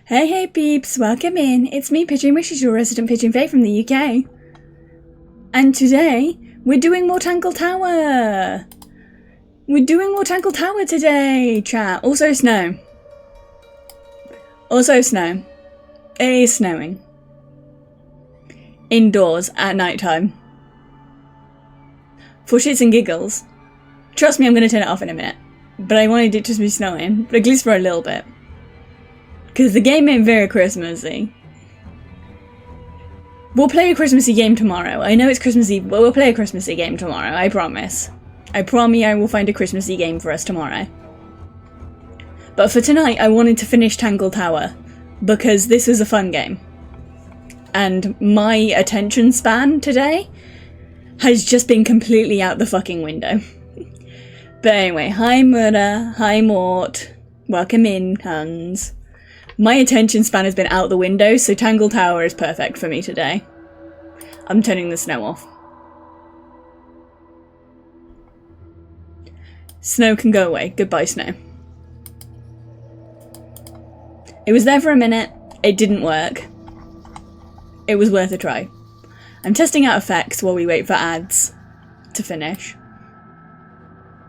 Hey, hey peeps, welcome in. It's me, Pigeon, which is your resident Pigeon Fae from the UK. And today, we're doing more Tangle Tower. We're doing more Tangle Tower today, chat. Also snow. Also snow. It is snowing. Indoors at night time. For shits and giggles. Trust me, I'm going to turn it off in a minute. But I wanted it to be snowing, but at least for a little bit. Because the game ain't very Christmassy. We'll play a Christmassy game tomorrow. I know it's Christmas Eve, but we'll play a Christmassy game tomorrow. I promise. I promise I will find a Christmassy game for us tomorrow. But for tonight, I wanted to finish Tangle Tower. Because this is a fun game. And my attention span today has just been completely out the fucking window. But anyway, hi Murda, hi Mort. Welcome in, Hans. My attention span has been out the window, so Tangle Tower is perfect for me today. I'm turning the snow off. Snow can go away. Goodbye, snow. It was there for a minute. It didn't work. It was worth a try. I'm testing out effects while we wait for ads to finish.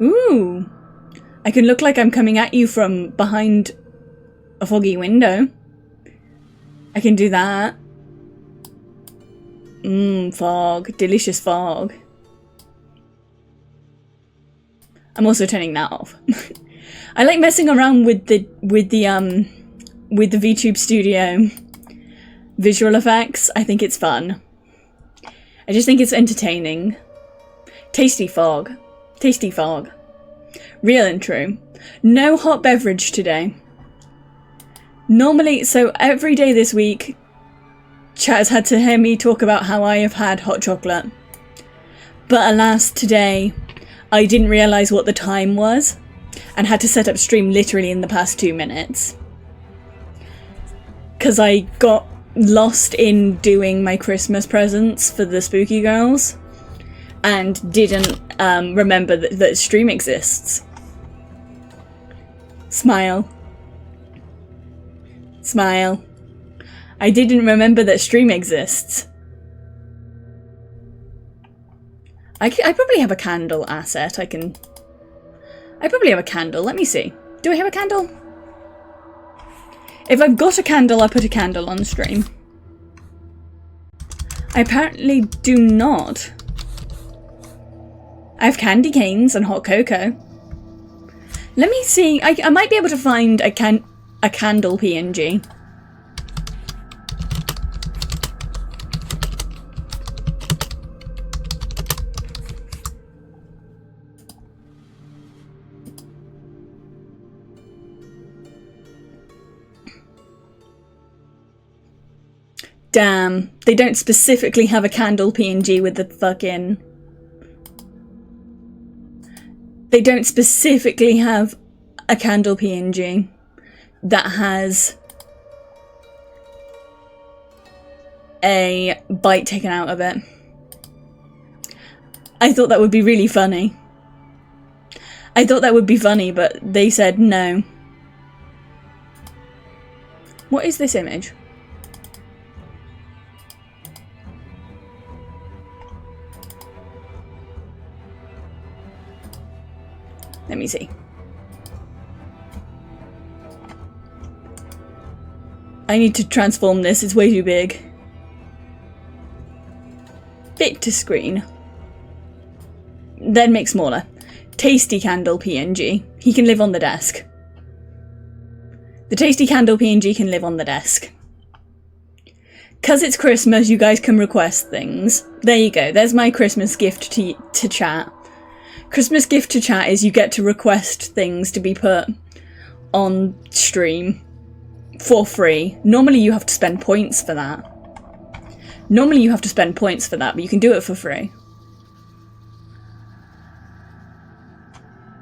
Ooh! I can look like I'm coming at you from behind a foggy window. I can do that. Fog. Delicious fog. I'm also turning that off. I like messing around with the VTube Studio visual effects. I think it's fun. I just think it's entertaining. Tasty fog. Tasty fog. Real and true. No hot beverage today. Normally, so every day this week, chat has had to hear me talk about how I have had hot chocolate. But alas, today, I didn't realise what the time was, and had to set up stream literally in the past 2 minutes. Because I got lost in doing my Christmas presents for the spooky girls, and didn't remember that stream exists. Smile. Smile. I didn't remember that stream exists. I probably have a candle asset. I probably have a candle. Let me see. Do I have a candle? If I've got a candle, I put a candle on stream. I apparently do not. I have candy canes and hot cocoa. Let me see. I might be able to find a candle PNG. Damn, they don't specifically have a candle PNG with the fucking... They don't specifically have a candle PNG that has a bite taken out of it. I thought that would be really funny. I thought that would be funny, but they said no. What is this image? Let me see. I need to transform this, it's way too big. Fit to screen. Then make smaller. Tasty candle PNG. He can live on the desk. The tasty candle PNG can live on the desk. 'Cause it's Christmas, you guys can request things. There you go, there's my Christmas gift to chat. Christmas gift to chat is you get to request things to be put on stream for free. Normally you have to spend points for that. But you can do it for free.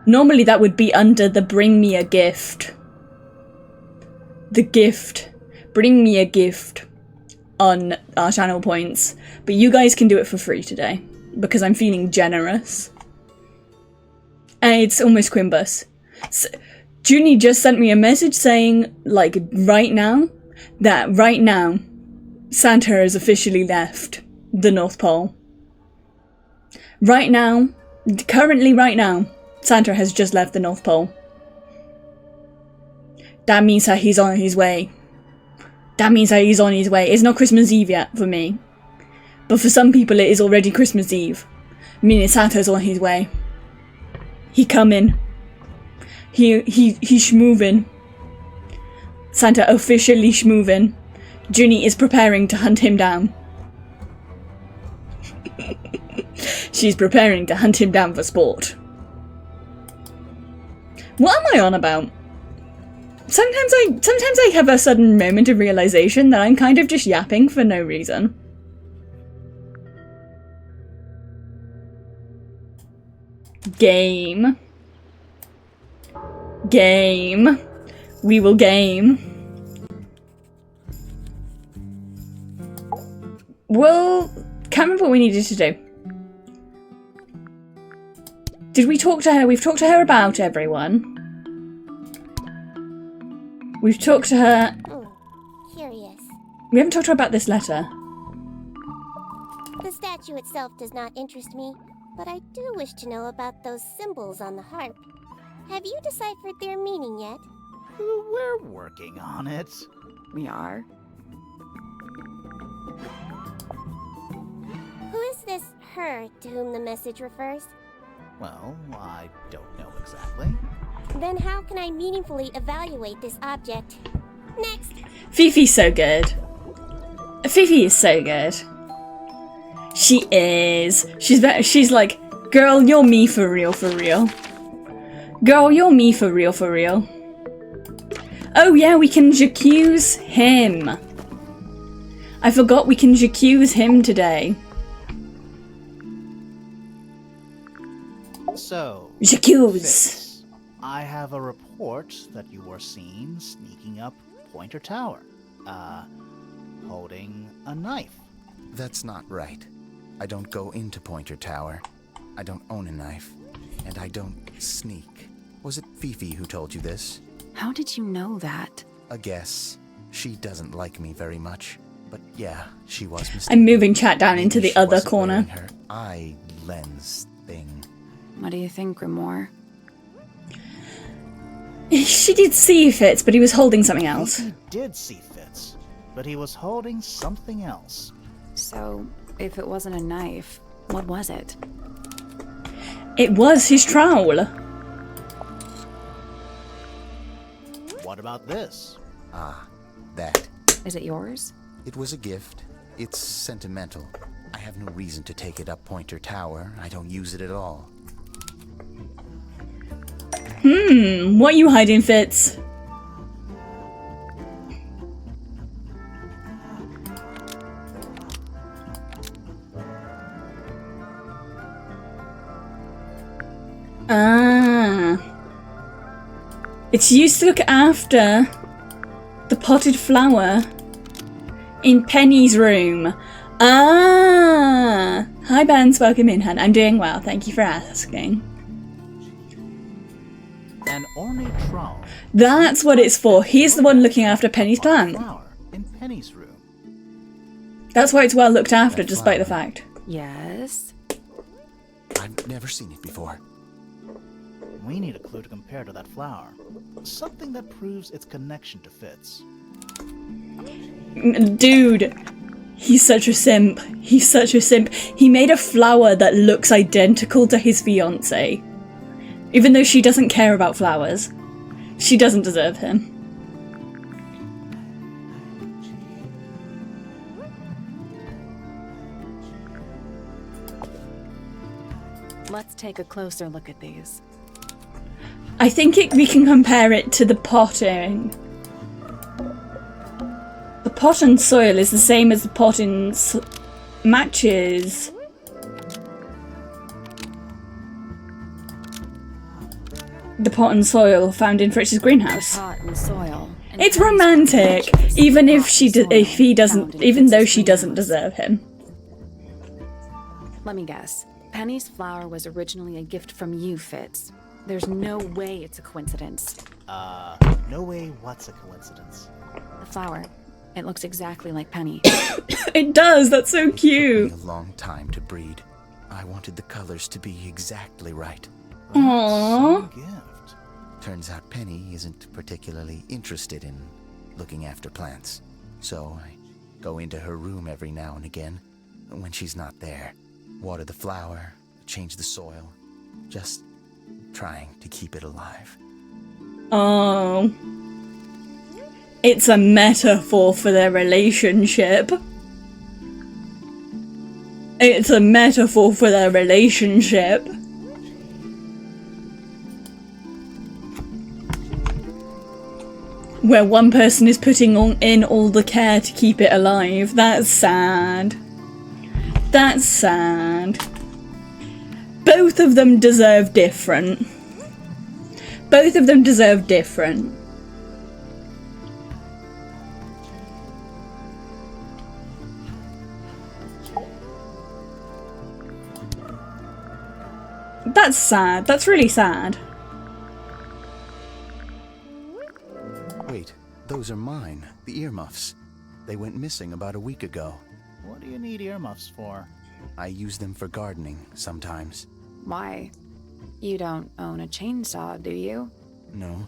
Normally that would be under the bring me a gift. The gift. Bring me a gift on our channel points. But you guys can do it for free today. Because I'm feeling generous. And it's almost Quimbus. Junie just sent me a message saying, like, right now, that right now, Santa has officially left the North Pole. Right now, currently right now, Santa has just left the North Pole. That means that he's on his way. That means that he's on his way. It's not Christmas Eve yet for me. But for some people it is already Christmas Eve. Meaning Santa's on his way. He coming. He schmoving. Santa officially schmoving. Junie is preparing to hunt him down. She's preparing to hunt him down for sport. What am I on about? Sometimes I have a sudden moment of realization that I'm kind of just yapping for no reason. Game. Game. We will game. Well, can't remember what we needed to do. Did we talk to her? We've talked to her about everyone. We've talked to her... Curious. We haven't talked to her about this letter. The statue itself does not interest me, but I do wish to know about those symbols on the harp. Have you deciphered their meaning yet? We're working on it. We are? Who is this her to whom the message refers? Well, I don't know exactly. Then how can I meaningfully evaluate this object? Next! Fifi's so good. Fifi is so good. She is. She's like, girl, you're me for real, for real. Girl, you're me for real, for real. Oh yeah, we can j'accuse him. I forgot we can j'accuse him today. So, J'accuse. Fitz, I have a report that you were seen sneaking up Pointer Tower. Holding a knife. That's not right. I don't go into Pointer Tower. I don't own a knife. And I don't sneak. Was it Fifi who told you this? How did you know that? A guess. She doesn't like me very much. But yeah, she was mistaken. I'm moving chat down into Maybe the she other wasn't corner. wearing her eye lens thing. What do you think, Grimoire? She did see Fitz, but he was holding something else. He did see Fitz, but he was holding something else. So, if it wasn't a knife, what was it? It was his trowel. What about this? Ah, that. Is it yours? It was a gift. It's sentimental. I have no reason to take it up Pointer Tower. I don't use it at all. What you hiding, Fitz? Ah. It's used to look after the potted flower in Penny's room. Ah. Hi, Benz. Welcome in, hun. I'm doing well. Thank you for asking. An ornate trowel. That's what it's for. He's the one looking after Penny's plant. Flower in Penny's room. That's why it's well looked after, That despite the flower. fact. Yes. I've never seen it before. We need a clue to compare to that flower. Something that proves its connection to Fitz. Dude, he's such a simp. He's such a simp. He made a flower that looks identical to his fiancée. Even though she doesn't care about flowers. She doesn't deserve him. Let's take a closer look at these. I think we can compare it to the potting. The pot and soil is the same as the pot and matches. The pot and soil found in Fritz's greenhouse. Pot and soil. And It's Penny's romantic, greenhouse. even if he Soil doesn't, found in even though Fritz's she doesn't greenhouse. deserve him. Let me guess. Penny's flower was originally a gift from you, Fitz. There's no way it's a coincidence. No way what's a coincidence. The flower. It looks exactly like Penny. It does, that's so cute. It took me a long time to breed. I wanted the colors to be exactly right. Aww. That's a gift. Turns out Penny isn't particularly interested in looking after plants. So I go into her room every now and again, when she's not there. Water the flower, change the soil. Just trying to keep it alive. Oh. It's a metaphor for their relationship. It's a metaphor for their relationship. Where one person is putting in all the care to keep it alive. That's sad. That's sad. Both of them deserve different. Both of them deserve different. That's sad. That's really sad. Wait, those are mine, the earmuffs. They went missing about a week ago. What do you need earmuffs for? I use them for gardening sometimes. Why? You don't own a chainsaw, do you? No.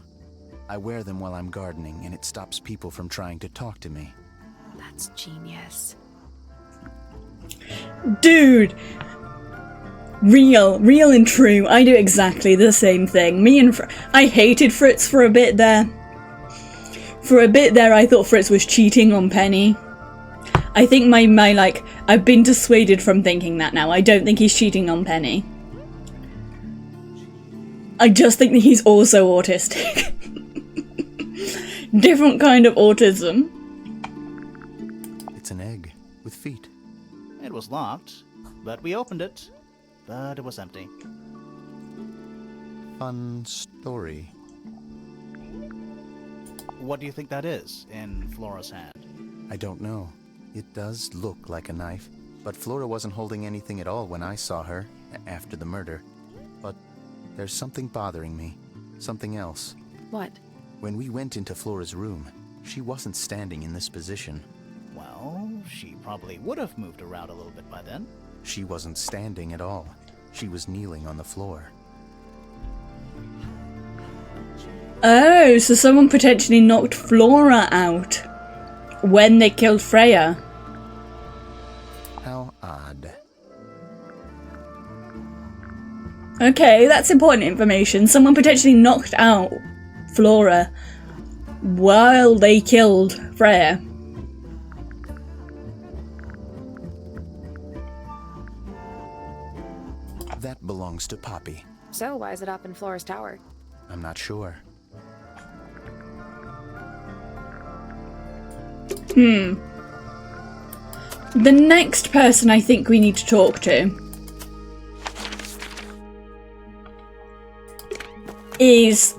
I wear them while I'm gardening, and it stops people from trying to talk to me. That's genius. Dude! Real and true. I do exactly the same thing. Me and I hated Fritz for a bit there. For a bit there, I thought Fritz was cheating on Penny. I think my like, I've been dissuaded from thinking that now. I don't think he's cheating on Penny. I just think that he's also autistic. Different kind of autism. It's an egg with feet. It was locked, but we opened it. But it was empty. Fun story. What do you think that is in Flora's hand? I don't know. It does look like a knife, but Flora wasn't holding anything at all when I saw her after the murder. But there's something bothering me. Something else. What? When we went into Flora's room, she wasn't standing in this position. Well, she probably would have moved around a little bit by then. She wasn't standing at all. She was kneeling on the floor. Oh, so someone potentially knocked Flora out when they killed Freya. How odd. Okay, that's important information. Someone potentially knocked out Flora while they killed Freya. That belongs to Poppy. So why is it up in Flora's tower? I'm not sure. The next person I think we need to talk to is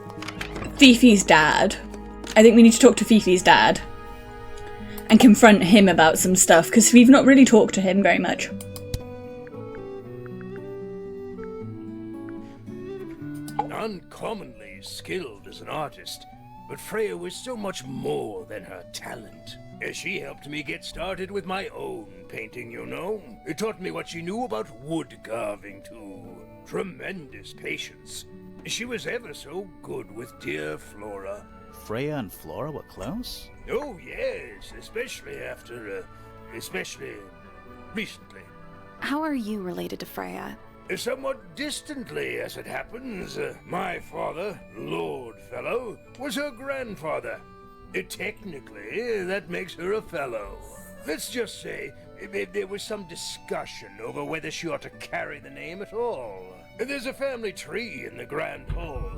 Fifi's dad. I think we need to talk to Fifi's dad and confront him about some stuff, because we've not really talked to him very much. Uncommonly skilled as an artist, but Freya was so much more than her talent. She helped me get started with my own painting, you know. It taught me what she knew about wood carving, too. Tremendous patience. She was ever so good with dear Flora. Freya and Flora were close? Oh, yes, especially recently. How are you related to Freya? Somewhat distantly, as it happens. My father, Lord Fellow, was her grandfather. Technically, that makes her a fellow. Let's just say there was some discussion over whether she ought to carry the name at all. There's a family tree in the Grand Hall.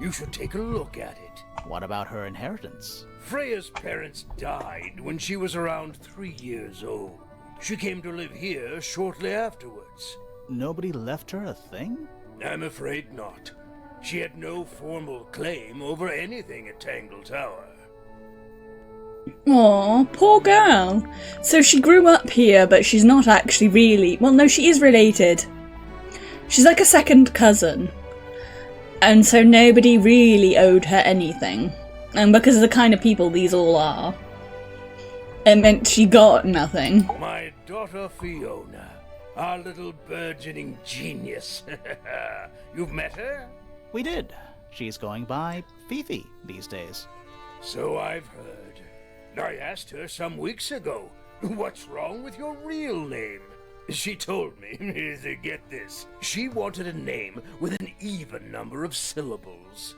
You should take a look at it. What about her inheritance? Freya's parents died when she was around 3 years old. She came to live here shortly afterwards. Nobody left her a thing? I'm afraid not. She had no formal claim over anything at Tangle Tower. Aw, poor girl. So she grew up here, but she's not actually really... Well, no, she is related. She's like a second cousin. And so nobody really owed her anything. And because of the kind of people these all are. It meant she got nothing. My daughter Fiona, our little burgeoning genius. You've met her? We did. She's going by Fifi these days. So I've heard. I asked her some weeks ago, what's wrong with your real name? She told me, get this, she wanted a name with an even number of syllables.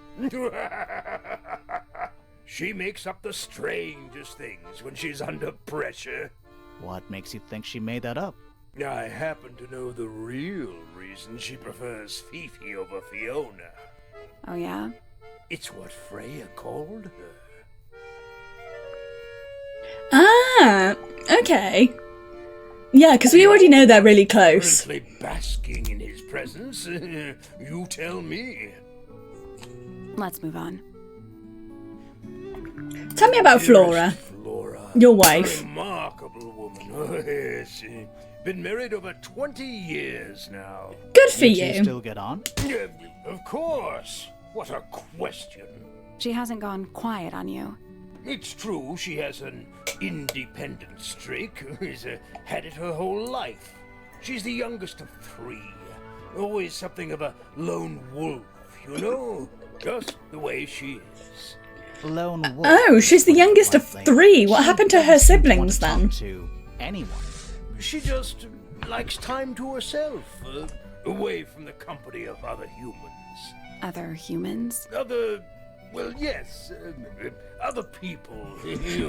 She makes up the strangest things when she's under pressure. What makes you think she made that up? I happen to know the real reason she prefers Fifi over Fiona. Oh, yeah? It's what Freya called her. Ah, okay. Yeah, because we already know they're really close. Currently basking in his presence. You tell me. Let's move on. Tell me about Flora, Flora, your a wife. remarkable woman. Oh, yes. Been married over 20 years now. Good for You two you. still get on? Of course. What a question. She hasn't gone quiet on you. It's true she has an independent streak. She's had it her whole life. She's the youngest of 3. Always something of a lone wolf, you know? Just the way she is. Lone wolf. Oh, she's the youngest of Likely. 3. What She happened to her doesn't seem to want siblings to talk then? To anyone. She just likes time to herself, away from the company of other humans. Other humans? Well, yes, other people.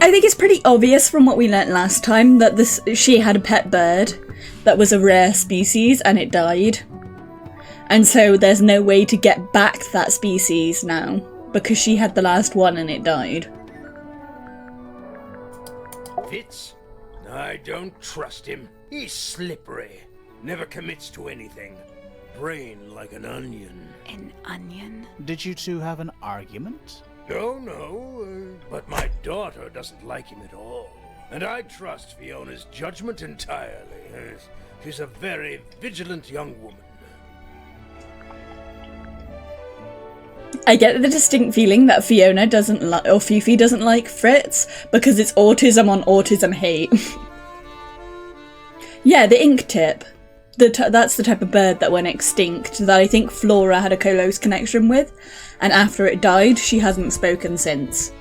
I think it's pretty obvious from what we learnt last time that she had a pet bird that was a rare species and it died. And so there's no way to get back that species now because she had the last one and it died. Fitz? I don't trust him. He's slippery. Never commits to anything. Brain like an onion. An onion? Did you two have an argument? No, but my daughter doesn't like him at all. And I trust Fiona's judgment entirely. She's a very vigilant young woman. I get the distinct feeling that Fiona doesn't like, or Fifi doesn't like Fritz because it's autism on autism hate. Yeah, the ink tip. That's the type of bird that went extinct that I think Flora had a close connection with, and after it died, she hasn't spoken since.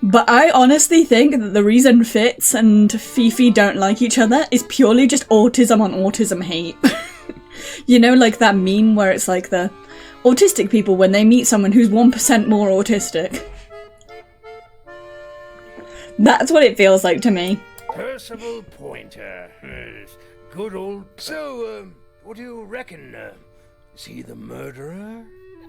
But I honestly think that the reason Fitz and Fifi don't like each other is purely just autism on autism hate. You know, like that meme where it's like the autistic people when they meet someone who's 1% more autistic. That's what it feels like to me. Percival Pointer. Good old... So, what do you reckon? Is he the murderer?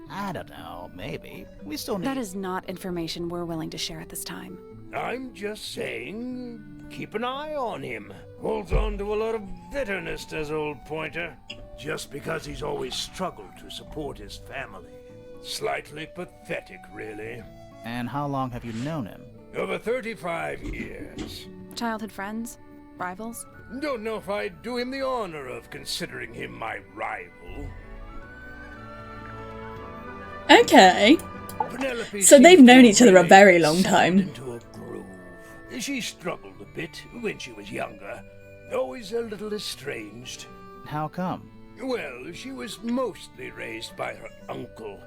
I don't know, maybe. We still need... That is not information we're willing to share at this time. I'm just saying, keep an eye on him. Holds on to a lot of bitterness, does old Pointer. Just because he's always struggled to support his family. Slightly pathetic, really. And how long have you known him? Over 35 years. Childhood friends? Rivals? Don't know if I'd do him the honor of considering him my rival. Okay. Penelope So they've seems known to each other a really very long settled time. Into a groove. She struggled a bit when she was younger. Always a little estranged. How come? Well, she was mostly raised by her uncle,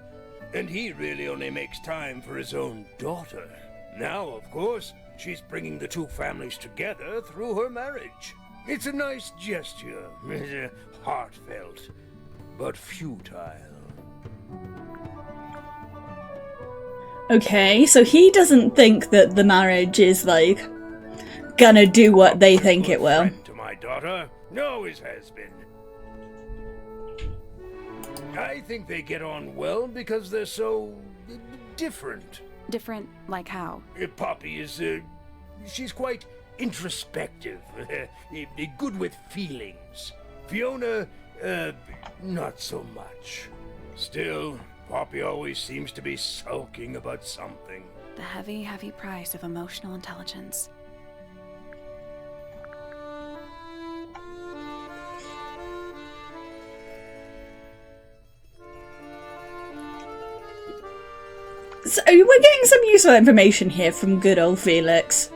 and he really only makes time for his own daughter. Now, of course, she's bringing the two families together through her marriage. It's a nice gesture, heartfelt, but futile. Okay, so he doesn't think that the marriage is, like, gonna do what they think it will. Friend to my daughter, always has been. I think they get on well because they're so different. Different, like how? Poppy is, she's quite introspective, good with feelings. Fiona, not so much. Still, Poppy always seems to be sulking about something. The heavy, heavy price of emotional intelligence. So we're getting some useful information here from good old Felix.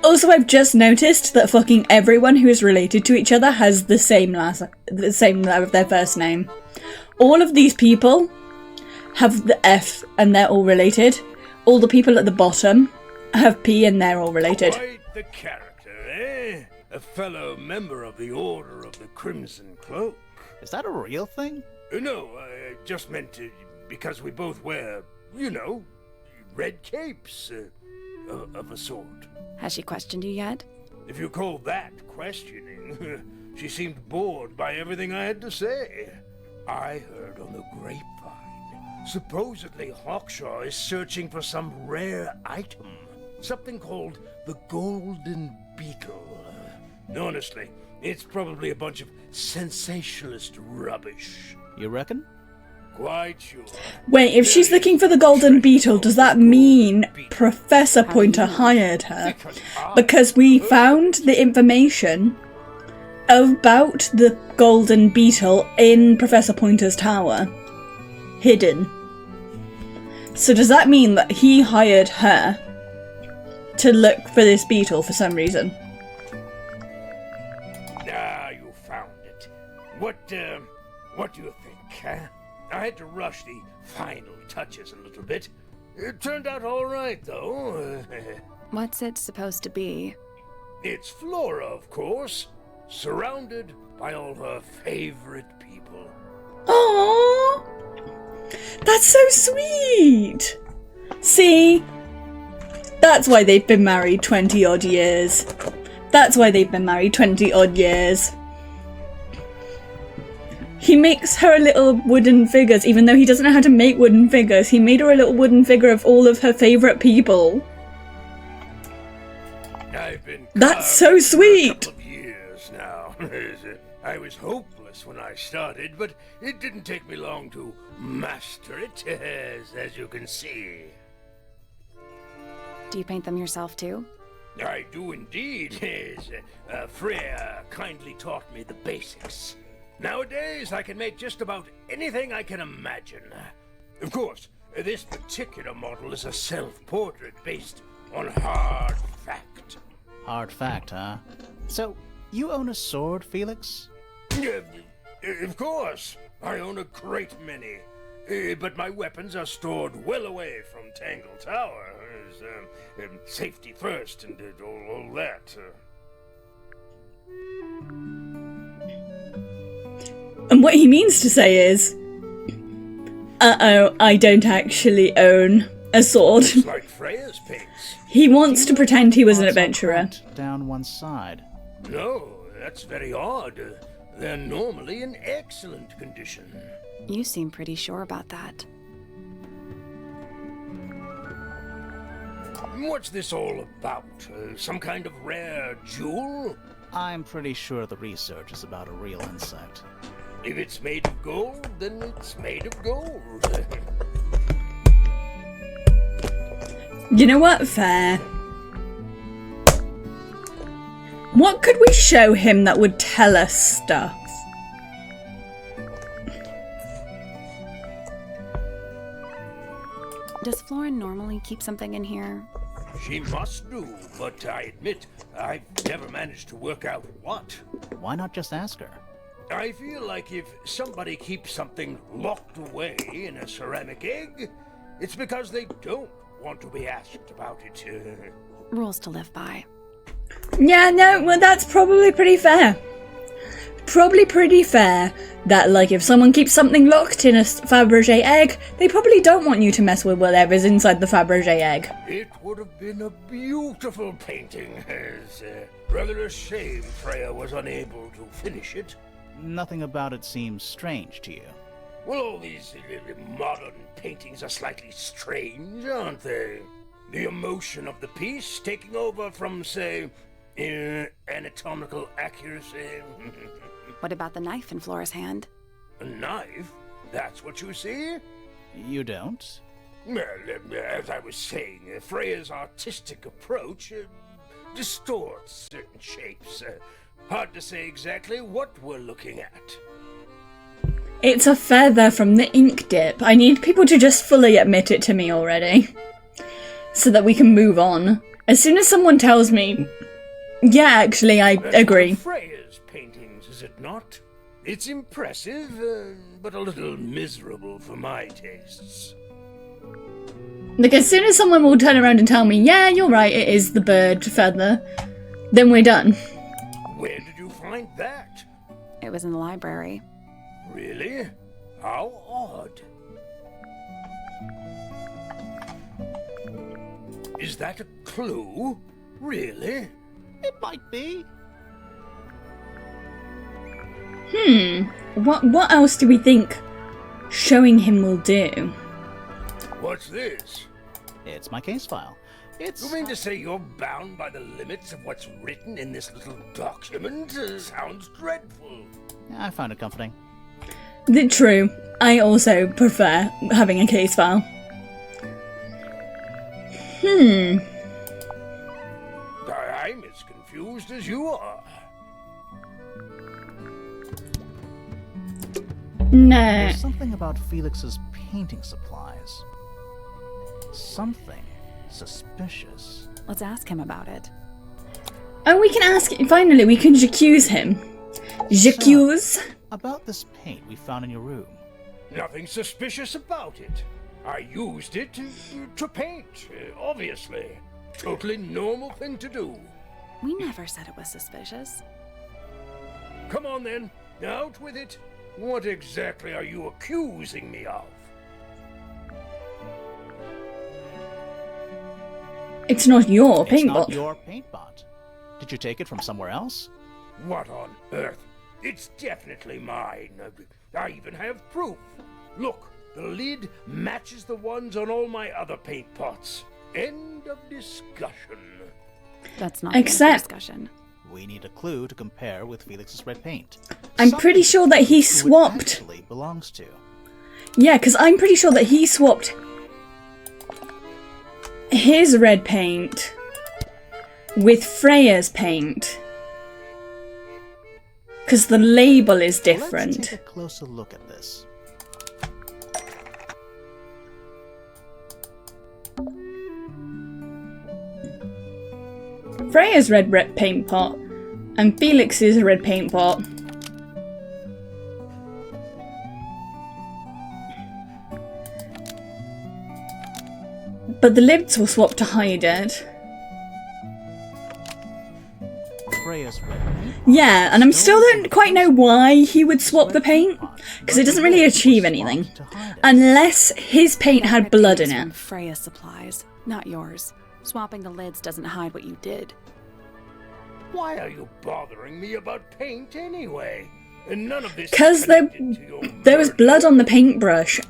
Also, I've just noticed that fucking everyone who is related to each other has the same of their first name. All of these people have the F and they're all related. All the people at the bottom have P and they're all related. Quite the character, eh? A fellow member of the Order of the Crimson Cloak. Is that a real thing? No, I just meant because we both wear, you know, red capes of a sort. Has she questioned you yet? If you call that questioning, she seemed bored by everything I had to say. I heard on the grapevine, supposedly Hawkshaw is searching for some rare item, something called the Golden Beetle. Honestly, it's probably a bunch of sensationalist rubbish. You reckon? Quite sure. Wait, if she's looking for the Golden Beetle, does that mean Professor Pointer hired her? Because we found the information about the Golden Beetle in Professor Pointer's tower. Hidden. So does that mean that he hired her to look for this beetle for some reason? Ah, you found it. What do you think, huh? I had to rush the final touches a little bit. It turned out all right, though. What's it supposed to be? It's Flora, of course, surrounded by all her favorite people. Aww! That's so sweet! See? That's why they've been married 20 odd years. That's why they've been married 20 odd years. He makes her little wooden figures, even though he doesn't know how to make wooden figures. He made her a little wooden figure of all of her favourite people. I've been That's so sweet! for a couple of years now. I was hopeless when I started, but it didn't take me long to master it, as you can see. Do you paint them yourself too? I do indeed. Freya kindly taught me the basics. Nowadays, I can make just about anything I can imagine. Of course, this particular model is a self-portrait based on hard fact. Hard fact, huh? So, you own a sword, Felix? Of course, I own a great many. But my weapons are stored well away from Tangle Tower. Safety first and all that. And what he means to say is, uh-oh, I don't actually own a sword. It's like Freya's paints. He wants to pretend he was an Spots are adventurer. cracked down one side. No, that's very odd. They're normally in excellent condition. You seem pretty sure about that. What's this all about? Some kind of rare jewel? I'm pretty sure the research is about a real insect. If it's made of gold, then it's made of gold. You know what? Fair. What could we show him that would tell us stuff? Does Florin normally keep something in here? She must do, but I admit, I've never managed to work out what. Why not just ask her? I feel like if somebody keeps something locked away in a ceramic egg, it's because they don't want to be asked about it. Rules to live by. Yeah, no, well, that's probably pretty fair. Probably pretty fair that, like, if someone keeps something locked in a Fabergé egg, they probably don't want you to mess with whatever's inside the Fabergé egg. It would have been a beautiful painting. It's rather a shame Freya was unable to finish it. Nothing about it seems strange to you. Well, all these modern paintings are slightly strange, aren't they? The emotion of the piece taking over from, say, anatomical accuracy. What about the knife in Flora's hand? A knife? That's what you see? You don't? Well, as I was saying, Freya's artistic approach distorts certain shapes. Hard to say exactly what we're looking at. It's a feather from the ink dip. I need people to just fully admit it to me already. So that we can move on. As soon as someone tells me, yeah, actually, I agree. Freya's paintings, is it not? It's impressive, but a little miserable for my tastes. Like, as soon as someone will turn around and tell me, yeah, you're right, it is the bird feather, then we're done. Where did you find that? It was in the library. Really? How odd. Is that a clue? Really? It might be. What else do we think showing him will do? What's this? It's my case file. It's... You mean to say you're bound by the limits of what's written in this little document? Sounds dreadful. I found it comforting. True. I also prefer having a case file. I'm as confused as you are. No. There's something about Felix's painting supplies. Something suspicious. Let's ask him about it. Oh, we can ask. Finally, we can accuse him. J'accuse. About this paint we found in your room. Nothing suspicious about it. I used it to paint, obviously. Totally normal thing to do. We never said it was suspicious. Come on then, out with it. What exactly are you accusing me of? It's not your It's paint not pot. your paint pot. Did you take it from somewhere else? What on earth? It's definitely mine. I even have proof. Look, the lid matches the ones on all my other paint pots. End of discussion. That's not Except- the discussion. We need a clue to compare with Felix's red paint. I'm pretty sure that he Who it swapped. actually belongs to. Yeah, because I'm pretty sure that he swapped his red paint with Freya's paint. Because the label is Let's different. take a closer look at this. Freya's red paint pot and Felix's red paint pot. But the lids were swapped to hide it. Freya's red paint. Yeah, and I still don't quite know why he would swap the paint, because it doesn't really achieve anything. Unless his paint had blood in From it. Freya's supplies, not yours. Swapping the lids doesn't hide what you did. Why are you bothering me about paint anyway? And none of this. Because is connected to your there was murder. blood on the paintbrush.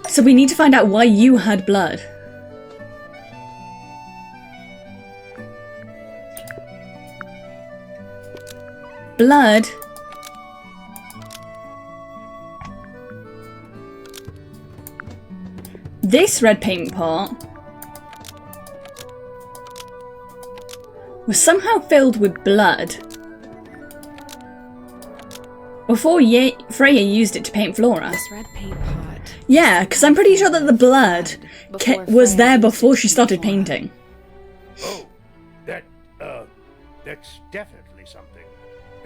So we need to find out why you had blood. Blood. This red paint pot was somehow filled with blood before Freya used it to paint Flora. This red paint pot. Yeah, because I'm pretty sure that the blood Before was Freya there used it before to she paint started Flora. painting. Oh, that's definitely something.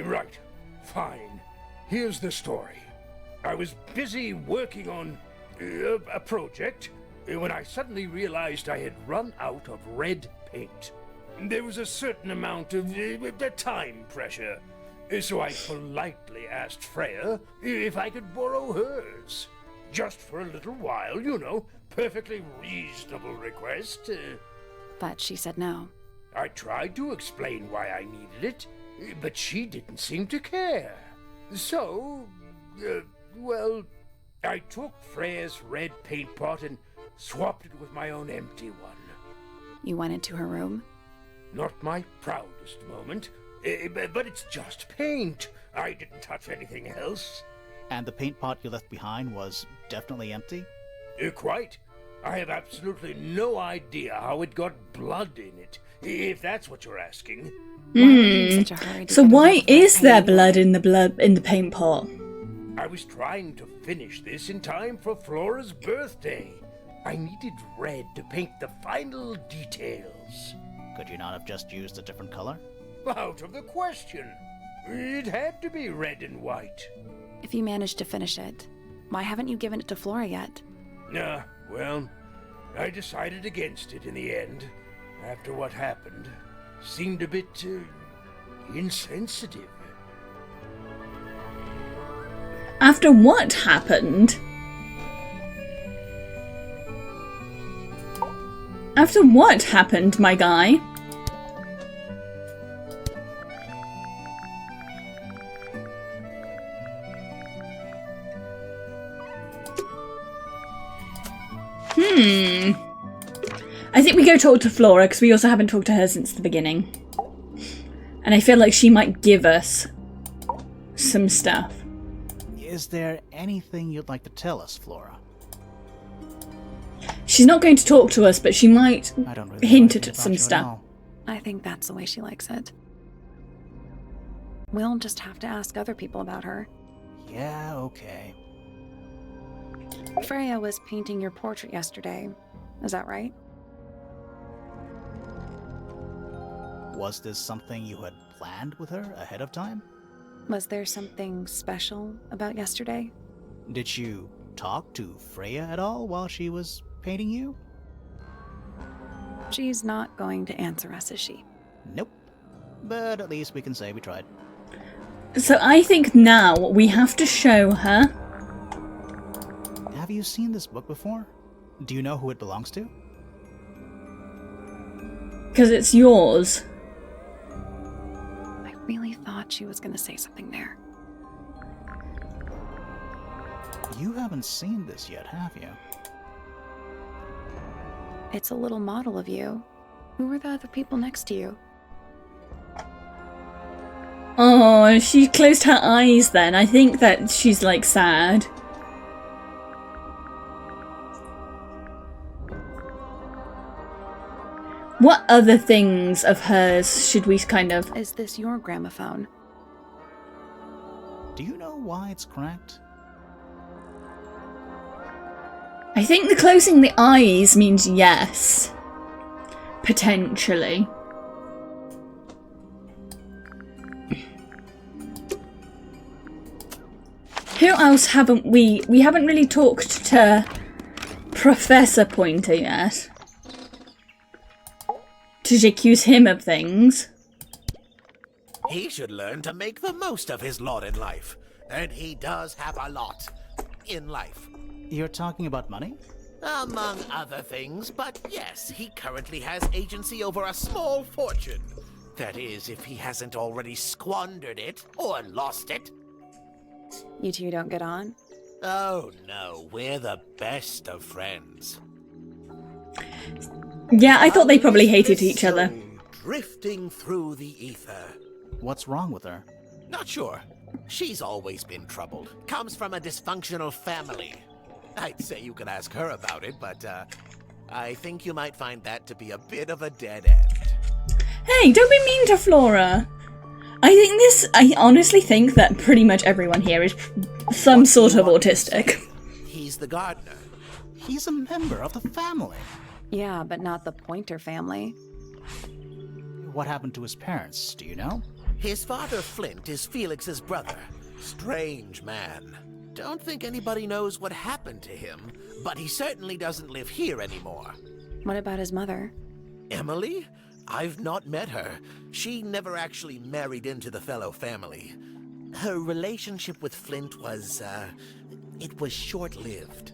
Right, fine. Here's the story. I was busy working on a project when I suddenly realized I had run out of red paint. There was a certain amount of time pressure, so I politely asked Freya if I could borrow hers. Just for a little while, you know, perfectly reasonable request. But she said no. I tried to explain why I needed it, but she didn't seem to care. So, well, I took Freya's red paint pot and swapped it with my own empty one. You went into her room? Not my proudest moment, but it's just paint. I didn't touch anything else. And the paint pot you left behind was definitely empty? Quite. I have absolutely no idea how it got blood in it, if that's what you're asking. Why were you in such a hurry to So get why rid of that is there paint? blood in the paint pot? I was trying to finish this in time for Flora's birthday. I needed red to paint the final details. Could you not have just used a different color? Out of the question. It had to be red and white. If you managed to finish it, why haven't you given it to Flora yet? Well, I decided against it in the end. After what happened, seemed a bit insensitive. After what happened? After what happened, my guy? I think we go talk to Flora, because we also haven't talked to her since the beginning. And I feel like she might give us some stuff. Is there anything you'd like to tell us, Flora? She's not going to talk to us, but she might I don't really hint know at anything about some you at stuff. all. I think that's the way she likes it. We'll just have to ask other people about her. Yeah, okay. Freya was painting your portrait yesterday. Is that right? Was this something you had planned with her ahead of time? Was there something special about yesterday? Did you talk to Freya at all while she was painting you? She's not going to answer us, is she? Nope. But at least we can say we tried. So I think now we have to show her. Have you seen this book before? Do you know who it belongs to? Because it's yours. I really thought she was going to say something there. You haven't seen this yet, have you? It's a little model of you. Who were the other people next to you? Oh, she closed her eyes then. I think that she's like sad. What other things of hers should we kind of... Is this your gramophone? Do you know why it's cracked? I think the closing the eyes means yes. Potentially. Who else haven't we... We haven't really talked to Professor Pointer yet. To accuse him of things. He should learn to make the most of his lot in life. And he does have a lot in life. You're talking about money? Among other things, but yes, he currently has agency over a small fortune. That is, if he hasn't already squandered it or lost it. You two don't get on? Oh no, we're the best of friends. Yeah, I thought they probably hated each other. Drifting through the ether. What's wrong with her? Not sure. She's always been troubled. Comes from a dysfunctional family. I'd say you could ask her about it, but I think you might find that to be a bit of a dead end. Hey, don't be mean to Flora. I honestly think that pretty much everyone here is some sort of autistic. He's the gardener. He's a member of the family. Yeah, but not the Pointer family. What happened to his parents, do you know? His father, Flint, is Felix's brother. Strange man. Don't think anybody knows what happened to him, but he certainly doesn't live here anymore. What about his mother? Emily? I've not met her. She never actually married into the fellow family. Her relationship with Flint was, it was short-lived.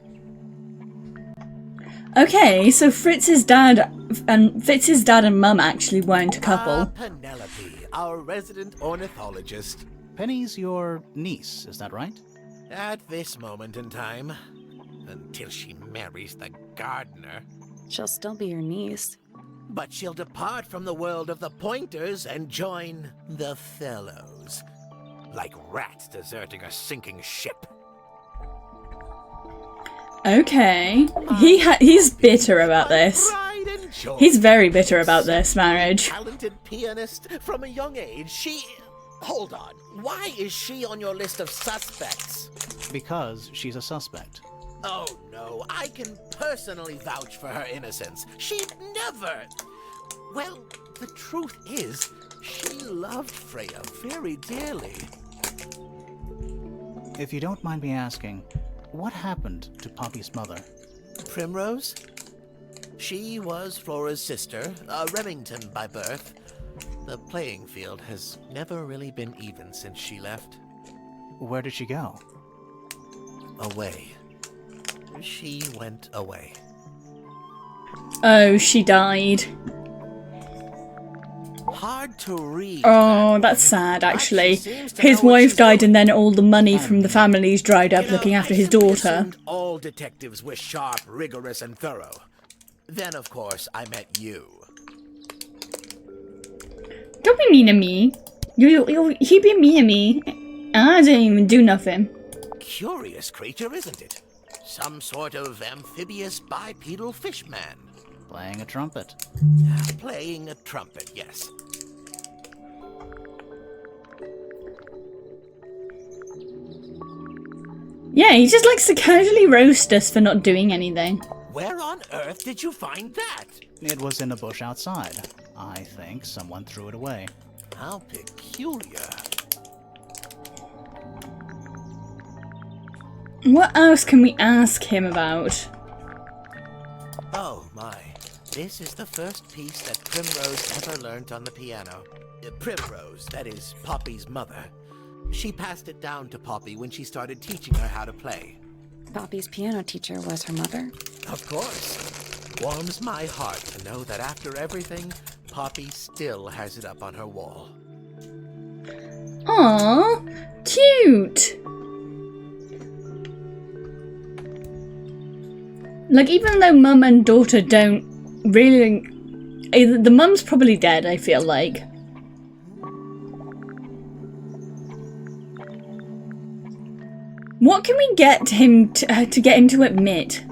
Okay, so Fritz's dad and mum actually weren't a couple. Penelope, our resident ornithologist. Penny's your niece, is that right? At this moment in time, until she marries the gardener. She'll still be your niece. But she'll depart from the world of the Pointers and join the Fellows. Like rats deserting a sinking ship. Okay. He's bitter about this. Pride and joy. He's very bitter about this marriage. Talented pianist from a young age. Hold on. Why is she on your list of suspects? Because she's a suspect. Oh no, I can personally vouch for her innocence. She'd never... Well, the truth is, she loved Freya very dearly. If you don't mind me asking, what happened to Poppy's mother? Primrose? She was Flora's sister, a Remington by birth. The playing field has never really been even since she left. Where did she go? Away. She went away. Oh, she died. Hard to read. Oh, that's sad, actually. His wife died and then all the money from the families dried up looking after his daughter. Assumed all detectives were sharp, rigorous, and thorough. Then, of course, I met you. Don't be mean to me. He be mean to me. I didn't even do nothing. Curious creature, isn't it? Some sort of amphibious bipedal fishman. Playing a trumpet. Playing a trumpet, yes. Yeah, he just likes to casually roast us for not doing anything. Where on earth did you find that? It was in a bush outside. I think someone threw it away. How peculiar. What else can we ask him about? Oh my. This is the first piece that Primrose ever learnt on the piano. Primrose, that is Poppy's mother. She passed it down to Poppy when she started teaching her how to play. Poppy's piano teacher was her mother? Of course. Warms my heart to know that after everything, Poppy still has it up on her wall. Aww, cute! Like, even though mum and daughter don't really... The mum's probably dead, I feel like. What can we get him to get him to admit?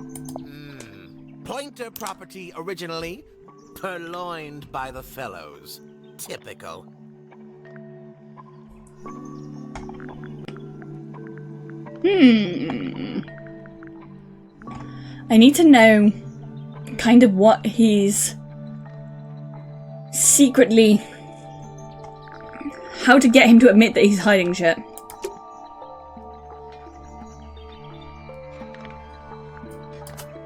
Pointer property originally, purloined by the fellows. Typical. I need to know kind of what he's secretly... How to get him to admit that he's hiding shit.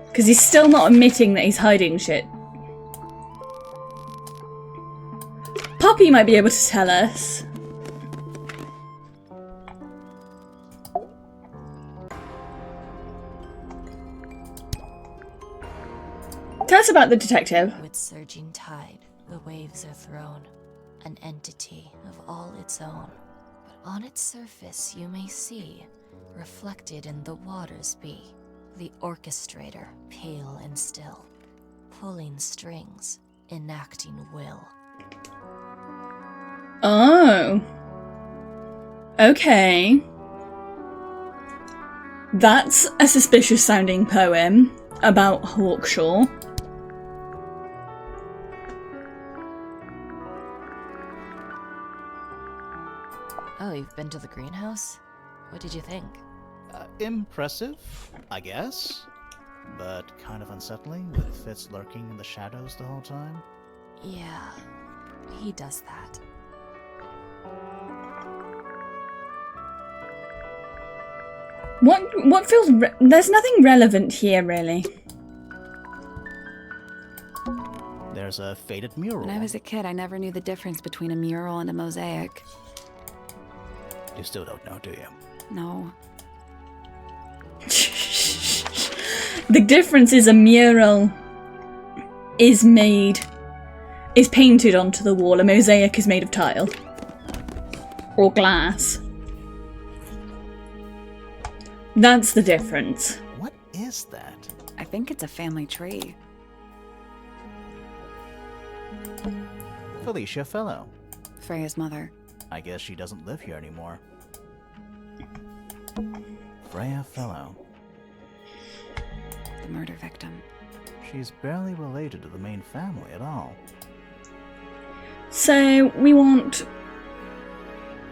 Because he's still not admitting that he's hiding shit. Poppy might be able to tell us. Tell us about the detective. With surging tide, the waves are thrown, an entity of all its own. But on its surface you may see, reflected in the waters be, the orchestrator, pale and still, pulling strings, enacting will. Oh. Okay. That's a suspicious sounding poem about Hawkshaw. Oh, you've been to the greenhouse? What did you think? Impressive, I guess. But kind of unsettling, with Fitz lurking in the shadows the whole time. Yeah, he does that. What feels... There's nothing relevant here, really. There's a faded mural. When I was a kid, I never knew the difference between a mural and a mosaic. You still don't know, do you? No. The difference is a mural is painted onto the wall. A mosaic is made of tile. Or glass. That's the difference. What is that? I think it's a family tree. Felicia Fellow. Freya's mother. I guess she doesn't live here anymore. Freya Fellow. The murder victim. She's barely related to the main family at all. So, we want...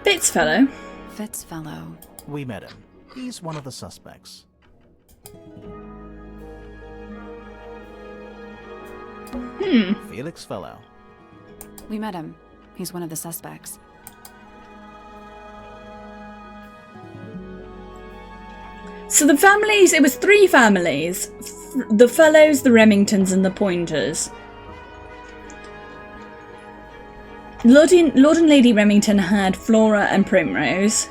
Fitzfellow. Fitzfellow. We met him. He's one of the suspects. Felix Fellow. We met him. He's one of the suspects. So the families, it was 3 families. The Fellows, the Remingtons, and the Pointers. Lord and Lady Remington had Flora and Primrose.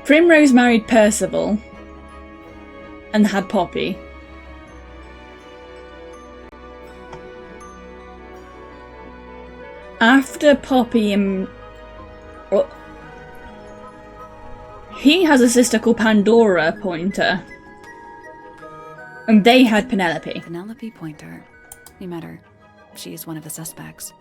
Primrose married Percival and had Poppy. After Poppy and... well, he has a sister called Pandora Pointer. And they had Penelope. Penelope Pointer. We met her. She is one of the suspects.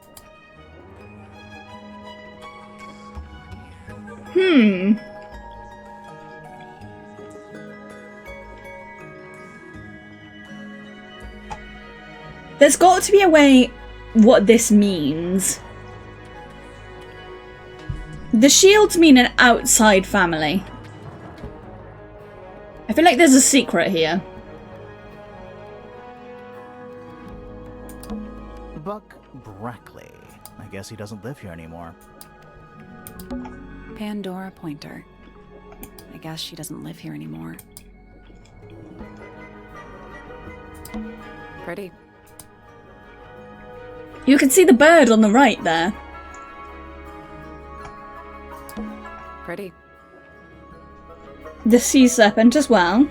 There's got to be a way what this means. The shields mean an outside family. I feel like there's a secret here. Buck Brackley. I guess he doesn't live here anymore. Pandora Pointer. I guess she doesn't live here anymore. Pretty. You can see the bird on the right there. Pretty. The sea serpent as well.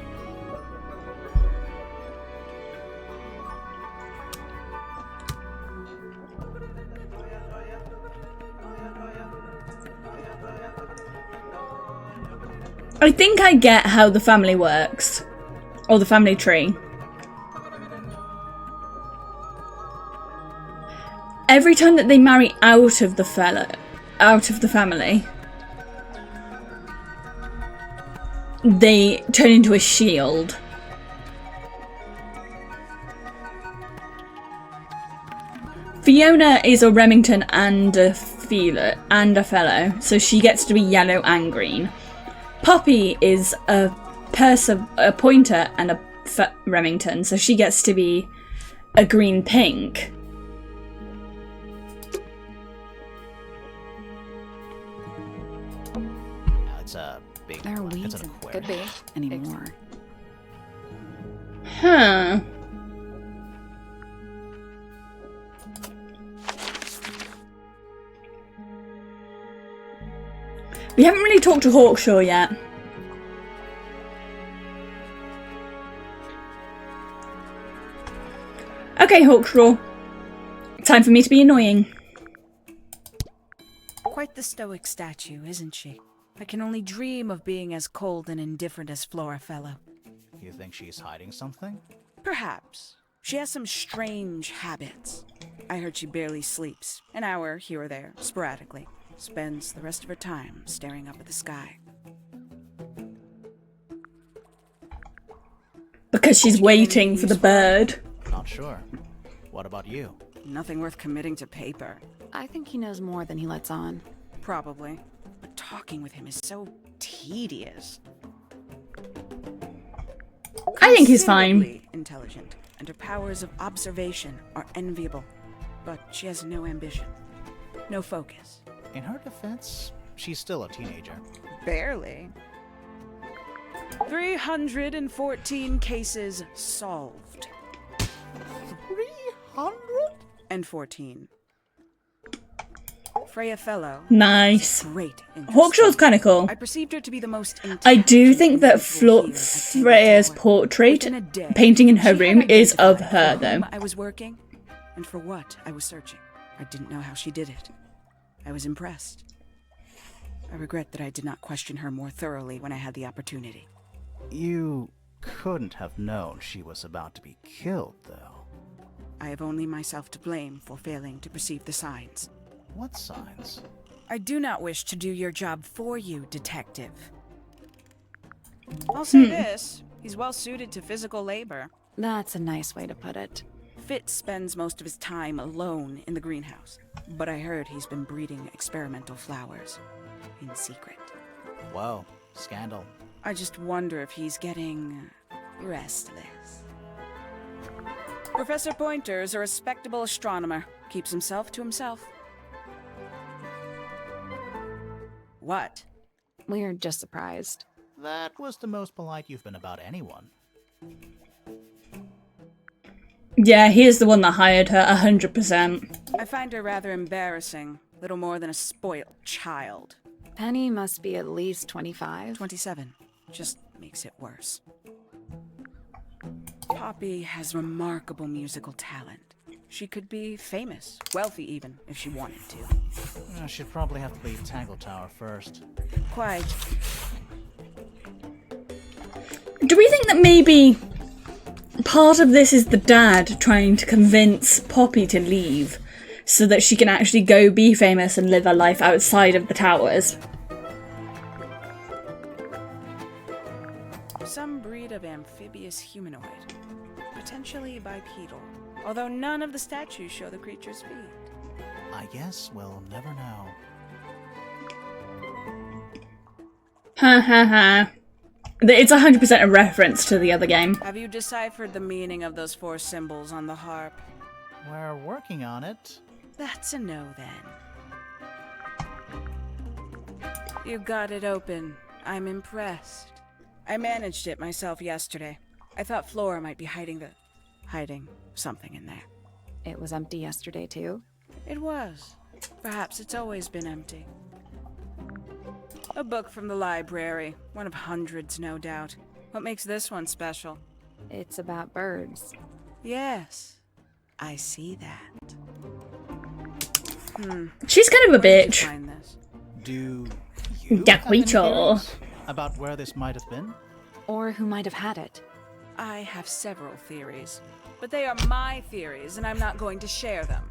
I think I get how the family works. Or the family tree. Every time that they marry out of the family, they turn into a shield. Fiona is a Remington and a Fellow, so she gets to be yellow and green. Poppy is a Pointer and a Remington, so she gets to be a green-pink. It's a big There are one. weeds It's an and aquarium. could be anymore. Huh. We haven't really talked to Hawkshaw yet. Okay, Hawkshaw. Time for me to be annoying. Quite the stoic statue, isn't she? I can only dream of being as cold and indifferent as Flora Fellow. You think she's hiding something? Perhaps. She has some strange habits. I heard she barely sleeps, an hour here or there, sporadically. Spends the rest of her time staring up at the sky. Because she's waiting for the bird. Not sure. What about you? Nothing worth committing to paper. I think he knows more than he lets on. Probably. But talking with him is so tedious. I think he's fine. Considerably intelligent, and her powers of observation are enviable. But she has no ambition. No focus. In her defense, she's still a teenager. Barely. 314 cases solved. 314. Freya Fellow. Nice. Great. Hawkshaw's kind of cool. I perceived her to be the most I do think that intelligent individual here at Tangle Freya's Tower. portrait, Within a day, painting in her she room, had is of identified her for though. whom I was working and for what I was searching. I didn't know how she did it. I was impressed. I regret that I did not question her more thoroughly when I had the opportunity. You couldn't have known she was about to be killed, though. I have only myself to blame for failing to perceive the signs. What signs? I do not wish to do your job for you, Detective. I'll say this. He's well suited to physical labor. That's a nice way to put it. Fitz spends most of his time alone in the greenhouse, but I heard he's been breeding experimental flowers in secret. Well, Scandal. I just wonder if he's getting restless. Professor Pointer is a respectable astronomer. Keeps himself to himself. What? We're just surprised. That was the most polite you've been about anyone. Yeah, he is the one that hired her, 100%. I find her rather embarrassing. Little more than a spoiled child. Penny must be at least 25. 27. Just makes it worse. Poppy has remarkable musical talent. She could be famous, wealthy even, if she wanted to. She'd probably have to leave Tangle Tower first. Quite. Do we think that maybe part of this is the dad trying to convince Poppy to leave so that she can actually go be famous and live a life outside of the towers? Some breed of amphibious humanoid. Potentially bipedal. Although none of the statues show the creature's feet. I guess we'll never know. Ha ha ha. It's 100% a reference to the other game. Have you deciphered the meaning of those 4 symbols on the harp? We're working on it. That's a no, then. You got it open. I'm impressed. I managed it myself yesterday. I thought Flora might be hiding something in there. It was empty yesterday, too? It was. Perhaps it's always been empty. A book from the library. One of hundreds, no doubt. What makes this one special? It's about birds. Yes. I see that. She's kind of a Where did bitch. you find this? Do you Yeah, have any we saw. theories about where this might have been? Or who might have had it. I have several theories. But they are my theories, and I'm not going to share them.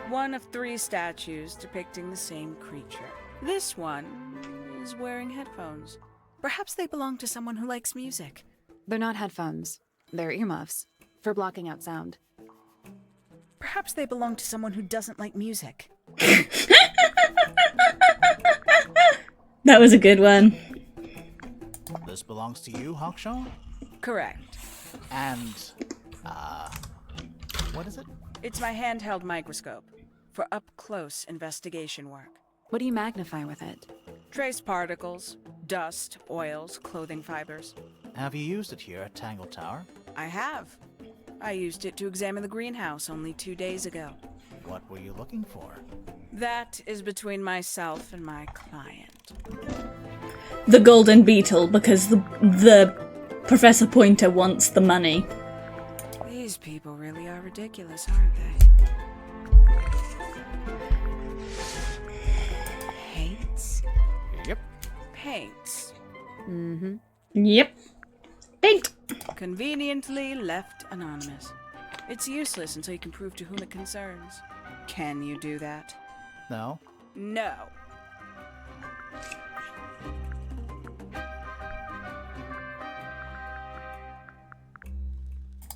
One of 3 statues depicting the same creature. This one is wearing headphones. Perhaps they belong to someone who likes music. They're not headphones. They're earmuffs. For blocking out sound. Perhaps they belong to someone who doesn't like music. That was a good one. This belongs to you, Hawkshaw? Correct. And, what is it? It's my handheld microscope for up-close investigation work. What do you magnify with it? Trace particles, dust, oils, clothing fibers. Have you used it here at Tangle Tower? I have. I used it to examine the greenhouse only 2 days ago. What were you looking for? That is between myself and my client. The golden beetle, because the Professor Pointer wants the money. These people really are ridiculous, aren't they? Paints? Yep. Paints. Mm-hmm. Yep. Paint. Conveniently left anonymous. It's useless until you can prove to whom it concerns. Can you do that? No. No.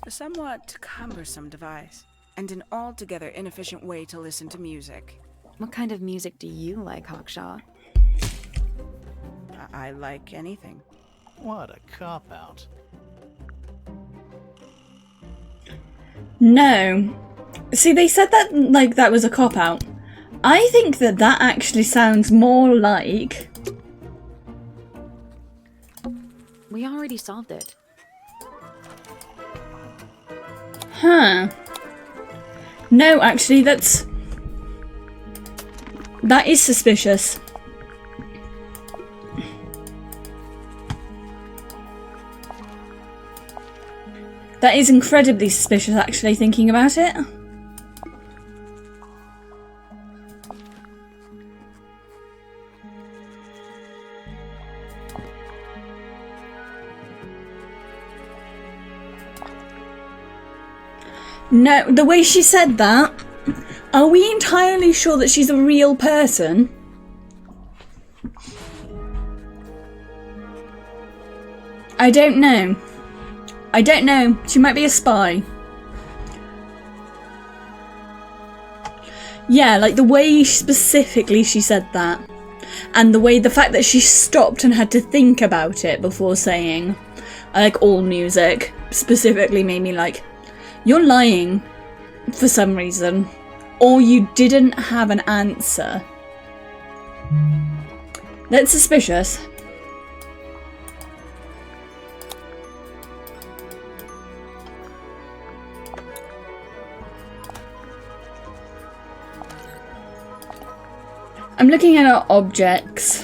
A somewhat cumbersome device, and an altogether inefficient way to listen to music. What kind of music do you like, Hawkshaw? I like anything. What a cop-out. No. See, they said that like that was a cop-out. I think that that actually sounds more like... We already solved it. Huh. No, actually, that is suspicious. That is incredibly suspicious, actually, thinking about it. No, the way she said that, are we entirely sure that she's a real person? I don't know. I don't know. She might be a spy. Yeah, like the way specifically she said that. And the fact that she stopped and had to think about it before saying, I like all music, specifically made me like, you're lying for some reason. Or you didn't have an answer. That's suspicious. I'm looking at our objects.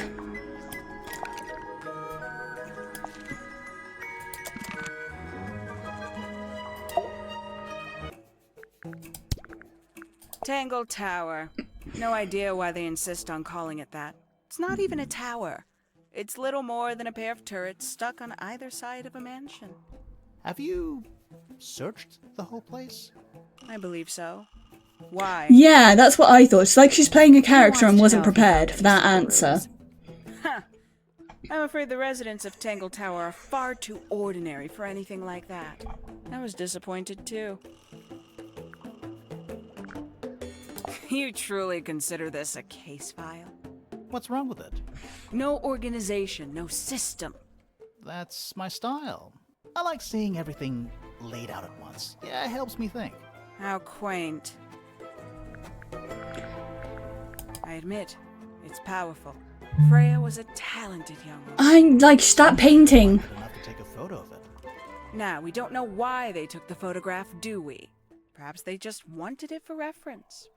Tangle Tower. No idea why they insist on calling it that. It's not even a tower. It's little more than a pair of turrets stuck on either side of a mansion. Have you searched the whole place? I believe so. Why? Yeah, that's what I thought. It's like she's playing a character and wants wasn't to know if you prepared found for that any answer. stories? Huh. I'm afraid the residents of Tangle Tower are far too ordinary for anything like that. I was disappointed too. You truly consider this a case file? What's wrong with it? No organization, no system. That's my style. I like seeing everything laid out at once. Yeah, it helps me think. How quaint. I admit, it's powerful. Freya was a talented young woman. I'm like, stop painting. Good enough to take a photo of it. Now, we don't know why they took the photograph, do we? Perhaps they just wanted it for reference.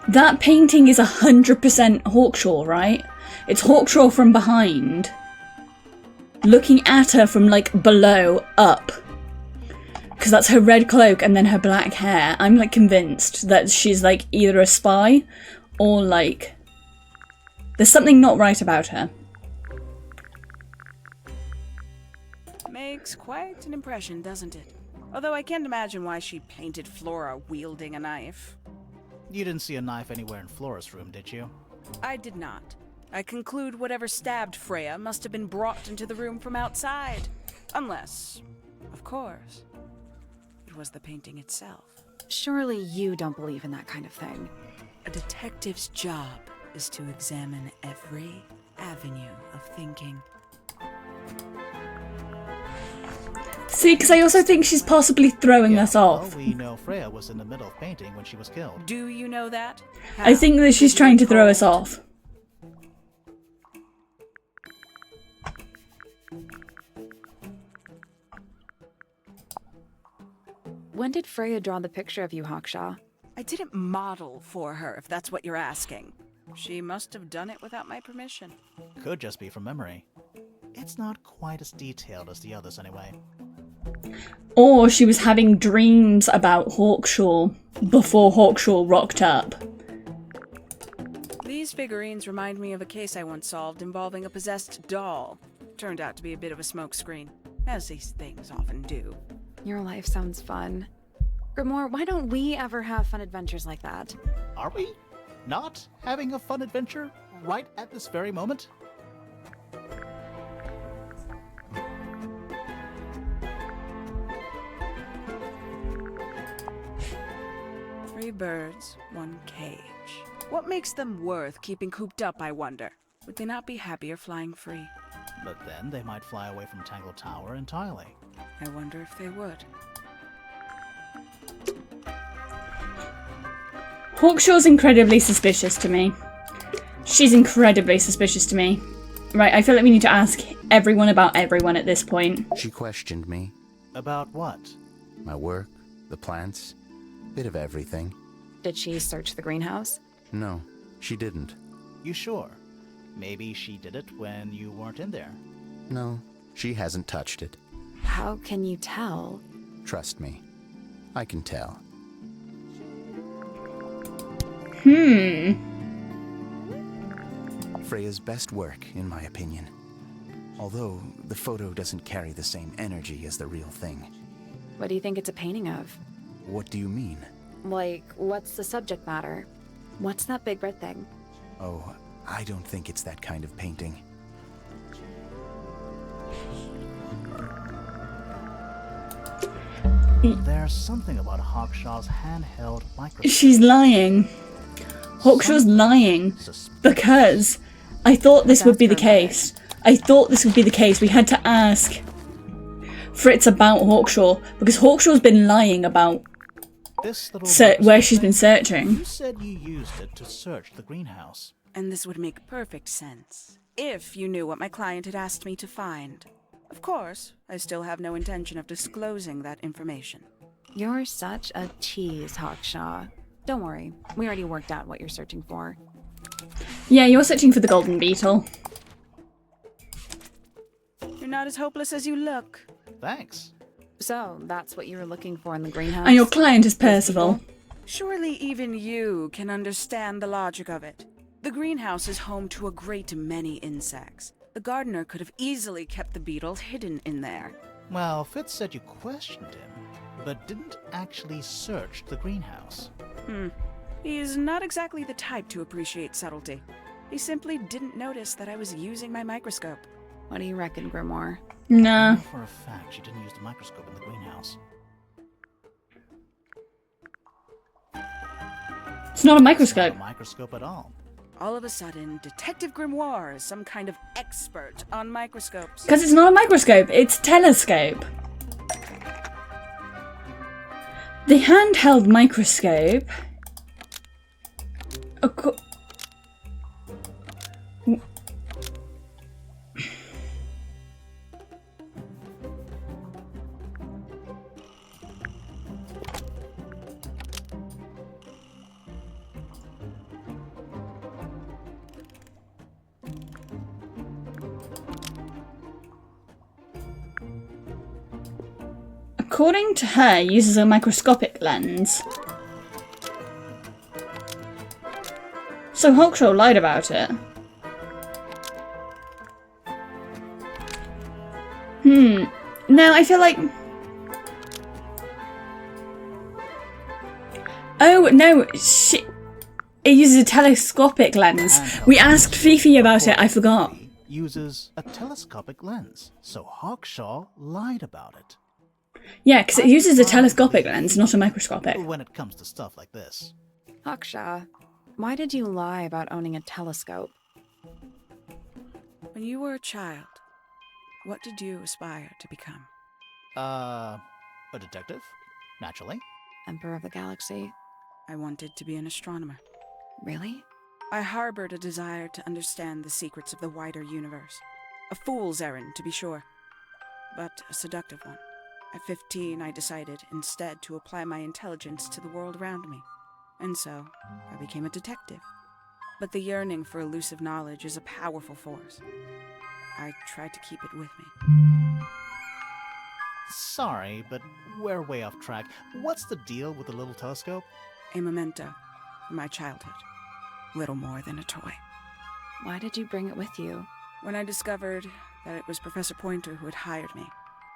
That painting is 100% Hawkshaw, right? It's Hawkshaw from behind. Looking at her from, like, below up. Because that's her red cloak and then her black hair. I'm, like, convinced that she's, like, either a spy or, like... There's something not right about her. Makes quite an impression, doesn't it? Although I can't imagine why she painted Flora wielding a knife. You didn't see a knife anywhere in Flora's room, did you? I did not. I conclude whatever stabbed Freya must have been brought into the room from outside. Unless, of course, it was the painting itself. Surely you don't believe in that kind of thing. A detective's job is to examine every avenue of thinking. See, because I also think she's possibly throwing us off. Well, we know Freya was in the middle of painting when she was killed. Do you know that? I think that she's trying to throw us off. When did Freya draw the picture of you, Hawkshaw? I didn't model for her, if that's what you're asking. She must have done it without my permission. Could just be from memory. It's not quite as detailed as the others anyway. Or she was having dreams about Hawkshaw before Hawkshaw rocked up. These figurines remind me of a case I once solved involving a possessed doll. Turned out to be a bit of a smokescreen, as these things often do. Your life sounds fun. Grimoire, why don't we ever have fun adventures like that? Are we not having a fun adventure right at this very moment? Three birds, one cage. What makes them worth keeping cooped up, I wonder? Would they not be happier flying free? But then they might fly away from Tangle Tower entirely. I wonder if they would. Hawkshaw's incredibly suspicious to me. She's incredibly suspicious to me. Right, I feel like we need to ask everyone about everyone at this point. She questioned me. About what? My work, the plants, bit of everything. Did she search the greenhouse? No, she didn't. You sure? Maybe she did it when you weren't in there. No, she hasn't touched it. How can you tell? Trust me, I can tell. Freya's best work, in my opinion. Although the photo doesn't carry the same energy as the real thing. What do you think it's a painting of? What do you mean? Like, what's the subject matter? What's that big red thing? Oh, I don't think it's that kind of painting. There's something about Hawkshaw's handheld microscope. She's lying. Hawkshaw's lying because I thought this would be the case. I thought this would be the case. We had to ask Fritz about Hawkshaw because Hawkshaw's been lying about This little where she's been thing, searching. You said you used it to search the greenhouse. And this would make perfect sense if you knew what my client had asked me to find. Of course, I still have no intention of disclosing that information. You're such a tease, Hawkshaw. Don't worry, we already worked out what you're searching for. Yeah, you're searching for the golden beetle. You're not as hopeless as you look. Thanks. So, that's what you were looking for in the greenhouse? And your client is Percival. Surely even you can understand the logic of it. The greenhouse is home to a great many insects. The gardener could have easily kept the beetle hidden in there. Well, Fitz said you questioned him, but didn't actually search the greenhouse. He's not exactly the type to appreciate subtlety. He simply didn't notice that I was using my microscope. What do you reckon, Grimoire? I Nah. know for a fact she didn't use the microscope in the greenhouse. It's not a Not microscope. a microscope at all. All of a sudden, Detective Grimoire is some kind of expert on microscopes. Because it's not a microscope, it's a telescope. The handheld microscope. According to her, uses a microscopic lens. So Hawkshaw lied about it. No, I feel like... Oh, no, it uses a telescopic lens. We asked Fifi about it, I forgot. Uses a telescopic lens, so Hawkshaw lied about it. Yeah, because it uses a telescopic lens, not a microscopic. When it comes to stuff like this. Hawkshaw, why did you lie about owning a telescope? When you were a child, what did you aspire to become? A detective? Naturally. Emperor of the Galaxy? I wanted to be an astronomer. Really? I harbored a desire to understand the secrets of the wider universe. A fool's errand, to be sure, but a seductive one. At 15, I decided instead to apply my intelligence to the world around me. And so, I became a detective. But the yearning for elusive knowledge is a powerful force. I tried to keep it with me. Sorry, but we're way off track. What's the deal with the little telescope? A memento from my childhood. Little more than a toy. Why did you bring it with you? When I discovered that it was Professor Pointer who had hired me,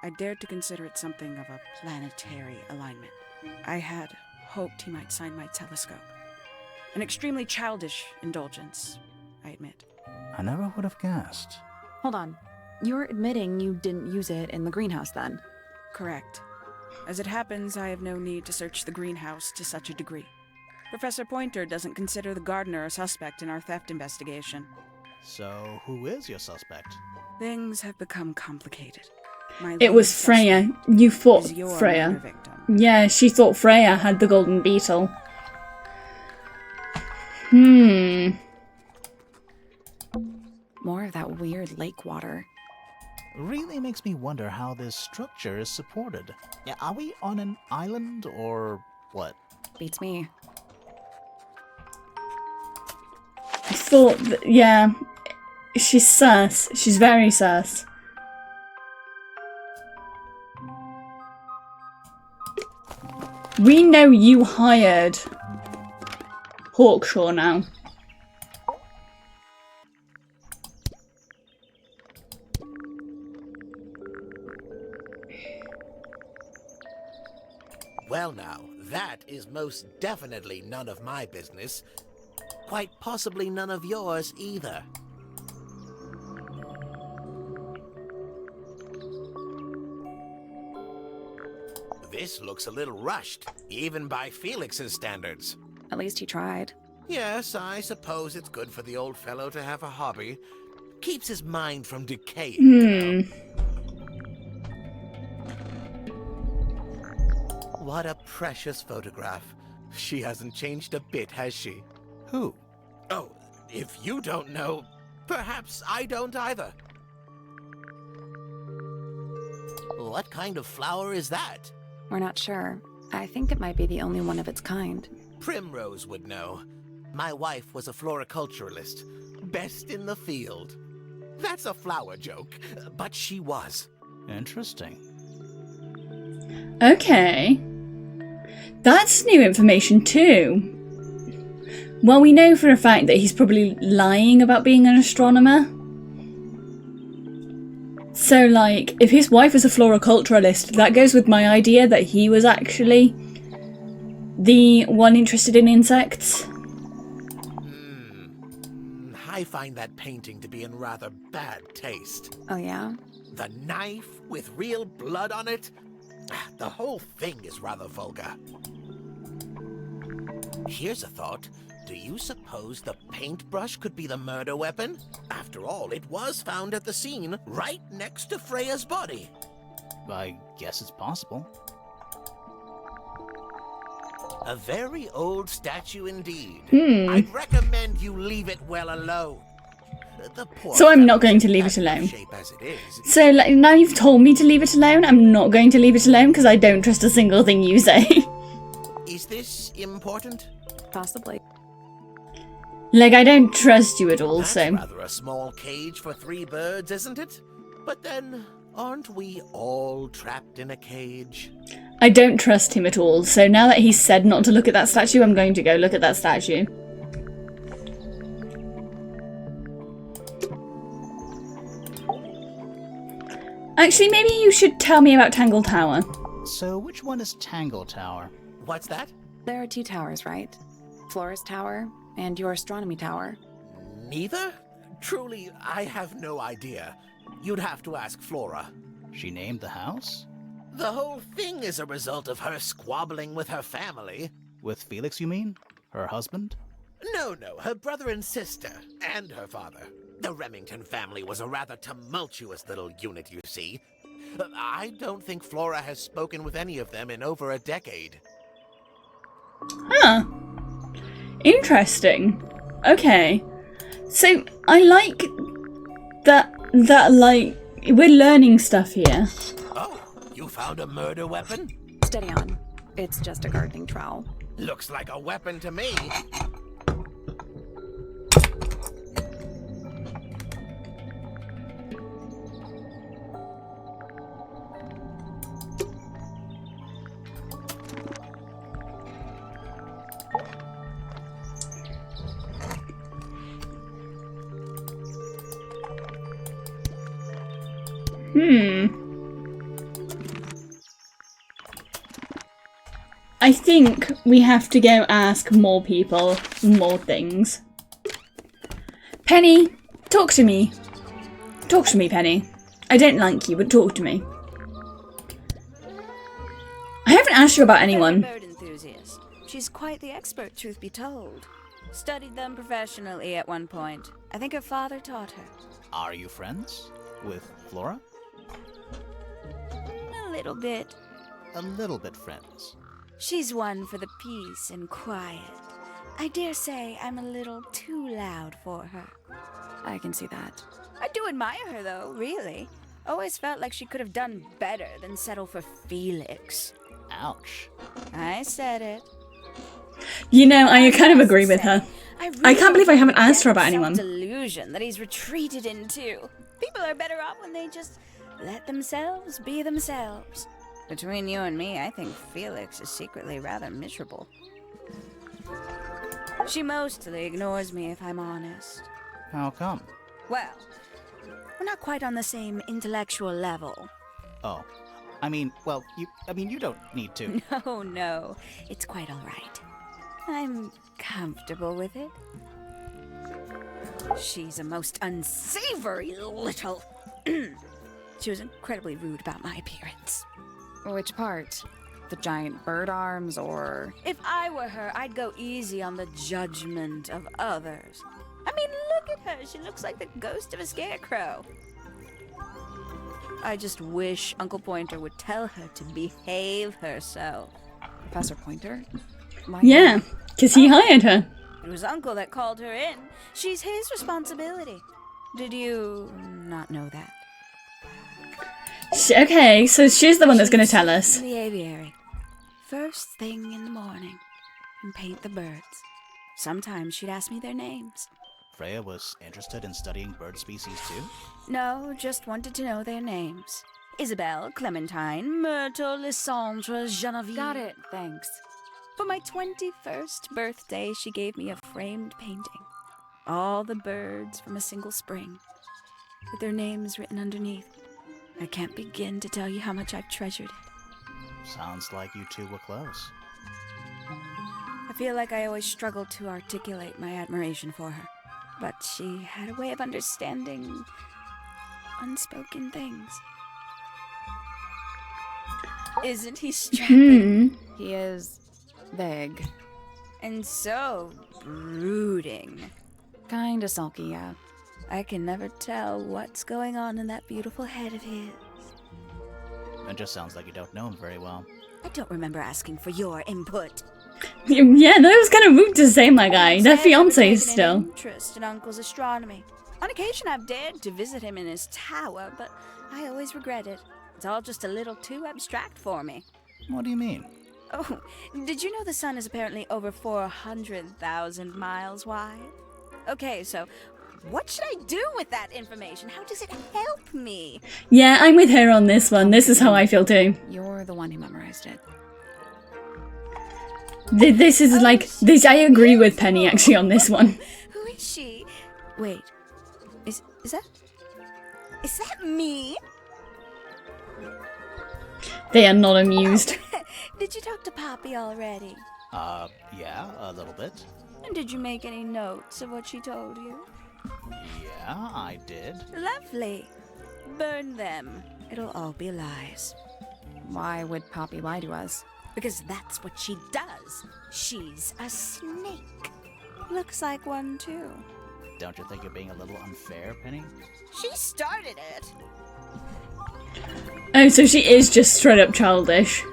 I dared to consider it something of a planetary alignment. I had hoped he might sign my telescope. An extremely childish indulgence, I admit. I never would have guessed. Hold on. You're admitting you didn't use it in the greenhouse then? Correct. As it happens, I have no need to search the greenhouse to such a degree. Professor Pointer doesn't consider the gardener a suspect in our theft investigation. So, who is your suspect? Things have become complicated. It was Freya. You thought Is your Freya. murder victim. Yeah, she thought Freya had the golden beetle. More of that weird lake water. Really makes me wonder how this structure is supported. Yeah, are we on an island or what? Beats me. I thought that, yeah. She's sus. She's very sus. We know you hired Hawkshaw now. Well now, that is most definitely none of my business. Quite possibly none of yours either. This looks a little rushed, even by Felix's standards. At least he tried. Yes, I suppose it's good for the old fellow to have a hobby. Keeps his mind from decaying, you know. What a precious photograph. She hasn't changed a bit, has she? Who? Oh, if you don't know, perhaps I don't either. What kind of flower is that? We're not sure. I think it might be the only one of its kind. Primrose would know. My wife was a floriculturalist. Best in the field. That's a flower joke, but she was. Interesting. Okay. That's new information too. Well, we know for a fact that he's probably lying about being an astronomer. So, like, if his wife was a floriculturalist, that goes with my idea that he was actually the one interested in insects. I find that painting to be in rather bad taste. Oh yeah? The knife with real blood on it? The whole thing is rather vulgar. Here's a thought. Do you suppose the paintbrush could be the murder weapon? After all, it was found at the scene, right next to Freya's body. I guess it's possible. A very old statue indeed. I'd recommend you leave it well alone. The poor So I'm not going to fellow's in leave it that alone. shape as it is. So, like, now you've told me to leave it alone, I'm not going to leave it alone because I don't trust a single thing you say. Is this important? Possibly. Like, I don't trust you at all, That's so... rather a small cage for 3 birds, isn't it? But then, aren't we all trapped in a cage? I don't trust him at all, so now that he's said not to look at that statue, I'm going to go look at that statue. Actually, maybe you should tell me about Tangle Tower. So which one is Tangle Tower? What's that? There are 2 towers, right? Flora's tower and your astronomy tower. Neither? Truly, I have no idea. You'd have to ask Flora. She named the house? The whole thing is a result of her squabbling with her family. With Felix, you mean? Her husband? No, her brother and sister, and her father. The Remington family was a rather tumultuous little unit, you see. I don't think Flora has spoken with any of them in over a decade. Huh. Interesting. Okay. So, I like that, like, we're learning stuff here. Oh, you found a murder weapon? Steady on. It's just a gardening trowel. Looks like a weapon to me. I think we have to go ask more people more things. Penny, talk to me. Talk to me, Penny. I don't like you, but talk to me. I haven't asked you about anyone. Bird enthusiast. She's quite the expert, truth be told. Studied them professionally at one point. I think her father taught her. Are you friends? With Flora? A little bit. A little bit friends. She's one for the peace and quiet. I dare say I'm a little too loud for her. I can see that. I do admire her, though, really. Always felt like she could have done better than settle for Felix. Ouch. I said it. You know, I kind of agree with her. I can't believe I haven't asked her about anyone. Delusion that he's retreated into. People are better off when they just let themselves be themselves. Between you and me, I think Felix is secretly rather miserable. She mostly ignores me, if I'm honest. How come? Well, we're not quite on the same intellectual level. Oh. I mean, well, you don't need to. No, it's quite all right. I'm comfortable with it. She's a most unsavory little... She was incredibly rude about my appearance. Which part? The the giant bird arms, or... If I were her, I'd go easy on the judgment of others. I mean, look at her. She looks like the ghost of a scarecrow. I just wish Uncle Pointer would tell her to behave herself. Professor Pointer? Yeah, because he hired her. It was Uncle that called her in. She's his responsibility. Did you not know that? Okay, so she's the one that's going to tell us. In the aviary. First thing in the morning. And paint the birds. Sometimes she'd ask me their names. Freya was interested in studying bird species too? No, just wanted to know their names. Isabelle, Clementine, Myrtle, Lysandre, Genevieve. Got it, thanks. For my 21st birthday, she gave me a framed painting. All the birds from a single spring, with their names written underneath. I can't begin to tell you how much I've treasured it. Sounds like you two were close. I feel like I always struggled to articulate my admiration for her. But she had a way of understanding unspoken things. Isn't he strapping? He is vague. And so brooding. Kinda sulky, yeah. I can never tell what's going on in that beautiful head of his. It just sounds like you don't know him very well. I don't remember asking for your input. Yeah, that was kind of rude to say, my guy. They're fiancés still. Interest in Uncle's astronomy. On occasion, I've dared to visit him in his tower, but I always regret it. It's all just a little too abstract for me. What do you mean? Oh, did you know the sun is apparently over 400,000 miles wide? Okay, so what should I do with that information? How does it help me? Yeah, I'm with her on this one. This is how I feel too. You're the one who memorized it. This is like this. I agree with Penny actually on this one. Who is she? Wait, is that me? They are not amused. Did you talk to Poppy already? Yeah, a little bit. And did you make any notes of what she told you? Yeah, I did. Lovely. Burn them. It'll all be lies. Why would Poppy lie to us? Because that's what she does. She's a snake. Looks like one, too. Don't you think you're being a little unfair, Penny? She started it. Oh, so she is just straight up childish.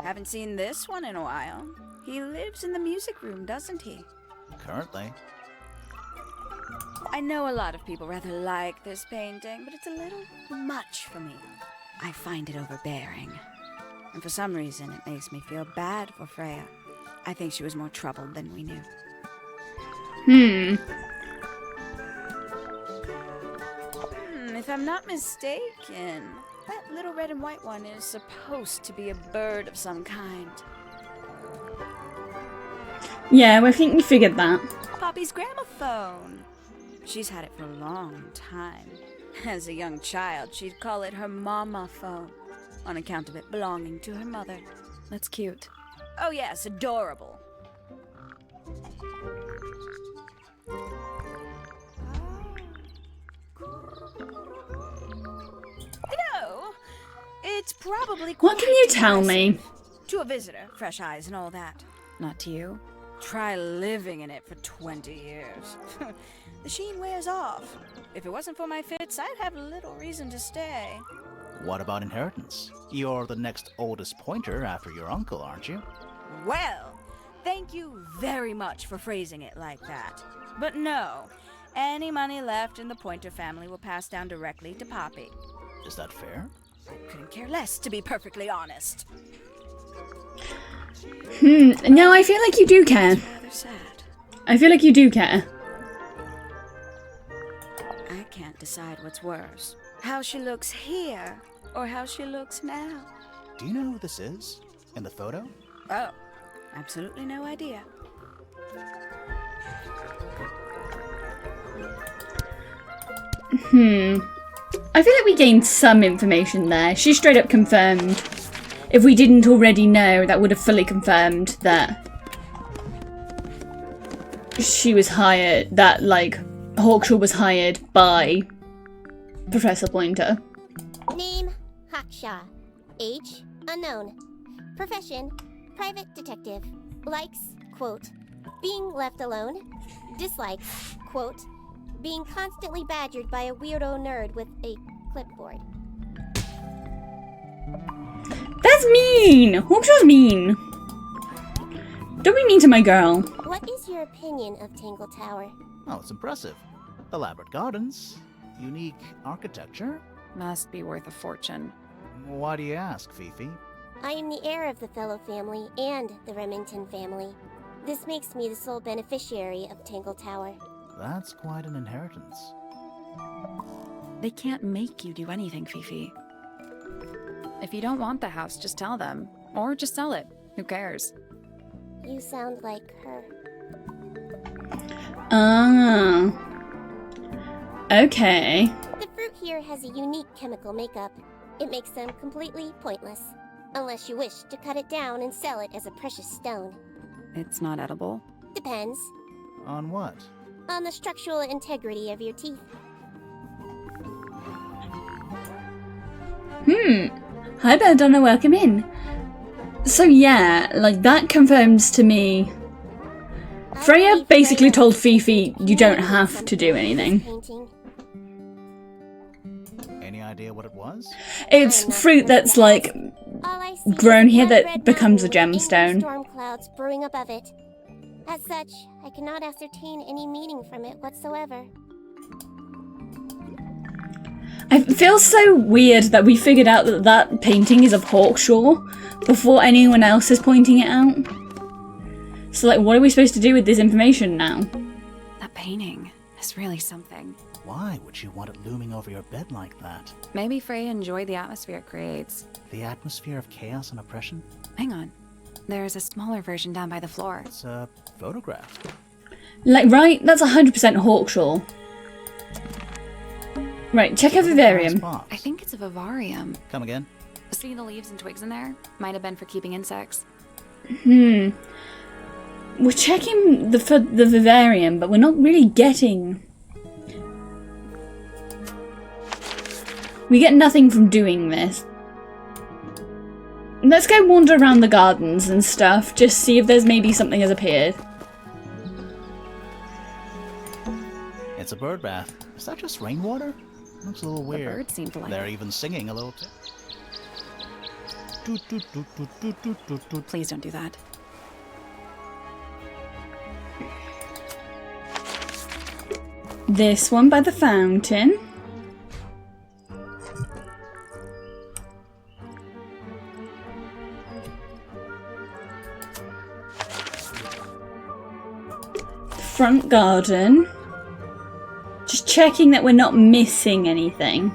Haven't seen this one in a while. He lives in the music room, doesn't he? Currently. I know a lot of people rather like this painting, but it's a little much for me. I find it overbearing. And for some reason, it makes me feel bad for Freya. I think she was more troubled than we knew. If I'm not mistaken, that little red and white one is supposed to be a bird of some kind. Yeah, well, I think we figured that. Poppy's gramophone. She's had it for a long time. As a young child, she'd call it her mama phone, on account of it belonging to her mother. That's cute. Oh yes, adorable. It's probably What can you tell me? To a visitor, fresh eyes and all that. Not to you. Try living in it for 20 years. The sheen wears off. If it wasn't for my fits, I'd have little reason to stay. What about inheritance? You're the next oldest pointer after your uncle, aren't you? Well, thank you very much for phrasing it like that. But no, any money left in the Pointer family will pass down directly to Poppy. Is that fair? I couldn't care less, to be perfectly honest. No, I feel like you do care. Rather sad. I feel like you do care. I can't decide what's worse. How she looks here, or how she looks now. Do you know who this is? In the photo? Oh, absolutely no idea. I feel like we gained some information there. She straight up confirmed. If we didn't already know, that would have fully confirmed that she was hired, that, like, Hawkshaw was hired by Professor Pointer. Nee. Shaw. Age, unknown. Profession, private detective. Likes, quote, being left alone. Dislikes, quote, being constantly badgered by a weirdo nerd with a clipboard. That's mean! Hawkshaw's mean. Don't be mean to my girl. What is your opinion of Tangle Tower? Oh, it's impressive. Elaborate gardens, unique architecture. Must be worth a fortune. Why do you ask, Fifi? I am the heir of the Fellow family and the Remington family. This makes me the sole beneficiary of Tangle Tower. That's quite an inheritance. They can't make you do anything, Fifi. If you don't want the house, just tell them. Or just sell it. Who cares? You sound like her. Ah. Okay. The fruit here has a unique chemical makeup. It makes them completely pointless. Unless you wish to cut it down and sell it as a precious stone. It's not edible. Depends. On what? On the structural integrity of your teeth. Hi Belladonna, welcome in. So yeah, like that confirms to me. Freya basically told Fifi, you don't have to do anything. Painting. Any idea what it was? It's fruit that's like All I see grown is here blood that red becomes a mountain, gemstone. angry storm clouds brewing above it. As such, I cannot ascertain any meaning from it whatsoever. It feels so weird that we figured out that that painting is of Hawkshaw before anyone else is pointing it out. So like, what are we supposed to do with this information now? That painting is really something. Why would you want it looming over your bed like that? Maybe Freya enjoyed the atmosphere it creates. The atmosphere of chaos and oppression? Hang on. There's a smaller version down by the floor. It's a photograph. Like, right? That's 100% Hawkshaw. Right, check out Vivarium. I think it's a vivarium. Come again? See the leaves and twigs in there? Might have been for keeping insects. We're checking the vivarium, but we're not really getting... We get nothing from doing this. Let's go wander around the gardens and stuff, just see if there's maybe something has appeared. It's a bird bath. Is that just rainwater? Looks a little The weird. birds seem to like They're it. even singing a little too. Please don't do that. This one by the fountain. Front garden. Just checking that we're not missing anything.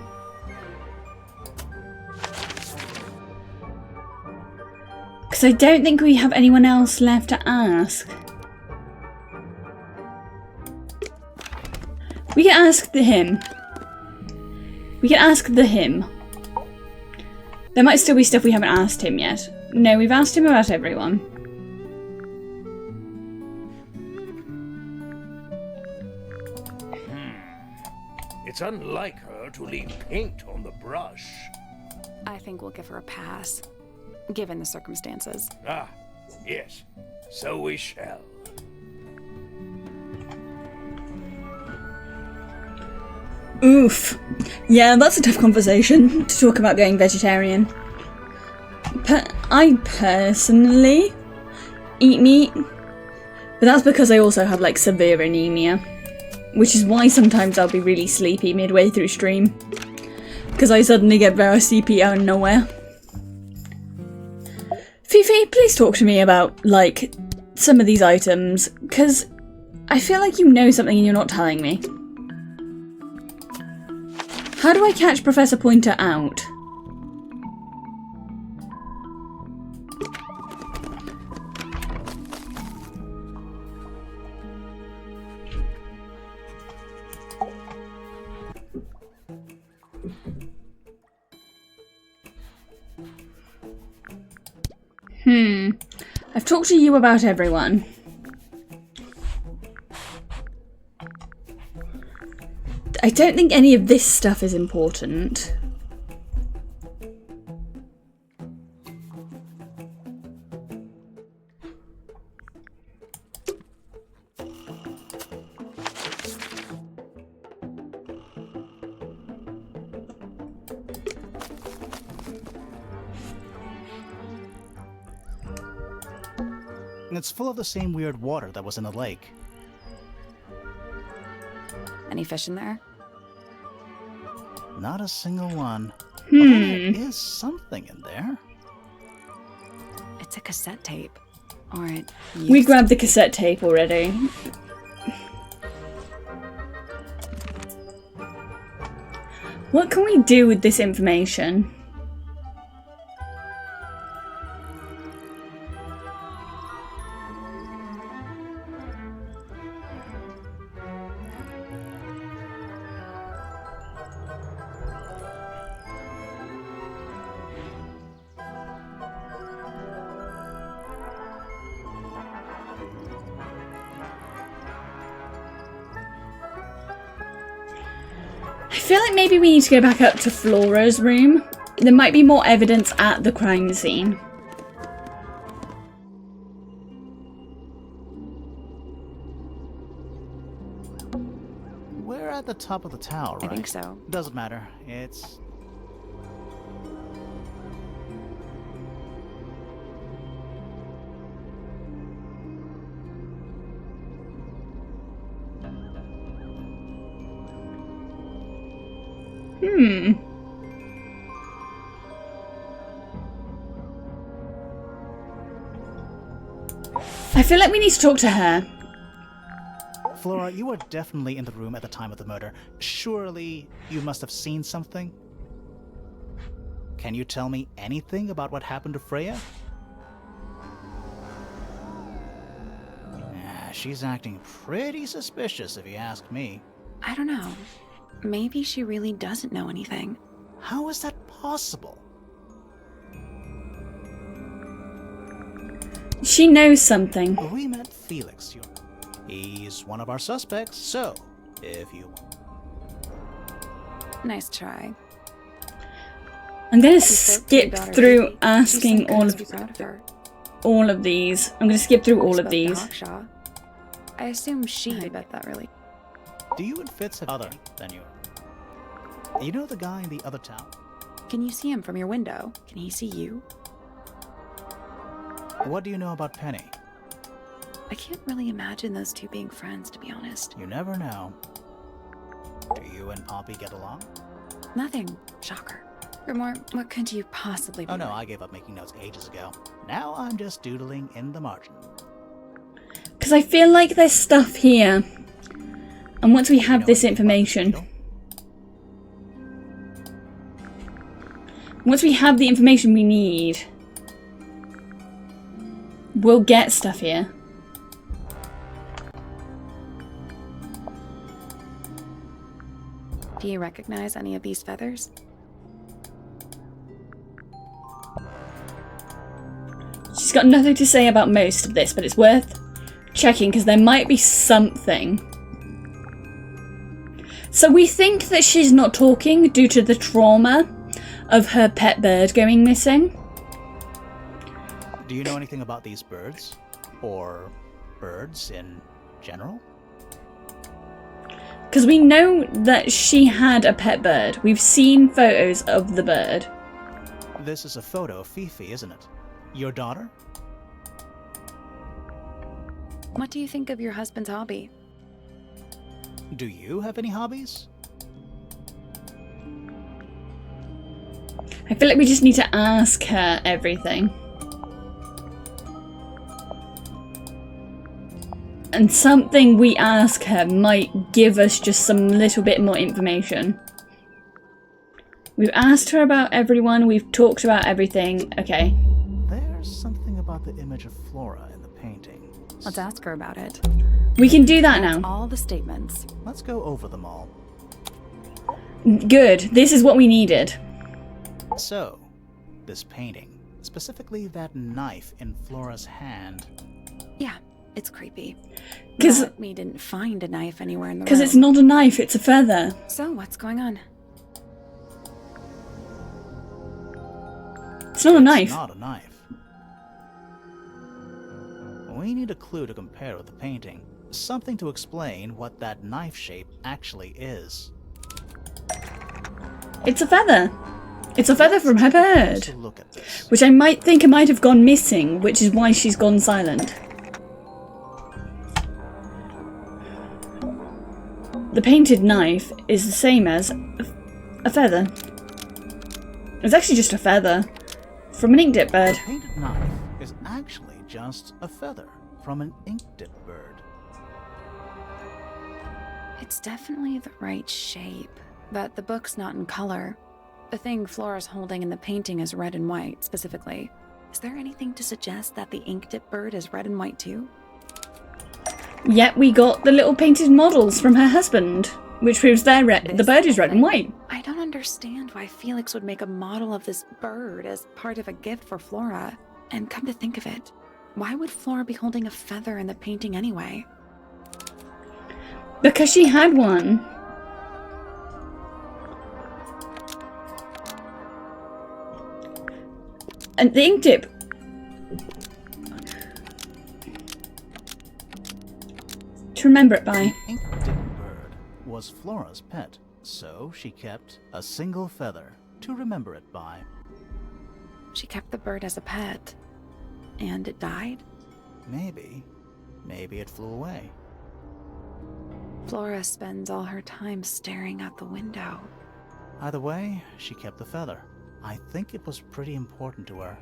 Because I don't think we have anyone else left to ask. We can ask him. We can ask him. There might still be stuff we haven't asked him yet. No, we've asked him about everyone. It's unlike her to leave paint on the brush. I think we'll give her a pass, given the circumstances. Ah, yes. So we shall. Oof. Yeah, that's a tough conversation to talk about going vegetarian. I personally eat meat, but that's because I also have like severe anemia, which is why sometimes I'll be really sleepy midway through stream, because I suddenly get very sleepy out of nowhere. Fifi, please talk to me about like some of these items, because I feel like you know something and you're not telling me. How do I catch Professor Pointer out? I've talked to you about everyone. I don't think any of this stuff is important. It's full of the same weird water that was in the lake. Any fish in there? Not a single one. Although there is something in there. It's a cassette tape. Or it We grabbed the cassette tape already. What can we do with this information? I feel like maybe we need to go back up to Flora's room. There might be more evidence at the crime scene. We're at the top of the tower, right? I think so. Doesn't matter. It's... I feel like we need to talk to her. Flora, you were definitely in the room at the time of the murder. Surely you must have seen something? Can you tell me anything about what happened to Freya? She's acting pretty suspicious if you ask me. I don't know. Maybe she really doesn't know anything. How is that possible? She knows something. We met Felix. He's one of our suspects, so if you... Nice try. I'm gonna She spoke to your skip daughter, through Phoebe. asking She said all Chris of be proud of her. these. I'm gonna skip through I all spoke of to these. Hawkshaw. I assume she I bet that really. Do you and Fitz have other than you? You know the guy in the other town? Can you see him from your window? Can he see you? What do you know about Penny? I can't really imagine those two being friends, to be honest. You never know. Do you and Poppy get along? Nothing. Shocker. Grimoire, what could you possibly be? Oh no, I gave up making notes ages ago. Now I'm just doodling in the margin. Because I feel like there's stuff here. And once we have this information... Once we have the information we need... We'll get stuff here. Do you recognize any of these feathers? She's got nothing to say about most of this, but it's worth checking because there might be something. So we think that she's not talking due to the trauma of her pet bird going missing. Do you know anything about these birds? Or birds in general? Because we know that she had a pet bird. We've seen photos of the bird. This is a photo of Fifi, isn't it? Your daughter? What do you think of your husband's hobby? Do you have any hobbies? I feel like we just need to ask her everything. And something we ask her might give us just some little bit more information. We've asked her about everyone, we've talked about everything. Okay. There's something about the image of Flora in the painting. Let's ask her about it. We can do that now. All the statements. Let's go over them all. Good. This is what we needed. So, this painting, specifically that knife in Flora's hand. Yeah, it's creepy. Because we didn't find a knife anywhere in the room. Because it's not a knife, it's a feather. So what's going on? It's not a knife. It's not a knife. We need a clue to compare with the painting. Something to explain what that knife shape actually is. It's a feather. It's a feather from her bird. Let's look at this. Which I might think it might have gone missing, which is why she's gone silent. the painted knife is the same as a feather. It's actually just a feather from an ink dip bird. The painted knife is actually just a feather from an ink dip bird. It's definitely the right shape, but the book's not in color. The thing Flora's holding in the painting is red and white, specifically. Is there anything to suggest that the ink dip bird is red and white too? Yet we got the little painted models from her husband, which proves the bird is red and white. I don't understand why Felix would make a model of this bird as part of a gift for Flora. And come to think of it, why would Flora be holding a feather in the painting anyway? Because she had one. And the ink dip. To remember it by. The ink dip bird was Flora's pet, so she kept a single feather to remember it by. She kept the bird as a pet. And it died? Maybe it flew away. Flora spends all her time staring out the window. Either way, she kept the feather. I think it was pretty important to her.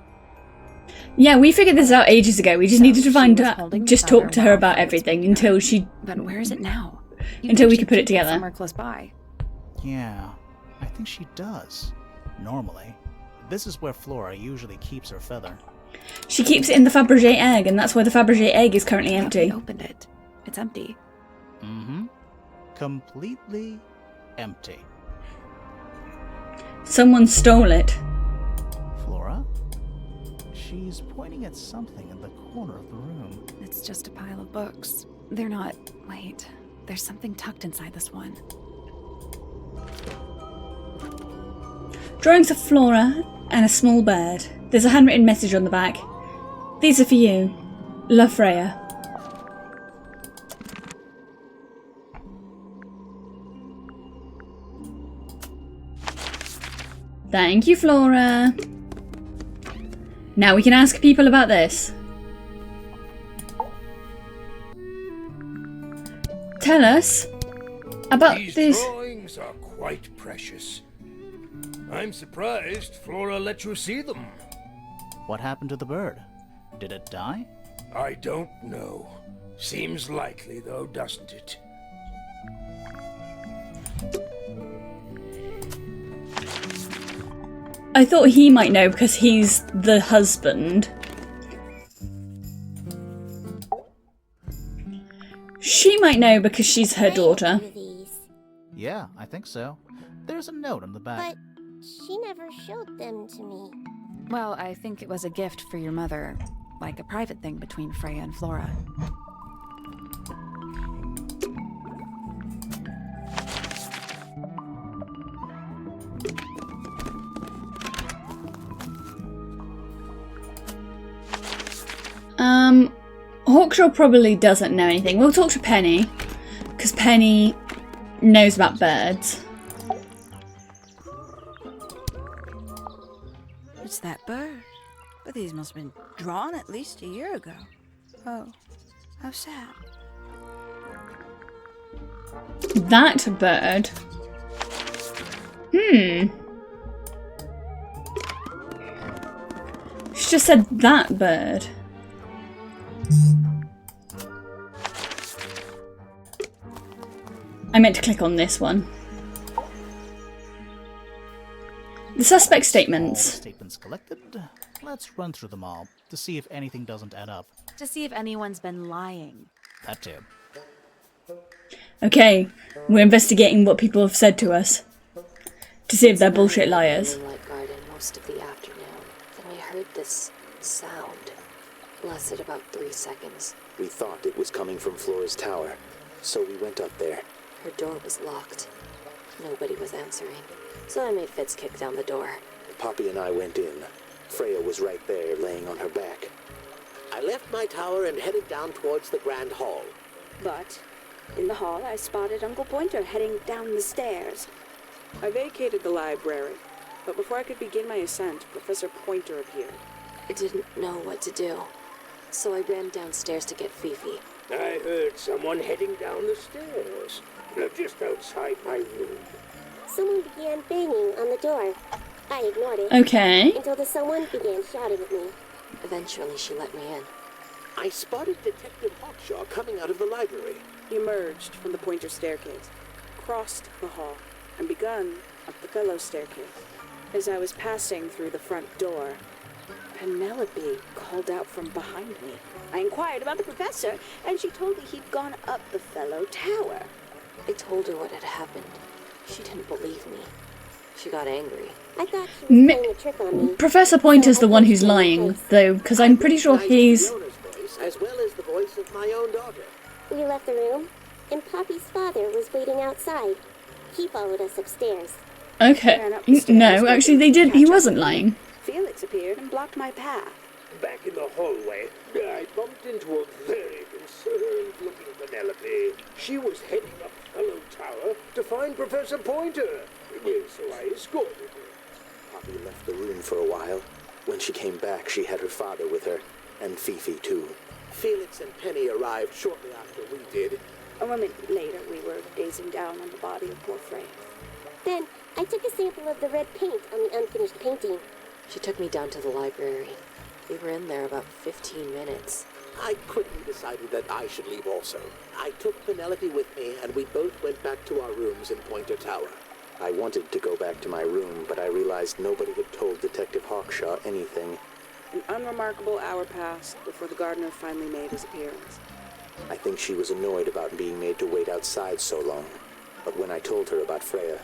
Yeah, we figured this out ages ago. We just needed to find out, just talk to her about while everything until she... But where is it now? Until we could put it together. Somewhere close by. Yeah, I think she does. Normally. This is where Flora usually keeps her feather. She keeps it in the Fabergé egg, and that's why the Fabergé egg is currently empty. We opened it. It's empty. Mm-hmm. Completely empty. Someone stole it. Flora? She's pointing at something in the corner of the room. It's just a pile of books. They're not... Wait. There's something tucked inside this one. Drawings of Flora and a small bird. There's a handwritten message on the back. These are for you. Love, Freya. Thank you, Flora. Now we can ask people about this. Tell us about These this. drawings are quite precious. I'm surprised Flora let you see them. What happened to the bird? Did it die? I don't know. Seems likely, though, doesn't it? I thought he might know because he's the husband. She might know because she's her daughter. Yeah, I think so. There's a note on the back. But she never showed them to me. Well, I think it was a gift for your mother. Like a private thing between Freya and Flora. Hawkshaw probably doesn't know anything. We'll talk to Penny, because Penny knows about birds. It's that bird. But these must have been drawn at least a year ago. Oh, how sad. That bird. She just said that bird. I meant to click on this one. The suspect All statements. statements collected. Let's run through them all to see if anything doesn't add up. To see if anyone's been lying. That too. Okay, we're investigating what people have said to us. To see if they're bullshit liars. Moonlight garden most of the afternoon. Then we heard this sound. Lasted about 3 seconds. We thought it was coming from Flora's tower, so we went up there. Her door was locked. Nobody was answering. So I made Fitz kick down the door. Poppy and I went in. Freya was right there, laying on her back. I left my tower and headed down towards the Grand Hall. But in the hall, I spotted Uncle Pointer heading down the stairs. I vacated the library, but before I could begin my ascent, Professor Pointer appeared. I didn't know what to do. So I ran downstairs to get Fifi. I heard someone heading down the stairs, just outside my room. Someone began banging on the door. I ignored it Okay. until the someone began shouting at me. Eventually, she let me in. I spotted Detective Hawkshaw coming out of the library. He emerged from the pointer staircase, crossed the hall, and begun up the fellow staircase. As I was passing through the front door, Penelope called out from behind me. I inquired about the professor, and she told me he'd gone up the fellow tower. I told her what had happened. She didn't believe me. She got angry. I thought she was playing a trick on me. Professor Pointer's the one who's lying, though, because I'm pretty sure he's... Fiona's voice, as well as the voice of my own daughter. We left the room, and Poppy's father was waiting outside. He followed us upstairs. Okay. No, actually they did. He wasn't lying. Felix appeared and blocked my path. Back in the hallway, I bumped into a very concerned-looking Penelope. She was heading up Fellow Tower to find Professor Pointer, so I escorted her. Poppy left the room for a while. When she came back, she had her father with her, and Fifi too. Felix and Penny arrived shortly after we did. A moment later, we were gazing down on the body of poor Frey. Then, I took a sample of the red paint on the unfinished painting. She took me down to the library. We were in there about 15 minutes. I quickly decided that I should leave also. I took Penelope with me, and we both went back to our rooms in Pointer Tower. I wanted to go back to my room, but I realized nobody had told Detective Hawkshaw anything. An unremarkable hour passed before the gardener finally made his appearance. I think she was annoyed about being made to wait outside so long. But when I told her about Freya,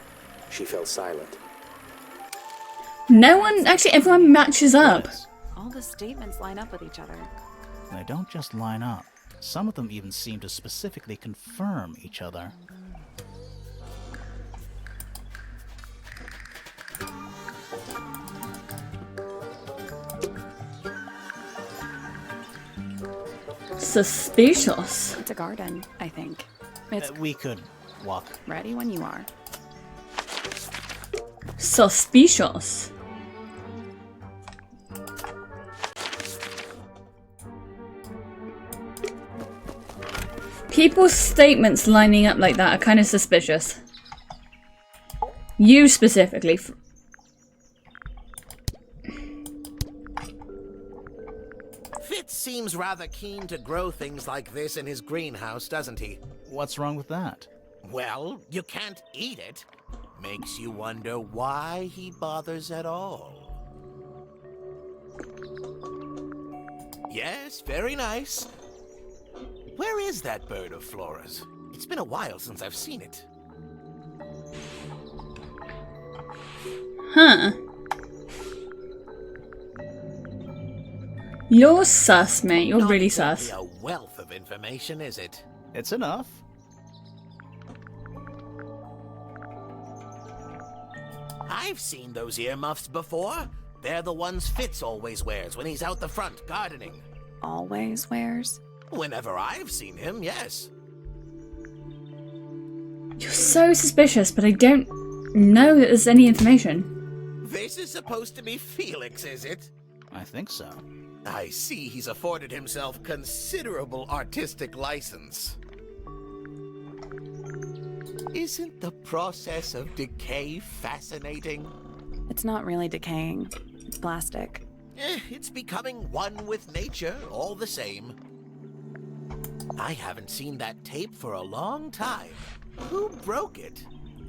she fell silent. No one... Actually, everyone matches up. All the statements line up with each other. They don't just line up. Some of them even seem to specifically confirm each other. Suspicious. It's a garden, I think. It's We could walk. ready when you are. Suspicious. People's statements lining up like that are kind of suspicious. You specifically. Fitz seems rather keen to grow things like this in his greenhouse, doesn't he? What's wrong with that? Well, you can't eat it. Makes you wonder why he bothers at all. Yes, very nice. Where is that bird of Flora's? It's been a while since I've seen it. Huh. You're sus, mate. You're Not really exactly sus. a wealth of information, is it? It's enough. I've seen those earmuffs before. They're the ones Fitz always wears when he's out the front gardening. Always wears. Whenever I've seen him, yes. You're so suspicious, but I don't know that there's any information. This is supposed to be Felix, is it? I think so. I see he's afforded himself considerable artistic license. Isn't the process of decay fascinating? It's not really decaying. It's plastic. It's becoming one with nature, all the same. I haven't seen that tape for a long time. Who broke it?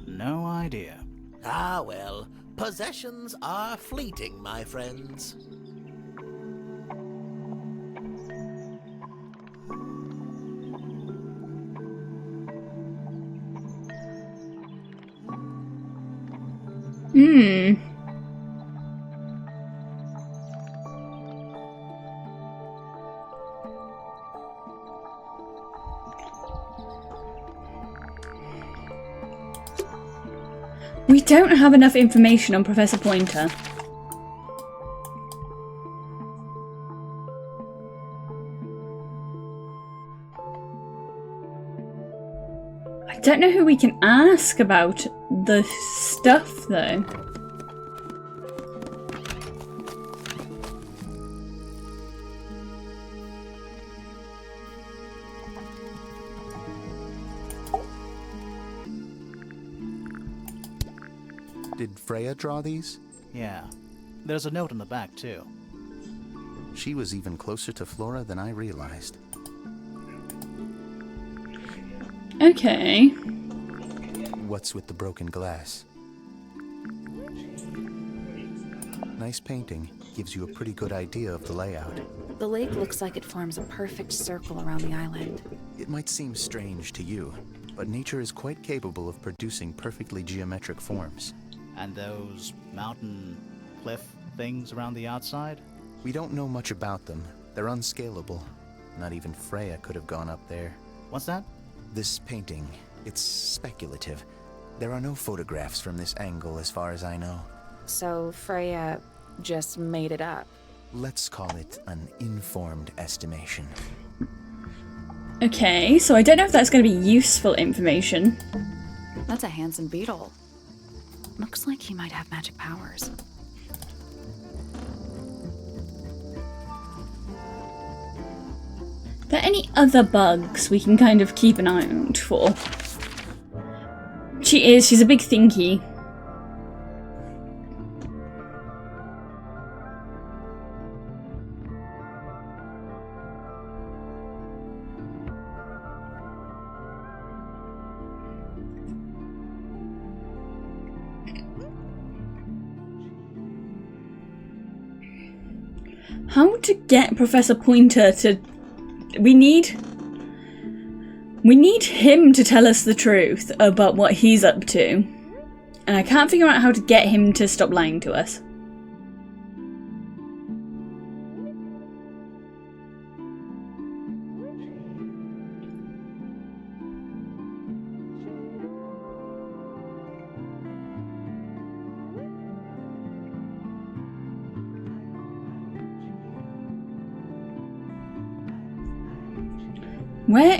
No idea. Ah, well, possessions are fleeting, my friends. We don't have enough information on Professor Pointer. I don't know who we can ask about the stuff, though. Did Freya draw these? Yeah. There's a note on the back, too. She was even closer to Flora than I realized. Okay. What's with the broken glass? Nice painting. Gives you a pretty good idea of the layout. The lake looks like it forms a perfect circle around the island. It might seem strange to you, but nature is quite capable of producing perfectly geometric forms. And those mountain cliff things around the outside? We don't know much about them. They're unscalable. Not even Freya could have gone up there. What's that? This painting, it's speculative. There are no photographs from this angle as far as I know. So Freya just made it up. Let's call it an informed estimation. Okay, so I don't know if that's going to be useful information. That's a handsome beetle. Looks like he might have magic powers. Are there any other bugs we can kind of keep an eye out for? She's a big thinky. How to get Professor Pointer to... We need him to tell us the truth about what he's up to. And I can't figure out how to get him to stop lying to us.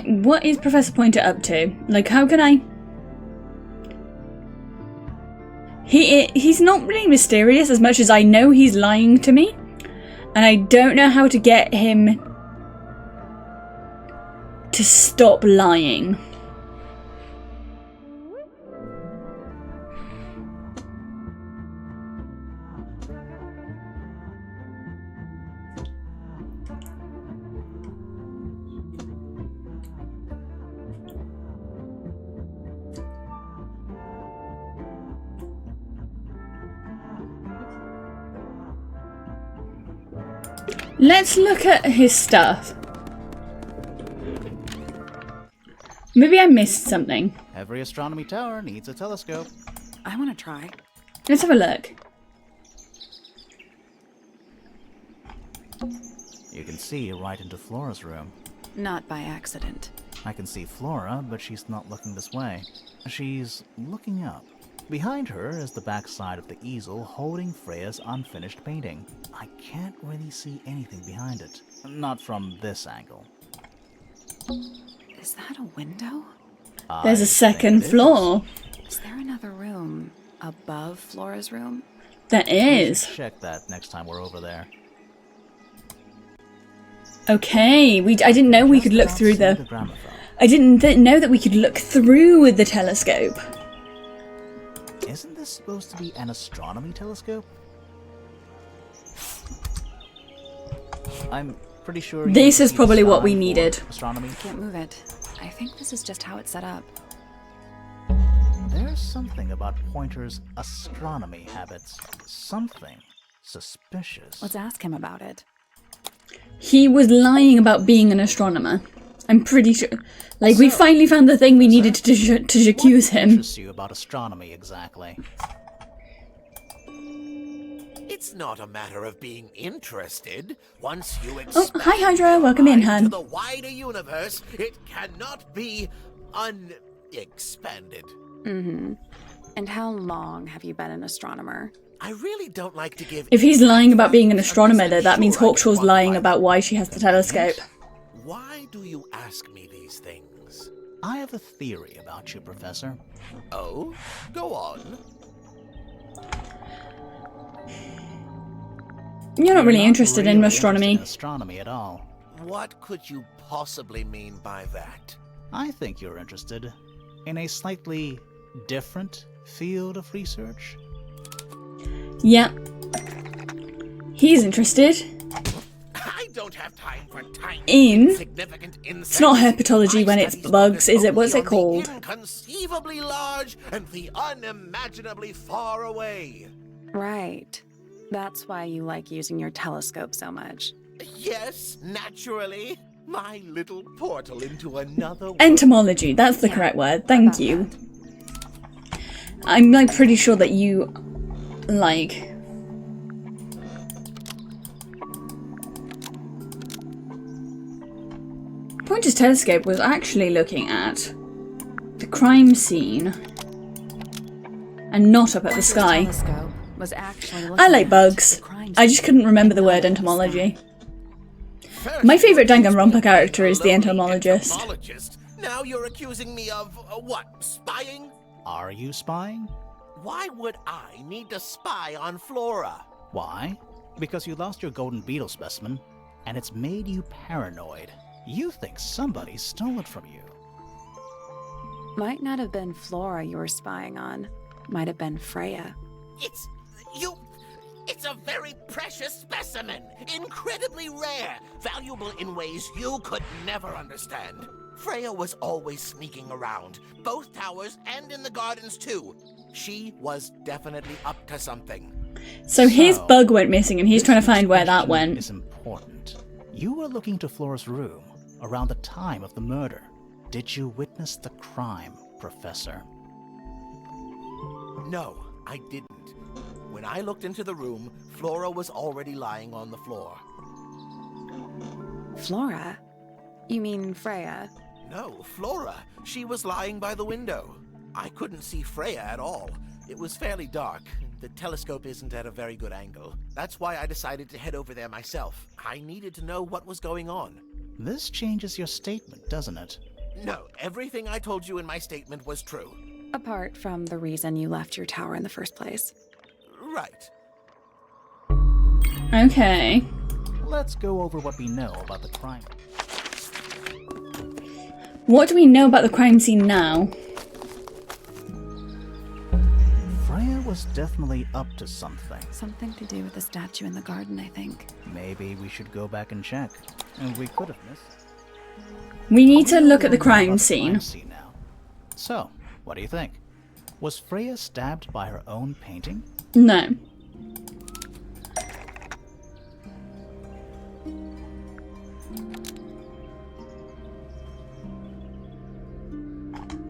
What is Professor Pointer up to? Like, how can I... He's not really mysterious as much as I know he's lying to me. And I don't know how to get him to stop lying. Let's look at his stuff. Maybe I missed something. Every astronomy tower needs a telescope. I want to try. Let's have a look. You can see right into Flora's room. Not by accident. I can see Flora, but she's not looking this way. She's looking up. Behind her is the back side of the easel holding Freya's unfinished painting. I can't really see anything behind it. Not from this angle. Is that a window? There's a second floor. Is there another room above Flora's room? There is. Check that next time we're over there. Okay, I didn't know we could look through the... I didn't know that we could look through the telescope. Isn't this supposed to be an astronomy telescope? I'm pretty sure... This is probably what we needed. Astronomy. Can't move it. I think this is just how it's set up. There's something about Pointer's astronomy habits. Something suspicious. Let's ask him about it. He was lying about being an astronomer. I'm pretty sure. Like, we finally found the thing we needed to accuse him. What interests you about astronomy exactly? It's not a matter of being interested. Once you Oh, expand hi Hydra, welcome in, to Han. the wider universe, it cannot be unexpanded. Mm-hmm. And how long have you been an astronomer? I really don't like to give... If he's lying about being an astronomer, though, that means Hawkshaw's lying about why she has the telescope. Why do you ask me these things? I have a theory about you, Professor. Oh? Go on. You're not really interested in astronomy. Interested in astronomy at all. What could you possibly mean by that? I think you're interested in a slightly different field of research. Yeah. He's interested I don't have time for tiny, in... insignificant insects. It's not herpetology when My it's studies bugs, focus is it? What's only it called? on the inconceivably large and the unimaginably far away. Right. That's why you like using your telescope so much. Yes, naturally. My little portal into another world. Entomology, that's the correct word. Thank you. I'm like pretty sure that you like... Pointer's telescope was actually looking at the crime scene and not up at the sky. Telescope was actually I like looking bugs. at the crime I just scene couldn't remember the and word not at the entomology. First My you favourite accused Danganronpa me of character being is a the lonely entomologist. entomologist. Now you're accusing me of, what, spying? Are you spying? Why would I need to spy on Flora? Why? Because you lost your golden beetle specimen, and it's made you paranoid. You think somebody stole it from you. Might not have been Flora you were spying on. Might have been Freya. It's a very precious specimen. Incredibly rare. Valuable in ways you could never understand. Freya was always sneaking around. Both towers and in the gardens too. She was definitely up to something. So his So, bug went missing and he's This trying to find where that question went. is important. You were looking to Flora's room around the time of the murder. Did you witness the crime, Professor? No, I didn't. When I looked into the room, Flora was already lying on the floor. Flora? You mean Freya? No, Flora. She was lying by the window. I couldn't see Freya at all. It was fairly dark. The telescope isn't at a very good angle. That's why I decided to head over there myself. I needed to know what was going on. This changes your statement, doesn't it? No, everything I told you in my statement was true. Apart from the reason you left your tower in the first place. Right. Okay. Let's go over what we know about the crime. What do we know about the crime scene now? Freya was definitely up to something. Something to do with the statue in the garden, I think. Maybe we should go back and check. And we could have missed. We need to look at the About crime scene. now. So, what do you think? Was Freya stabbed by her own painting? No.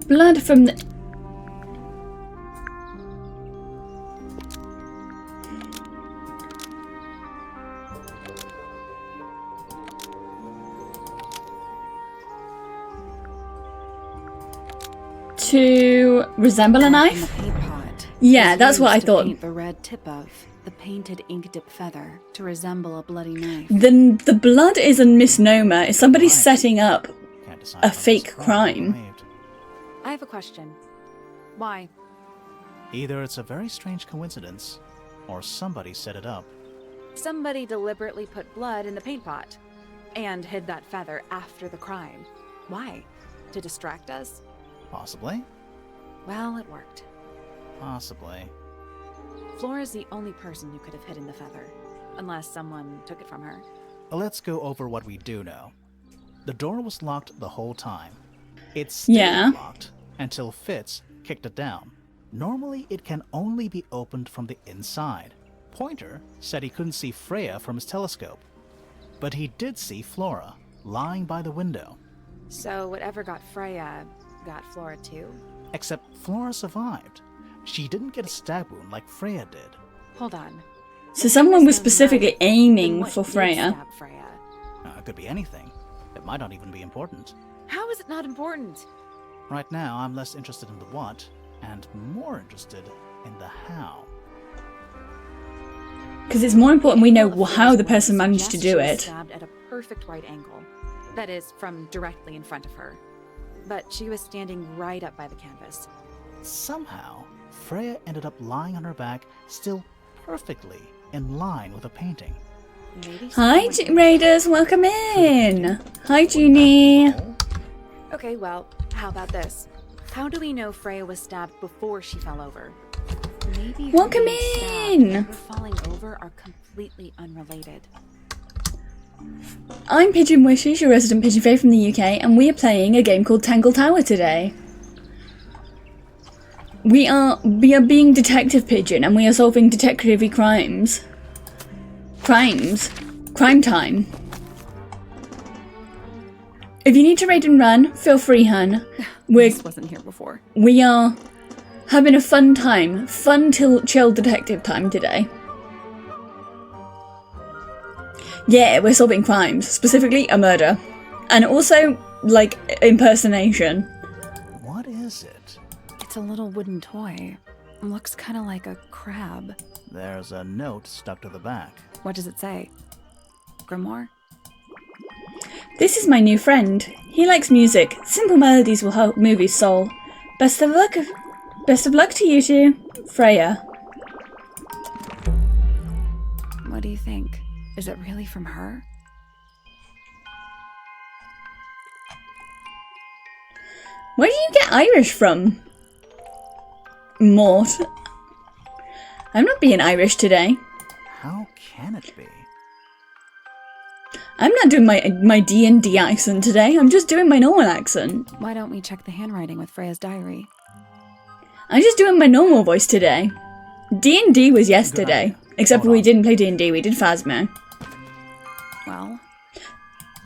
Blood from the... To resemble a In knife? the paint pot. Yeah, was that's what I used to thought. Paint the red tip of the painted ink dip feather to resemble a bloody knife. Then the blood is a misnomer. Is somebody Right. setting up Can't decide a when this fake crime? arrived. I have a question. Why? Either it's a very strange coincidence, or somebody set it up. Somebody deliberately put blood in the paint pot and hid that feather after the crime. Why? To distract us? Possibly. Well, it worked. Possibly. Flora's the only person who could have hidden the feather, unless someone took it from her. Let's go over what we do know. The door was locked the whole time. It stayed Yeah. locked until Fitz kicked it down. Normally, it can only be opened from the inside. Pointer said he couldn't see Freya from his telescope, but he did see Flora lying by the window. So whatever got Freya got Flora too? Except Flora survived. She didn't get a stab wound like Freya did. Hold on. So someone was There's no specifically knife. Then aiming what for did Freya. stab Freya? It could be anything. It might not even be important. How is it not important? Right now, I'm less interested in the what, and more interested in the how. Because it's more important we know Well, how the Flora's person wound managed to suggests do she was it. Stabbed at a perfect right angle. That is, from directly in front of her. But she was standing right up by the canvas. Somehow, Freya ended up lying on her back, still perfectly in line with a painting. Maybe Hi, someone- Raiders, welcome in. Hi, Junie. Okay, well, how about this? How do we know Freya was stabbed before she fell over? Maybe Welcome her being stabbed in! and her falling over are completely unrelated. I'm Pigeon Wishes, your resident pigeon fae from the UK, and we are playing a game called Tangle Tower today. We are being Detective Pigeon, and we are solving detective crimes. Crime time. If you need to raid and run, feel free, hun. This wasn't here before. We are having a fun time. Fun till chill detective time today. Yeah, we're solving crimes. Specifically, a murder. And also, like, impersonation. What is it? It's a little wooden toy. Looks kind of like a crab. There's a note stuck to the back. What does it say? Grimoire? This is my new friend. He likes music. Simple melodies will help move his soul. Best of luck to you two. Freya. What do you think? Is it really from her? Where do you get Irish from? Mort. I'm not being Irish today. How can it be? I'm not doing my D&D accent today. I'm just doing my normal accent. Why don't we check the handwriting with Freya's diary? I'm just doing my normal voice today. D&D was yesterday. Except Hold we on. didn't play D&D, we did Phasmo. Well,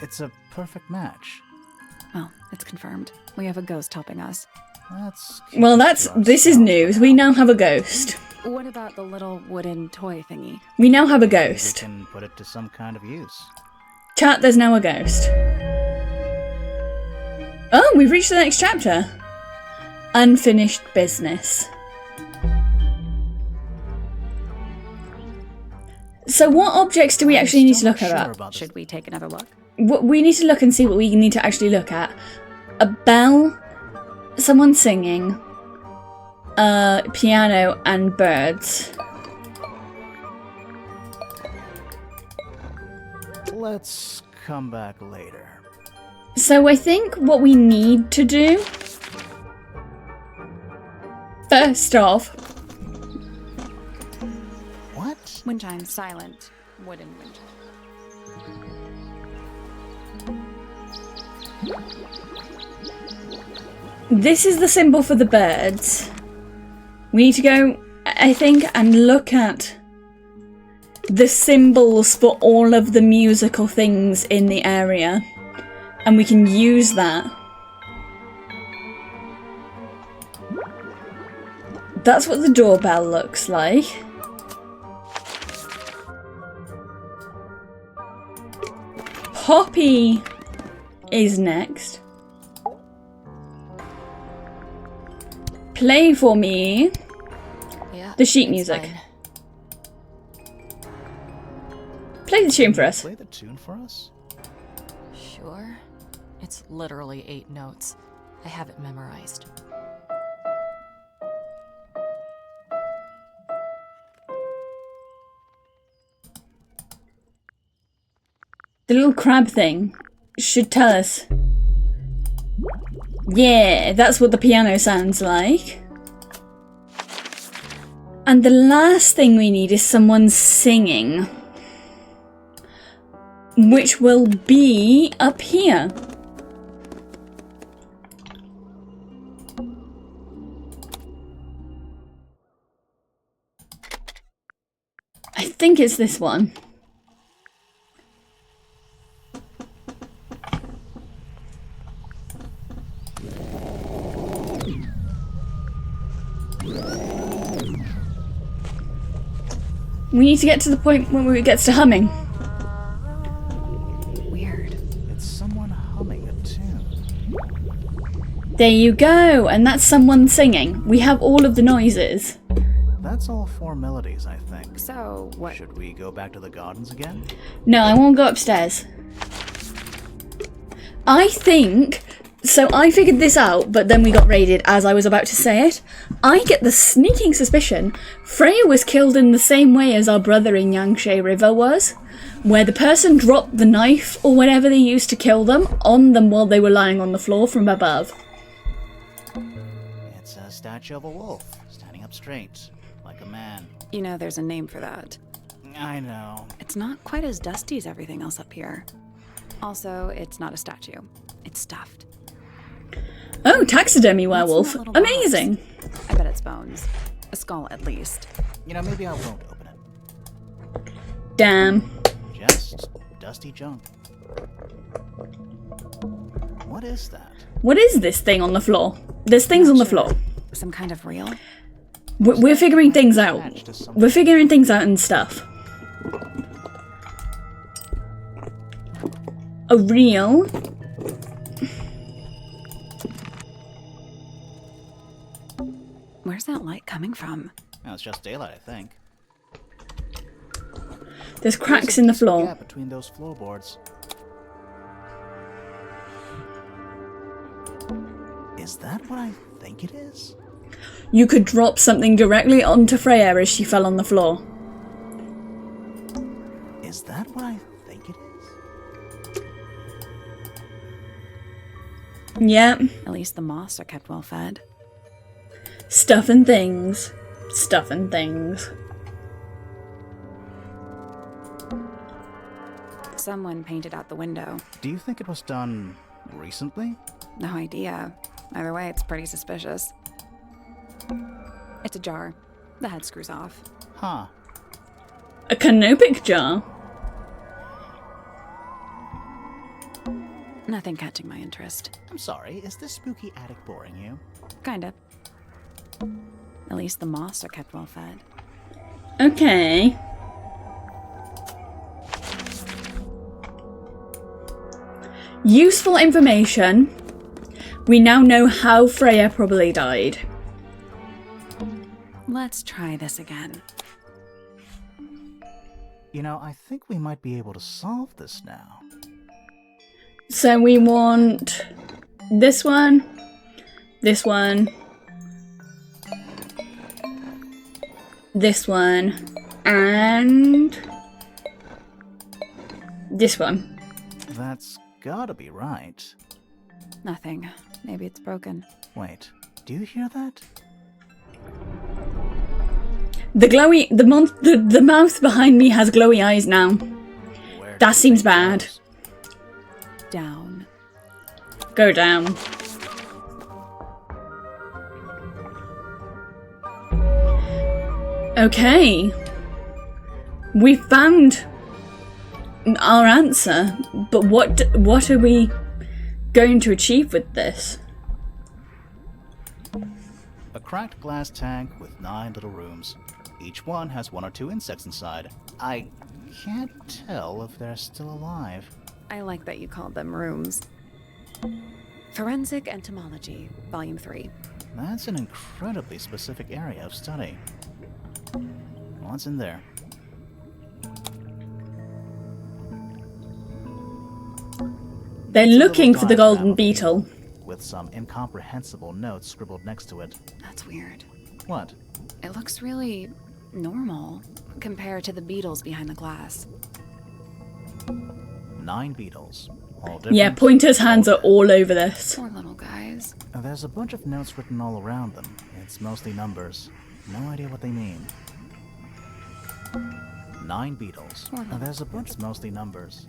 It's a perfect match. well, it's confirmed. We have a ghost helping us. Well, this is news. We now have a ghost. What about the little wooden toy thingy? We now have a We ghost. can put it to some kind of use. Chat, there's now a ghost. Oh, we've reached the next chapter. Unfinished business. So what objects do we actually need to look at? Should we take another look? We need to look and see what we need to actually look at. A bell, someone singing, a piano, and birds. Let's come back later. So I think what we need to do, first off, What? Wind chime, silent. Wooden wind chime. this is the symbol for the birds. We need to go, I think, and look at the symbols for all of the musical things in the area. And we can use that. That's what the doorbell looks like. Poppy is next. Play for me Yeah. the sheet it's music. fine. Play the tune for us. Play the tune for us? Sure. It's literally 8 notes. I have it memorized. The little crab thing should tell us. Yeah, that's what the piano sounds like. And the last thing we need is someone singing. Which will be up here. I think it's this one. We need to get to the point when it gets to humming. Weird. It's someone humming a tune. There you go, and that's someone singing. We have all of the noises. That's all 4 melodies, I think. So, what? Should we go back to the gardens again? No, I won't go upstairs. I think... So I figured this out, but then we got raided as I was about to say it. I get the sneaking suspicion Freya was killed in the same way as our brother in Yangshe River was, where the person dropped the knife or whatever they used to kill them on them while they were lying on the floor from above. It's a statue of a wolf, standing up straight. like a man. You know there's a name for that. I know. It's not quite as dusty as everything else up here. Also, it's not a statue. It's stuffed. Oh, taxidermy What's in werewolf. that little box? Amazing. I bet it's bones. A skull, at least. You know, maybe I won't open it. Damn. Just dusty junk. What is that? What is this thing on the floor? There's things on the floor. Some kind of reel? We're figuring things out. We're figuring things out and stuff. A reel. Where's that light coming from? Oh, it's just daylight, I think. There's cracks in the floor. Gap between those floorboards. Is that what I think it is? You could drop something directly onto Freya as she fell on the floor. Is that what I think it is? Yeah. At least the moths are kept well fed. Stuff and things. Stuff and things. Someone painted out the window. Do you think it was done recently? No idea. Either way, it's pretty suspicious. It's a jar. The head screws off. Huh. A canopic jar. Nothing catching my interest. I'm sorry, is this spooky attic boring you? Kinda. At least the moths are kept well fed. Okay. Useful information. We now know how Freya probably died. Let's try this again. You know, I think we might be able to solve this now. So we want this one, this one, this one, and this one. That's gotta be right. Nothing. Maybe it's broken. Wait, do you hear that? The glowy, the mouth behind me has glowy eyes now. Where That do you seems think it bad. goes? Down. Go down. Okay. We found our answer, but what are we going to achieve with this? A cracked glass tank with 9 little rooms. Each one has 1 or 2 insects inside. I can't tell if they're still alive. I like that you called them rooms. Forensic Entomology, Volume 3. That's an incredibly specific area of study. What's in there? They're It's a looking little for the diagram golden of beetle. with some incomprehensible notes scribbled next to it. That's weird. What? It looks really normal compared to the beetles behind the glass. 9 beetles. All different. Yeah, Pointer's hands are all over this. Poor little guys. There's a bunch of notes written all around them. It's mostly numbers. No idea what they mean. 9 beetles. There's a bunch of mostly numbers.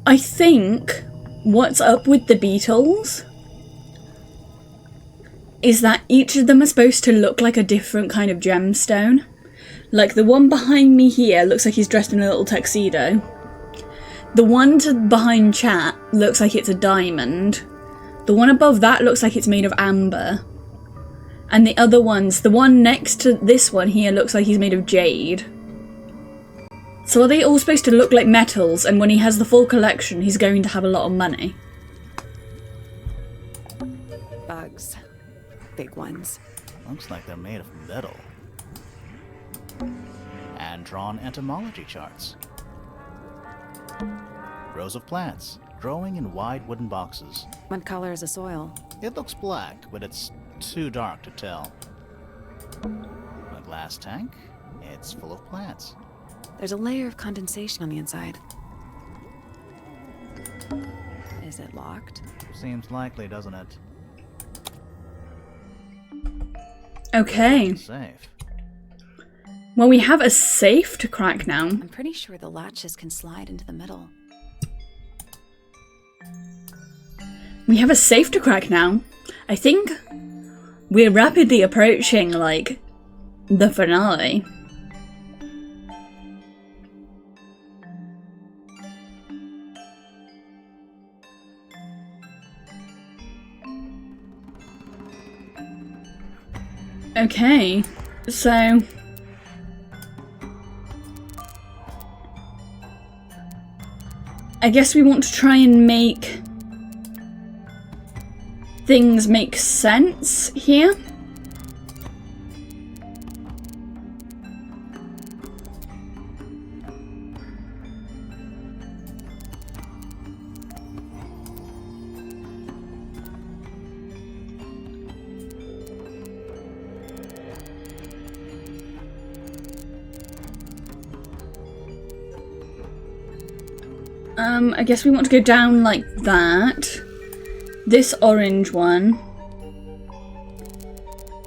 I think what's up with the beetles is that each of them are supposed to look like a different kind of gemstone. Like the one behind me here looks like he's dressed in a little tuxedo. The one behind Chat looks like it's a diamond. The one above that looks like it's made of amber. And the other ones, the one next to this one here looks like he's made of jade. So are they all supposed to look like metals, and when he has the full collection, he's going to have a lot of money? Bugs. Big ones. Looks like they're made of metal. And drawn entomology charts. Rows of plants, growing in wide wooden boxes. What color is the soil? It looks black, but it's too dark to tell. A glass tank, it's full of plants. There's a layer of condensation on the inside. Is it locked? Seems likely, doesn't it? Okay. Safe. Well, we have a safe to crack now. I'm pretty sure the latches can slide into the middle. We have a safe to crack now. I think we're rapidly approaching, like, the finale. Okay, so... I guess we want to try and make things make sense here. I guess we want to go down like that. This orange one.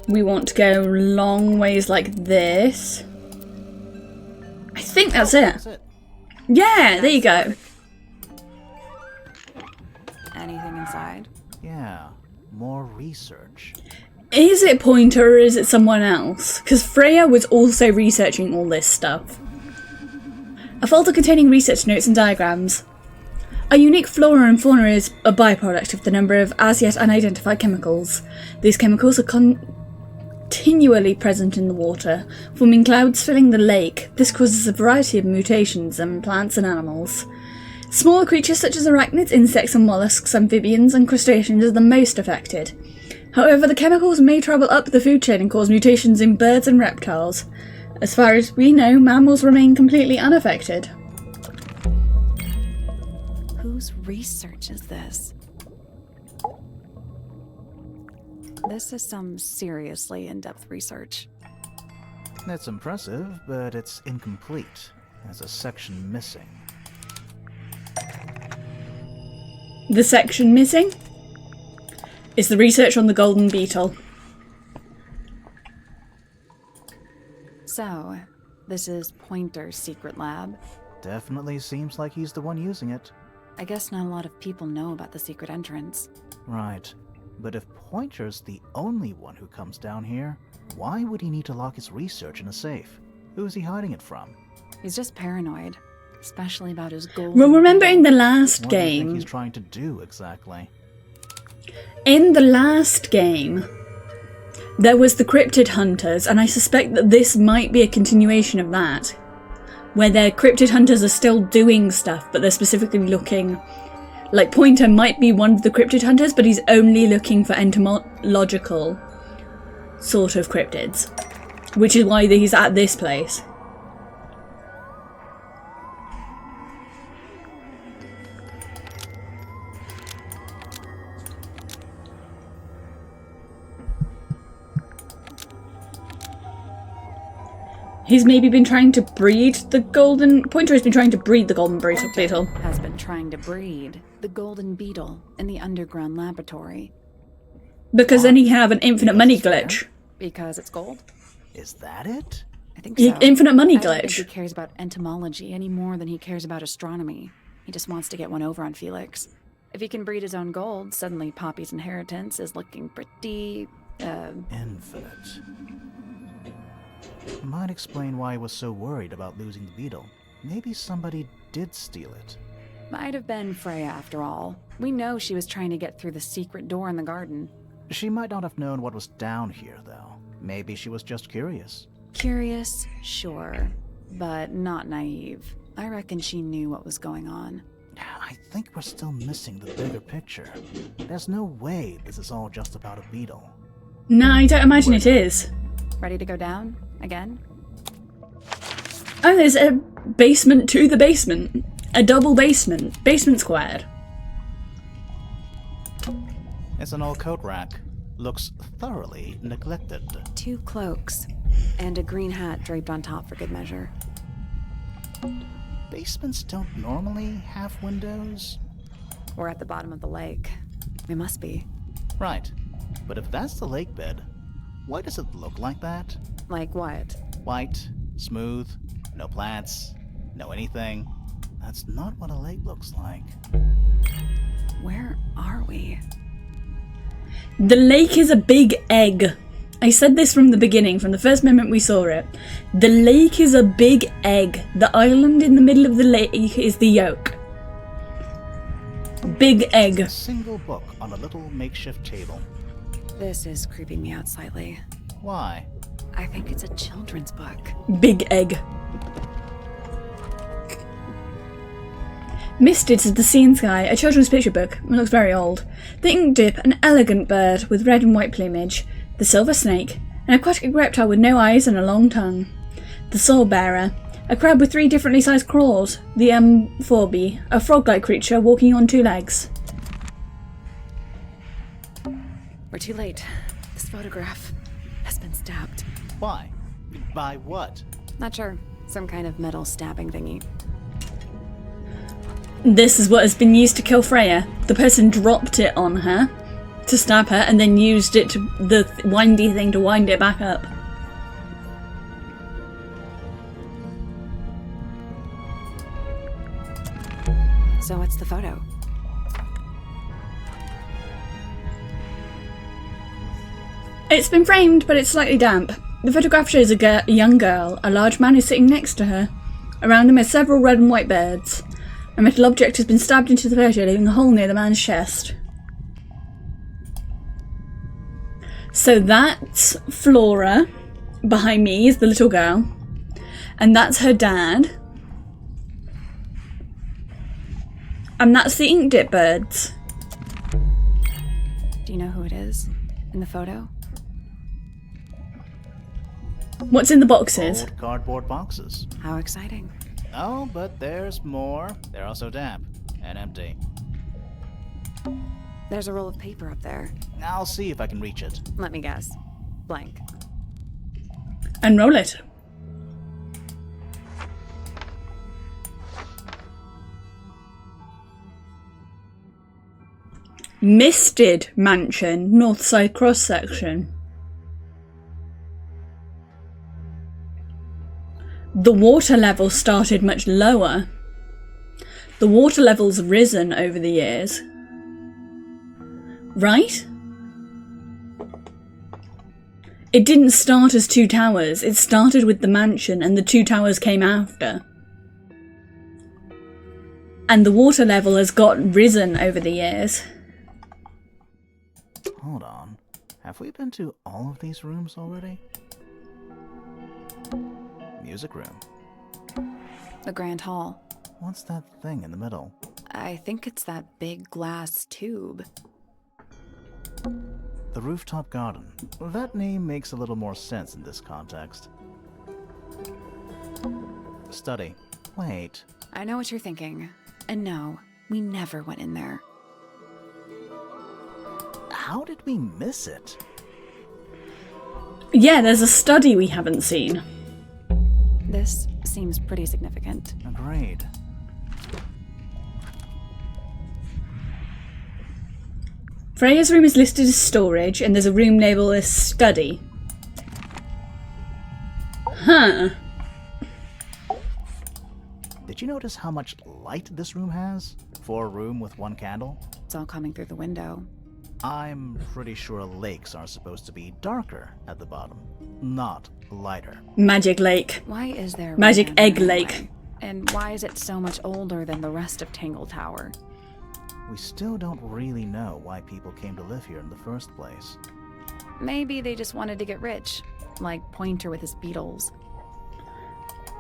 We want to go long ways like this. I think that's it. That's it. Yeah, there you go. Anything inside? Yeah, more research. Is it Pointer or is it someone else? Because Freya was also researching all this stuff. A folder containing research notes and diagrams. A unique flora and fauna is a byproduct of the number of as yet unidentified chemicals. These chemicals are continually present in the water, forming clouds filling the lake. This causes a variety of mutations in plants and animals. Smaller creatures such as arachnids, insects and mollusks, amphibians and crustaceans are the most affected. However, the chemicals may travel up the food chain and cause mutations in birds and reptiles. As far as we know, mammals remain completely unaffected. Whose research is this? This is some seriously in-depth research. That's impressive, but it's incomplete. There's a section missing. The section missing is the research on the golden beetle. So, this is Pointer's secret lab. Definitely seems like he's the one using it. I guess not a lot of people know about the secret entrance. Right. But if Pointer's the only one who comes down here, why would he need to lock his research in a safe? Who is he hiding it from? He's just paranoid, especially about his gold. Well, remember in the last What do you think game... he's trying to do exactly? In the last game, there was the cryptid hunters, and I suspect that this might be a continuation of that. Where their cryptid hunters are still doing stuff, but they're specifically looking... Like, Pointer might be one of the cryptid hunters, but he's only looking for entomological sort of cryptids. Which is why he's at this place. He's maybe been trying to breed the golden... Pointer has been trying to breed the golden beetle. Has been trying to breed the golden beetle in the underground laboratory. Because then he can have an infinite money glitch. Because it's gold? Is that it? I think so. Infinite money I don't think glitch. he cares about entomology any more than he cares about astronomy. He just wants to get one over on Felix. If he can breed his own gold, suddenly Poppy's inheritance is looking pretty... Infinite. Might explain why he was so worried about losing the beetle. Maybe somebody did steal it. Might have been Freya after all. We know she was trying to get through the secret door in the garden. She might not have known what was down here, though. Maybe she was just curious. Curious, sure, but not naive. I reckon she knew what was going on. I think we're still missing the bigger picture. There's no way this is all just about a beetle. No, I don't imagine it is. Ready to go down? Again? Oh, there's a basement to the basement. A double basement. Basement squared. It's an old coat rack. Looks thoroughly neglected. 2 cloaks. And a green hat draped on top for good measure. Basements don't normally have windows? We're at the bottom of the lake. We must be. Right. But if that's the lake bed, why does it look like that? Like what? White, Smooth, no plants, no anything. That's not what a lake looks like. Where are we? The lake is a big egg. I said this from the beginning, from the first moment we saw it. The lake is a big egg. The island in the middle of the lake is the yolk. Big egg. A single book on a little makeshift table. This is creeping me out slightly. Why? I think it's a children's book. Big egg. Misted is the Sea and Sky, a children's picture book. It looks very old. The Ink Dip, an elegant bird with red and white plumage. The Silver Snake, an aquatic reptile with no eyes and a long tongue. The Soul Bearer, a crab with 3 differently sized claws. The Amphobe, a frog-like creature walking on 2 legs. We're too late. This photograph has been stabbed. Why? By what? Not sure. Some kind of metal stabbing thingy. This is what has been used to kill Freya. The person dropped it on her to stab her and then used it to the windy thing to wind it back up. So what's the photo? It's been framed, but it's slightly damp. The photograph shows a young girl. A large man is sitting next to her. Around him are several red and white birds. A metal object has been stabbed into the photo, leaving a hole near the man's chest. So that's Flora. Behind me is the little girl. And that's her dad. And that's the Ink Dip birds. Do you know who it is in the photo? What's in the boxes? Old cardboard boxes. How exciting. Oh, but there's more. They're also damp and empty. There's a roll of paper up there. I'll see if I can reach it. Let me guess. Blank. Unroll it. Misted Mansion, north side cross section. The water level started much lower. The water level's risen over the years. Right? It didn't start as 2 towers. It started with the mansion and the 2 towers came after. And the water level has got risen over the years. Hold on. Have we been to all of these rooms already? Music room. The Grand Hall. What's that thing in the middle? I think it's that big glass tube. The rooftop garden. That name makes a little more sense in this context. Study. Wait. I know what you're thinking. And no, we never went in there. How did we miss it? Yeah, there's a study we haven't seen. This seems pretty significant. Agreed. Freya's room is listed as storage, and there's a room labeled as study. Huh. Did you notice how much light this room has? For a room with 1 candle? It's all coming through the window. I'm pretty sure lakes are supposed to be darker at the bottom, not lighter. Magic Lake. Why is there Magic rain Egg anyway? Lake. And why is it so much older than the rest of Tangle Tower? We still don't really know why people came to live here in the first place. Maybe they just wanted to get rich, like Pointer with his beetles.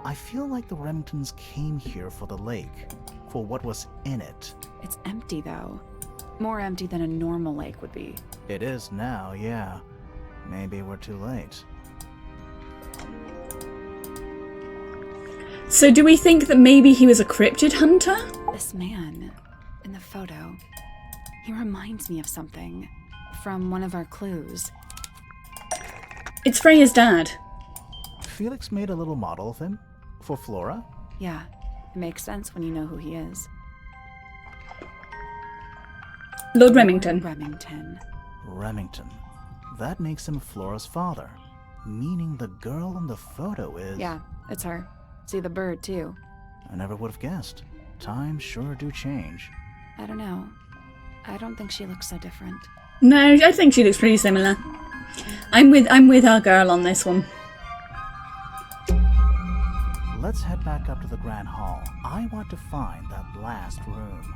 I feel like the Remingtons came here for the lake, for what was in it. It's empty though. More empty than a normal lake would be. It is now, yeah. Maybe we're too late. So do we think that maybe he was a cryptid hunter? This man in the photo, he reminds me of something from one of our clues. It's Freya's dad. Felix made a little model of him for Flora. Yeah, it makes sense when you know who he is. Lord Remington. Remington. Remington. That makes him Flora's father. Meaning the girl in the photo is... Yeah, it's her. See the bird, too. I never would have guessed. Times sure do change. I don't know. I don't think she looks so different. No, I think she looks pretty similar. I'm with our girl on this one. Let's head back up to the Grand Hall. I want to find that last room.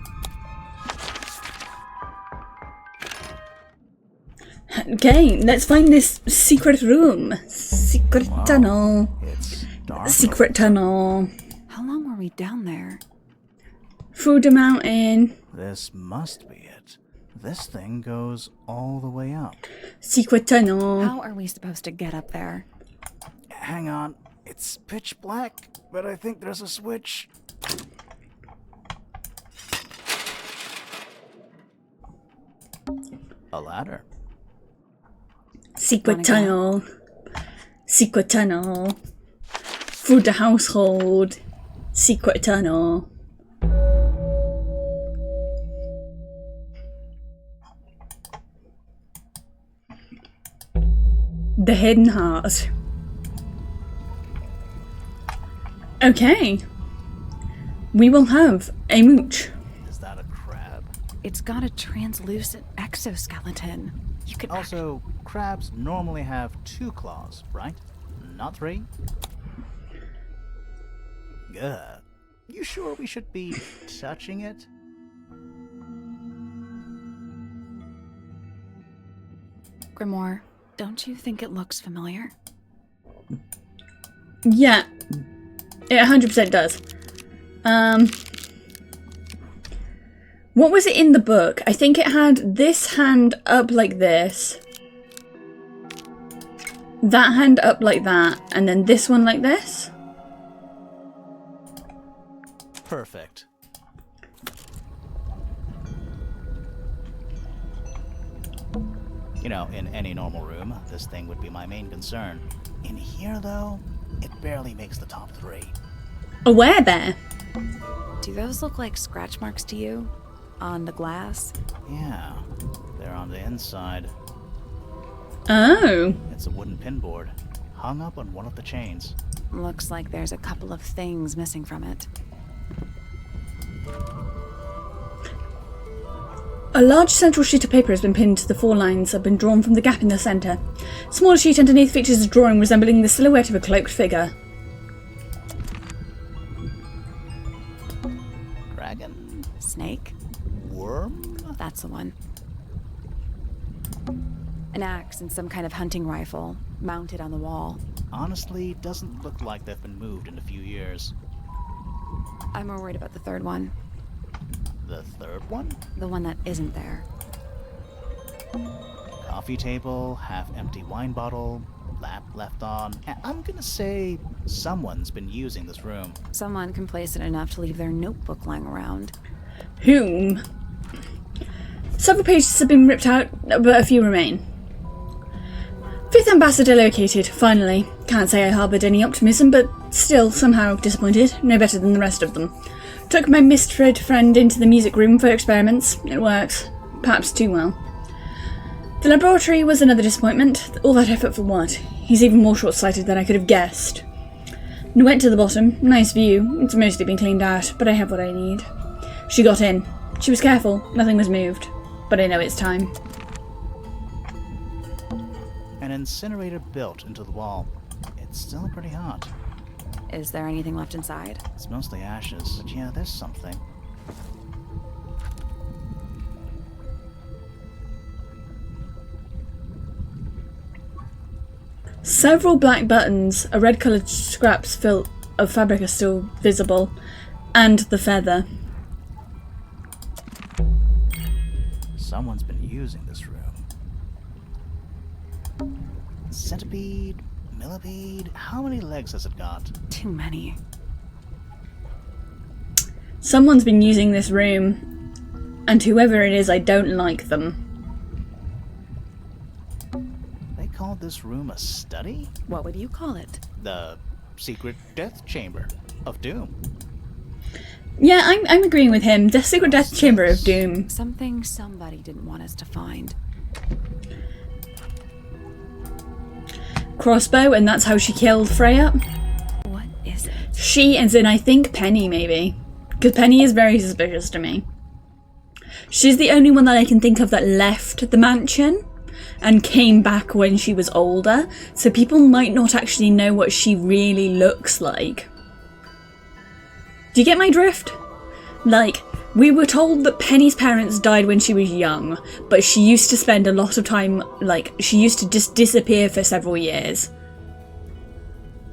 Okay, let's find this secret room. Secret tunnel. It's dark. Secret tunnel. How long were we down there? Through the mountain. This must be it. This thing goes all the way up. Secret tunnel. How are we supposed to get up there? Hang on. It's pitch black, but I think there's a switch. A ladder. Secret tunnel. Secret tunnel. Through the household. Secret tunnel. The hidden heart. Okay. We will have a mooch. Is that a crab? It's got a translucent exoskeleton. You could Also, crabs normally have 2 claws, right? Not 3? Ugh. You sure we should be touching it? Grimoire, don't you think it looks familiar? Yeah. It 100% does. What was it in the book? I think it had this hand up like this. That hand up like that. And then this one like this. Perfect. You know, in any normal room, this thing would be my main concern. In here, though, it barely makes the top 3. A werebear. Do those look like scratch marks to you? On the glass? Yeah, they're on the inside. Oh. It's a wooden pinboard, hung up on one of the chains. Looks like there's a couple of things missing from it. A large central sheet of paper has been pinned to the 4 lines that have been drawn from the gap in the centre. A smaller sheet underneath features a drawing resembling the silhouette of a cloaked figure. Dragon? Snake? Worm? That's the one. An axe and some kind of hunting rifle, mounted on the wall. Honestly, doesn't look like they've been moved in a few years. I'm more worried about the third one. The third one? The one that isn't there. Coffee table, half-empty wine bottle, lamp left on. I'm gonna say someone's been using this room. Someone complacent enough to leave their notebook lying around. Whom? Several pages have been ripped out, but a few remain. 5th Ambassador located, finally. Can't say I harboured any optimism, but still somehow disappointed. No better than the rest of them. Took my misread friend into the music room for experiments. It works. Perhaps too well. The laboratory was another disappointment. All that effort for what? He's even more short-sighted than I could have guessed. Went to the bottom. Nice view. It's mostly been cleaned out, but I have what I need. She got in. She was careful. Nothing was moved. But I know it's time. An incinerator built into the wall. It's still pretty hot. Is there anything left inside? It's mostly ashes, but yeah, there's something. Several black buttons, a red-coloured scraps of fabric are still visible, and the feather. Someone's been using this room. Centipede, millipede, how many legs has it got? Too many. Someone's been using this room, and whoever it is, I don't like them. They called this room a study? What would you call it? The secret death chamber of doom. Yeah, I'm agreeing with him. The secret death chamber of doom. Something somebody didn't want us to find. crossbow and that's how she killed Freya. What is it? She, as in I think Penny maybe. Because Penny is very suspicious to me. She's the only one that I can think of that left the mansion and came back when she was older. So people might not actually know what she really looks like. Do you get my drift? Like, we were told that Penny's parents died when she was young, but she used to spend a lot of time, like, she used to just disappear for several years.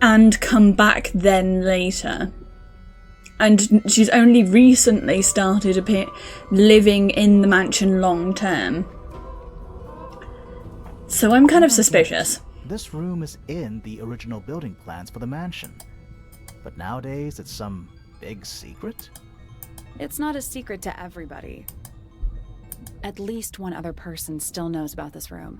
And come back then later. And she's only recently started living in the mansion long term. So I'm kind of suspicious. This room is in the original building plans for the mansion. But nowadays it's some big secret? It's not a secret to everybody. At least one other person still knows about this room.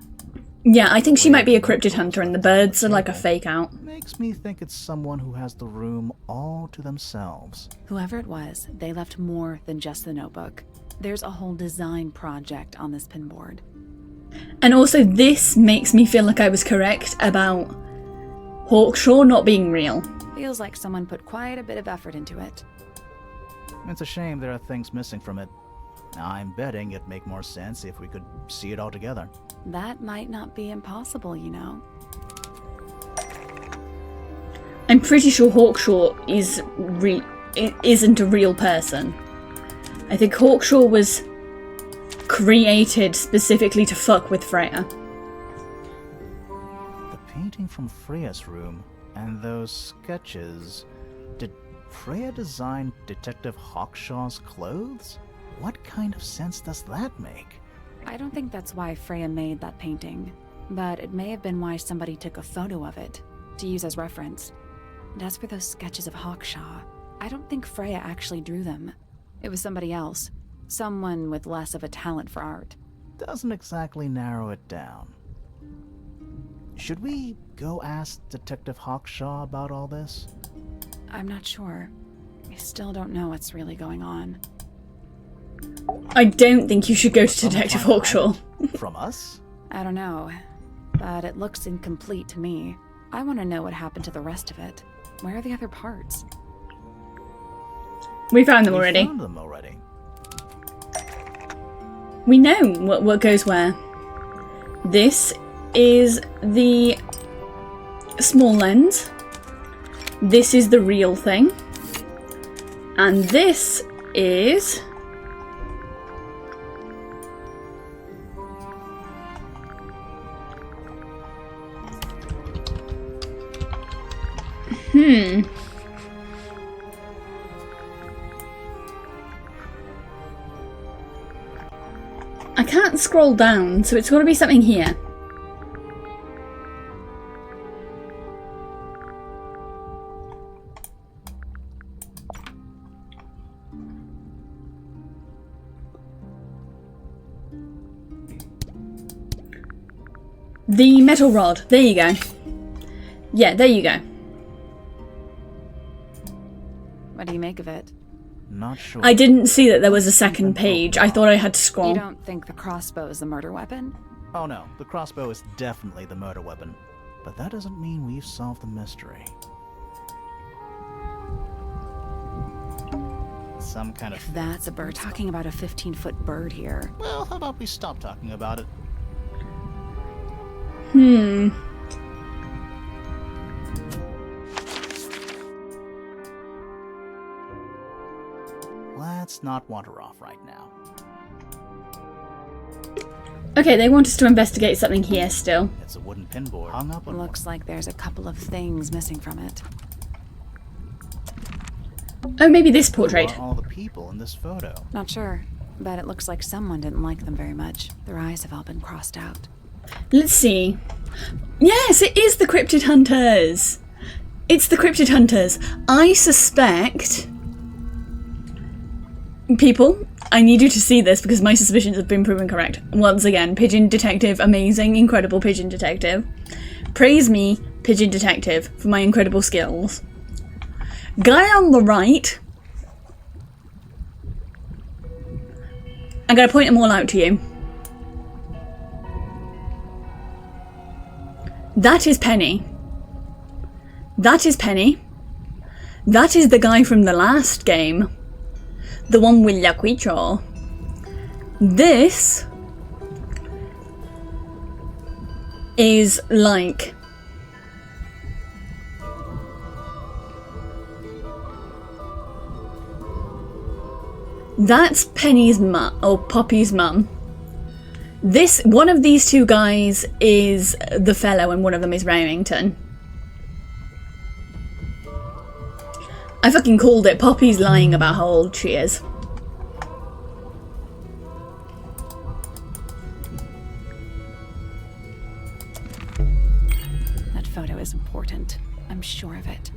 Yeah, I think she might be a cryptid hunter and the birds are like a fake out. Makes me think it's someone who has the room all to themselves. Whoever it was, they left more than just the notebook. There's a whole design project on this pinboard. And also this makes me feel like I was correct about Hawkshaw not being real. Feels like someone put quite a bit of effort into it. It's a shame there are things missing from it. I'm betting it'd make more sense if we could see it all together. That might not be impossible, you know. I'm pretty sure Hawkshaw isn't a real person. I think Hawkshaw was created specifically to fuck with Freya. The painting from Freya's room and those sketches. Did Freya design Detective Hawkshaw's clothes? What kind of sense does that make? I don't think that's why Freya made that painting, but it may have been why somebody took a photo of it to use as reference. And as for those sketches of Hawkshaw, I don't think Freya actually drew them. It was somebody else, someone with less of a talent for art. Doesn't exactly narrow it down. Should we go ask Detective Hawkshaw about all this? I'm not sure. I still don't know what's really going on. I don't think you should go to Detective Hawkshaw. From us? I don't know, but it looks incomplete to me. I want to know what happened to the rest of it. Where are the other parts? We found them already. Found them already. We know what goes where. This is the small lens. This is the real thing. And this is... I can't scroll down, so it's got to be something here. The metal rod. There you go. Yeah, there you go. What do you make of it? Not sure. I didn't see that there was a second page. I thought I had to scroll. You don't think the crossbow is the murder weapon? Oh no, the crossbow is definitely the murder weapon. But that doesn't mean we've solved the mystery. Some kind of... If that's a bird, talking about a 15-foot bird here. Well, how about we stop talking about it? Let's not wander off right now. Okay, they want us to investigate something here still. It's a wooden pinboard hung up on... Looks like there's a couple of things missing from it. Oh, maybe this portrait. Who are all the people in this photo? Not sure, but it looks like someone didn't like them very much. Their eyes have all been crossed out. Let's see. Yes, it is the Cryptid Hunters. It's the Cryptid Hunters. I suspect... People, I need you to see this because my suspicions have been proven correct. Once again, Pigeon Detective, amazing, incredible Pigeon Detective. Praise me, Pigeon Detective, for my incredible skills. Guy on the right... I'm going to point them all out to you. That is Penny. That is Penny. That is the guy from the last game. The one with La Quicho. This is like... That's Penny's mum, or Poppy's mum. This, one of these two guys is the fellow and one of them is Remington. I fucking called it. Poppy's lying about how old she is. That photo is important. I'm sure of it.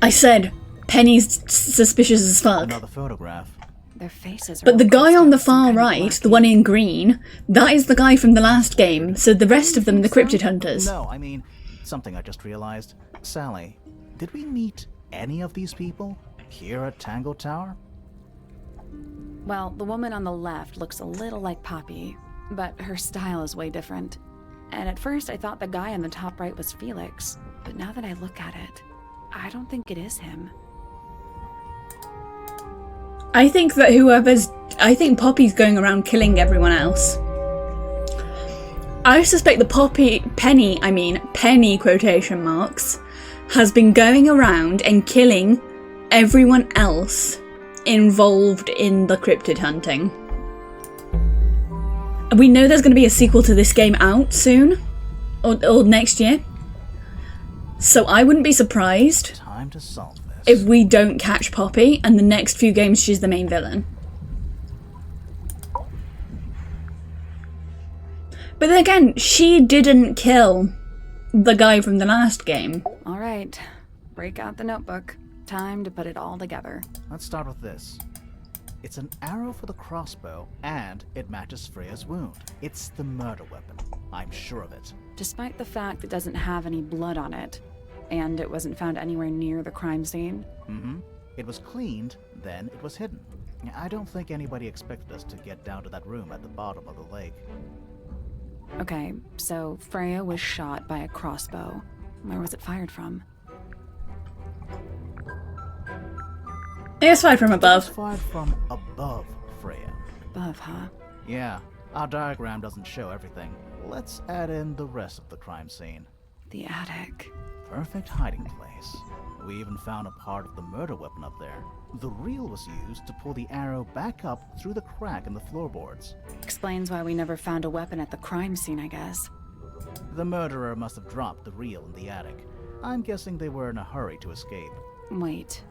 I said Penny's suspicious as fuck. Another photograph. Their faces are But the all guy crossed on the out, some far kind of right, black the one ink. in green, that is the guy from the last game, so the rest of them are the cryptid hunters. No, I mean, something I just realized. Sally, did we meet any of these people here at Tangle Tower? Well, the woman on the left looks a little like Poppy, but her style is way different. And at first I thought the guy on the top right was Felix, but now that I look at it, I don't think it is him. I think that I think Poppy's going around killing everyone else. I suspect the Penny quotation marks, has been going around and killing everyone else involved in the cryptid hunting. We know there's going to be a sequel to this game out soon, or next year. So I wouldn't be surprised Time to solve this. if we don't catch Poppy and the next few games she's the main villain. But then again, she didn't kill the guy from the last game. All right, break out the notebook. Time to put it all together. Let's start with this. It's an arrow for the crossbow, and it matches Freya's wound. It's the murder weapon. I'm sure of it. Despite the fact it doesn't have any blood on it, and it wasn't found anywhere near the crime scene. It was cleaned, then it was hidden. I don't think anybody expected us to get down to that room at the bottom of the lake. Okay, so Freya was shot by a crossbow. Where was it fired from? It's fired from It above. was fired from above Freya. Above, huh? Yeah, our diagram doesn't show everything. Let's add in the rest of the crime scene. The attic. Perfect hiding place. We even found a part of the murder weapon up there. The reel was used to pull the arrow back up through the crack in the floorboards. Explains why we never found a weapon at the crime scene, I guess. The murderer must have dropped the reel in the attic. I'm guessing they were in a hurry to escape. Wait.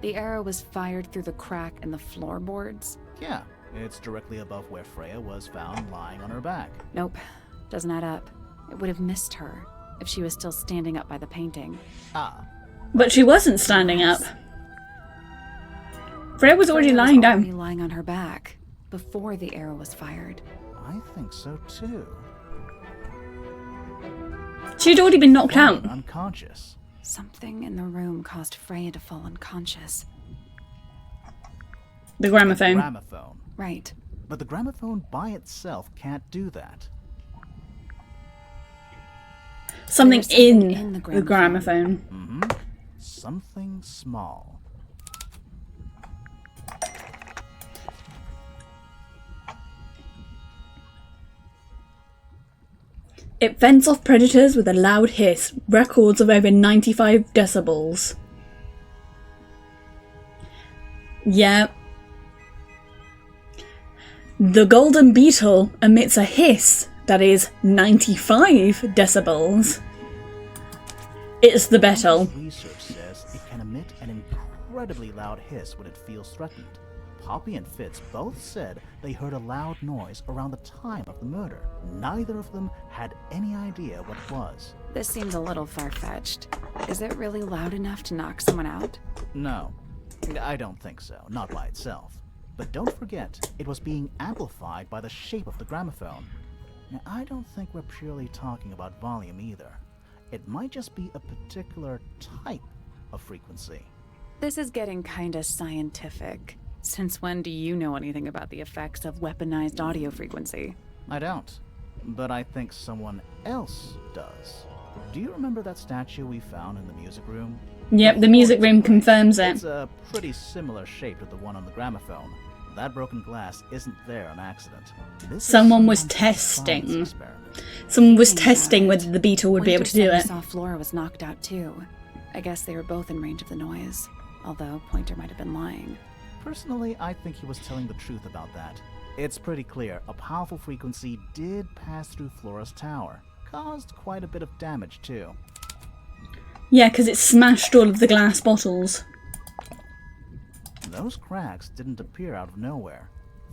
The arrow was fired through the crack in the floorboards? Yeah, it's directly above where Freya was found lying on her back. Nope. Doesn't add up. It would have missed her if she was still standing up by the painting. Ah, But she wasn't standing up. Freya was already lying already down. lying on her back before the arrow was fired. I think so too. She'd already been knocked out. Unconscious. Something in the room caused Freya to fall unconscious. The gramophone. Gramophone. Right. But the gramophone by itself can't do that. Something There's something in in the the gramophone. Something small. It fends off predators with a loud hiss, records of over 95 decibels. Yeah. The golden beetle emits a hiss that is 95 decibels. It's the beetle. Research says it can emit an incredibly loud hiss when it feels threatened. Poppy and Fitz both said they heard a loud noise around the time of the murder. Neither of them had any idea what it was. This seems a little far-fetched. Is it really loud enough to knock someone out? No, I don't think so, not by itself. But don't forget, it was being amplified by the shape of the gramophone. Now, I don't think we're purely talking about volume either. It might just be a particular type of frequency. This is getting kinda scientific. Since when do you know anything about the effects of weaponized audio frequency? I don't. but I think someone else does. Do you remember that statue we found in the music room? Yep, the music room confirms it. It's a pretty similar shape to the one on the gramophone. That broken glass isn't there on accident. Someone was testing. Someone was testing whether the beetle would be able to do it. Saw Flora was knocked out too. I guess they were both in range of the noise, although Pointer might have been lying. Personally, I think he was telling the truth about that. It's pretty clear a powerful frequency did pass through Flora's tower. Caused quite a bit of damage too. Yeah, because it smashed all of the glass bottles. Those cracks didn't appear out of nowhere.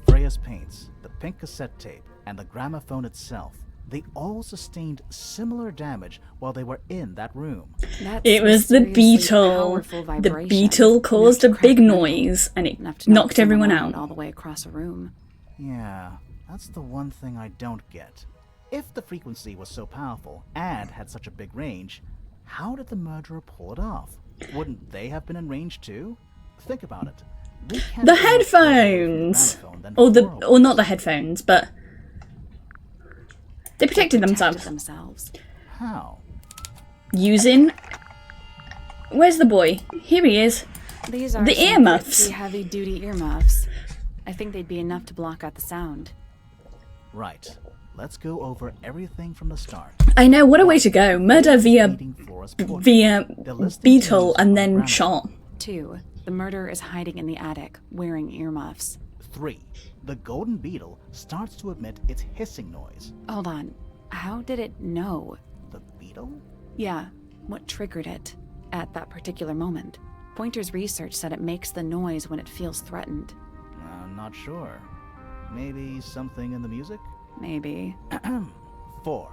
Freya's paints, the pink cassette tape, and the gramophone itself, they all sustained similar damage while they were in that room. It was the beetle. The beetle caused a big noise, and it knocked everyone out. All the way across a room. Yeah, that's the one thing I don't get. If the frequency was so powerful and had such a big range, how did the murderer pull it off? Wouldn't they have been in range too? Think about it. The headphones! Or not the headphones, but they protected themselves. How? Using... Where's the boy? Here he is. These are the earmuffs. Heavy-duty earmuffs. I think they'd be enough to block out the sound. Right. Let's go over everything from the start. I know, what a way to go. Murder via beetle and then shot. 2. The murderer is hiding in the attic, wearing earmuffs. 3. The golden beetle starts to emit its hissing noise. Hold on. How did it know? The beetle? Yeah. What triggered it at that particular moment? Pointer's research said it makes the noise when it feels threatened. I'm not sure. Maybe something in the music? Maybe. 4.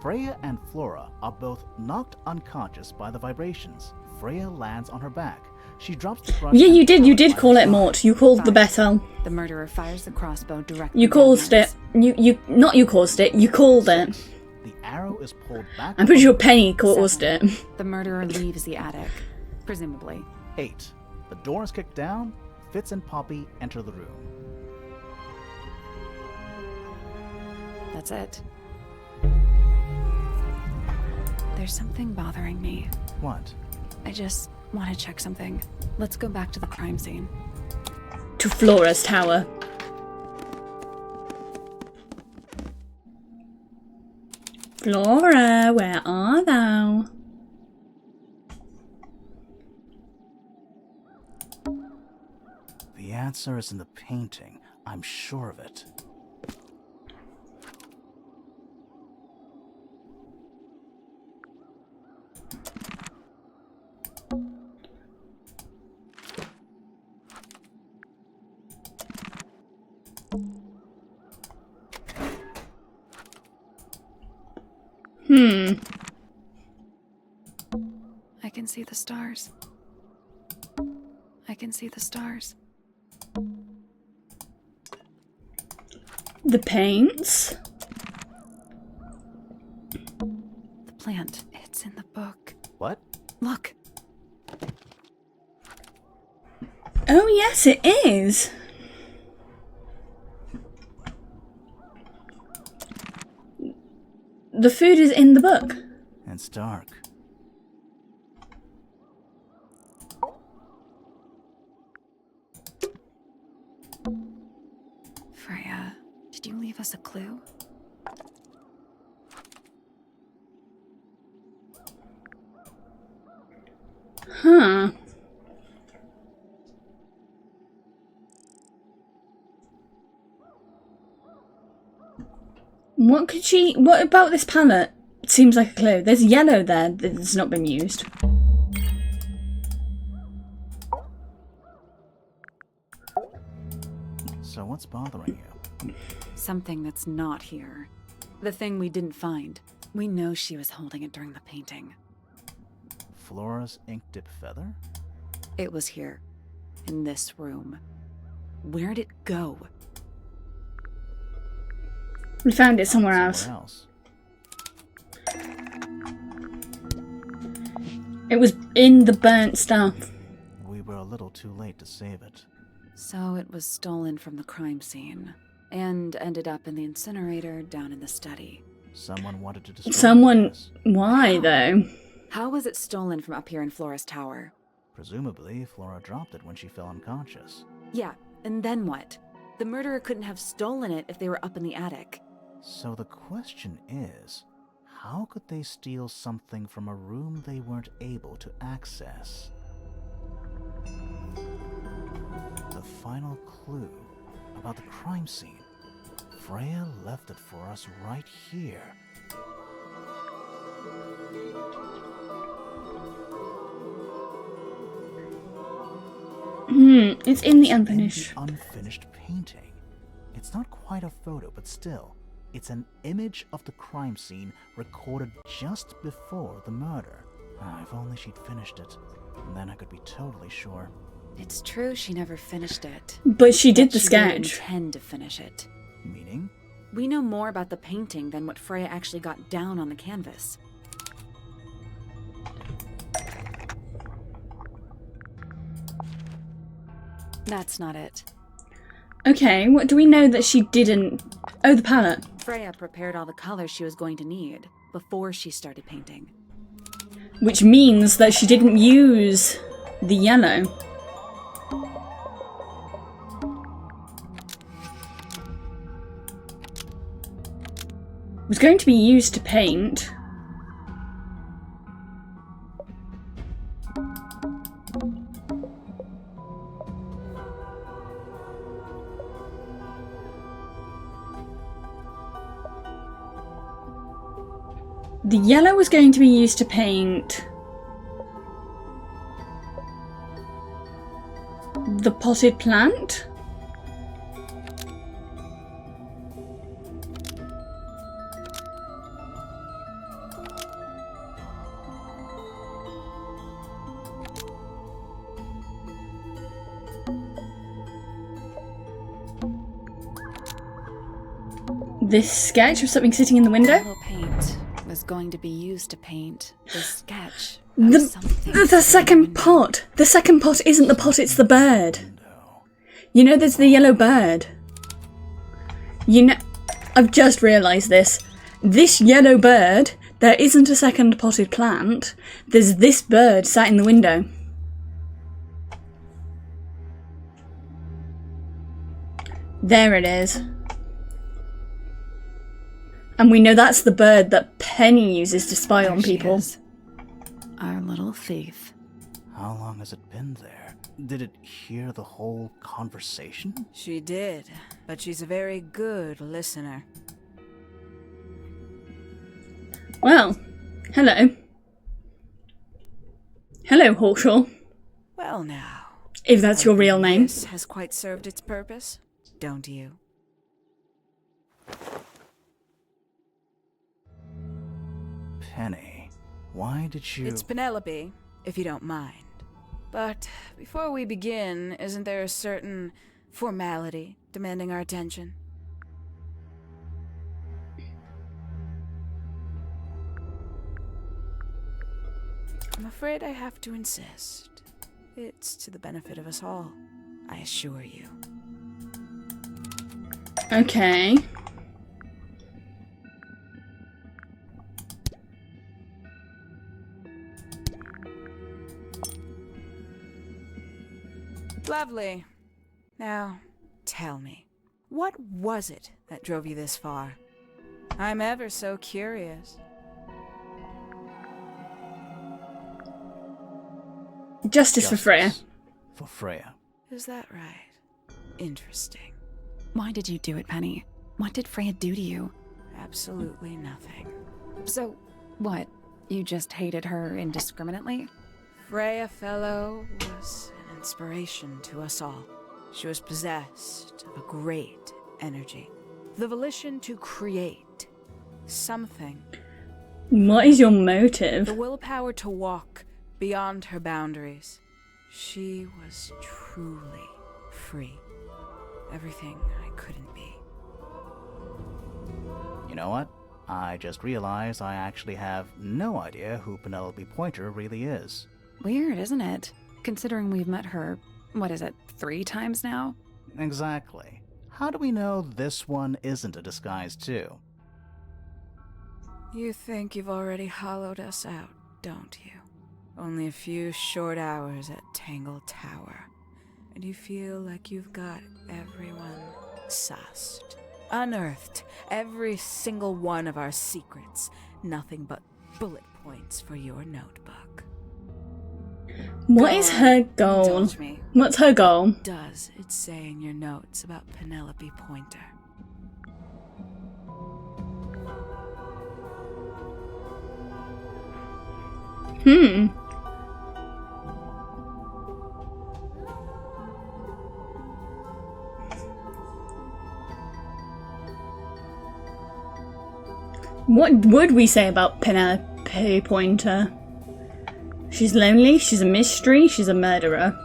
Freya and Flora are both knocked unconscious by the vibrations. Freya lands on her back. She drops the crossbow. Yeah, you did call it Mort. You called the better. The murderer fires the crossbow directly. You caused it. You caused it. You called it. The arrow is pulled back. I'm pretty sure Penny caused it. The murderer leaves the attic, presumably. 8. The door is kicked down. Fitz and Poppy enter the room. That's it. There's something bothering me. What? I just want to check something. Let's go back to the crime scene. To Flora's tower. Flora, where are thou? The answer is in the painting. I'm sure of it. I can see the stars. I can see the stars. The paints? The plant. It's in the book. What? Look. Oh yes, it is. The food is in the book. It's dark. Freya, did you leave us a clue? Huh. What about this palette? Seems like a clue. There's yellow there that's not been used. So what's bothering you? Something that's not here. The thing we didn't find. We know she was holding it during the painting. Flora's ink dip feather? It was here. In this room. Where'd it go? We found it somewhere else. It was in the burnt stuff. We were a little too late to save it. So it was stolen from the crime scene. and ended up in the incinerator down in the study. Someone wanted to destroy Someone... this. Why, though? How was it stolen from up here in Flora's tower? Presumably, Flora dropped it when she fell unconscious. Yeah, and then what? The murderer couldn't have stolen it if they were up in the attic. So the question is, how could they steal something from a room they weren't able to access? The final clue about the crime scene. Freya left it for us right here. It's in the unfinished. In the unfinished painting. It's not quite a photo, but still, it's an image of the crime scene recorded just before the murder. If only she'd finished it, and then I could be totally sure. It's true she never finished it. But she did the She didn't sketch. intend to finish it. Meaning? We know more about the painting than what Freya actually got down on the canvas. That's not it. Okay, what do we know that she didn't... Oh, the palette. Freya prepared all the colors she was going to need before she started painting. Which means that she didn't use the yellow. It was going to be used to paint. The yellow was going to be used to paint the potted plant. This sketch of something sitting in the window. Yellow paint was going to be used to paint this sketch. of something The second pot. The second pot isn't the pot, it's the bird. You know there's the yellow bird. You know, I've just realised this. This yellow bird, there isn't a second potted plant. There's this bird sat in the window. There it is. And we know that's the bird that Penny uses to spy on she people. is. Our little thief. How long has it been there? Did it hear the whole conversation? She did, but she's a very good listener. Well, hello. Hello, Hawkshaw. Well now. If that's your real name. This has quite served its purpose, don't you? Penny, why did you... It's Penelope, if you don't mind. But before we begin, isn't there a certain formality demanding our attention? I'm afraid I have to insist. It's to the benefit of us all, I assure you. Okay. Lovely. Now, tell me, what was it that drove you this far? I'm ever so curious. Justice for Freya. For Freya. Is that right? Interesting. Why did you do it, Penny? What did Freya do to you? Absolutely nothing. So, what? You just hated her indiscriminately? Freya Fellow was an inspiration to us all. She was possessed of a great energy. The volition to create something. What is your The motive? willpower to walk beyond her boundaries. She was truly free. Everything I couldn't be. You know what? I just realized I actually have no idea who Penelope Pointer really is. Weird, isn't it? Considering we've met her, what is it, 3 times now? Exactly. how do we know this one isn't a disguise too? You think you've already hollowed us out, don't you? Only a few short hours at Tangle Tower, and you feel like you've got everyone sussed. Unearthed every single one of our secrets. Nothing but bullet points for your notebook. What is her goal? Indulge me. What's her goal? Does it say in your notes about Penelope Pointer? What would we say about Penelope Pointer? She's lonely, she's a mystery, she's a murderer.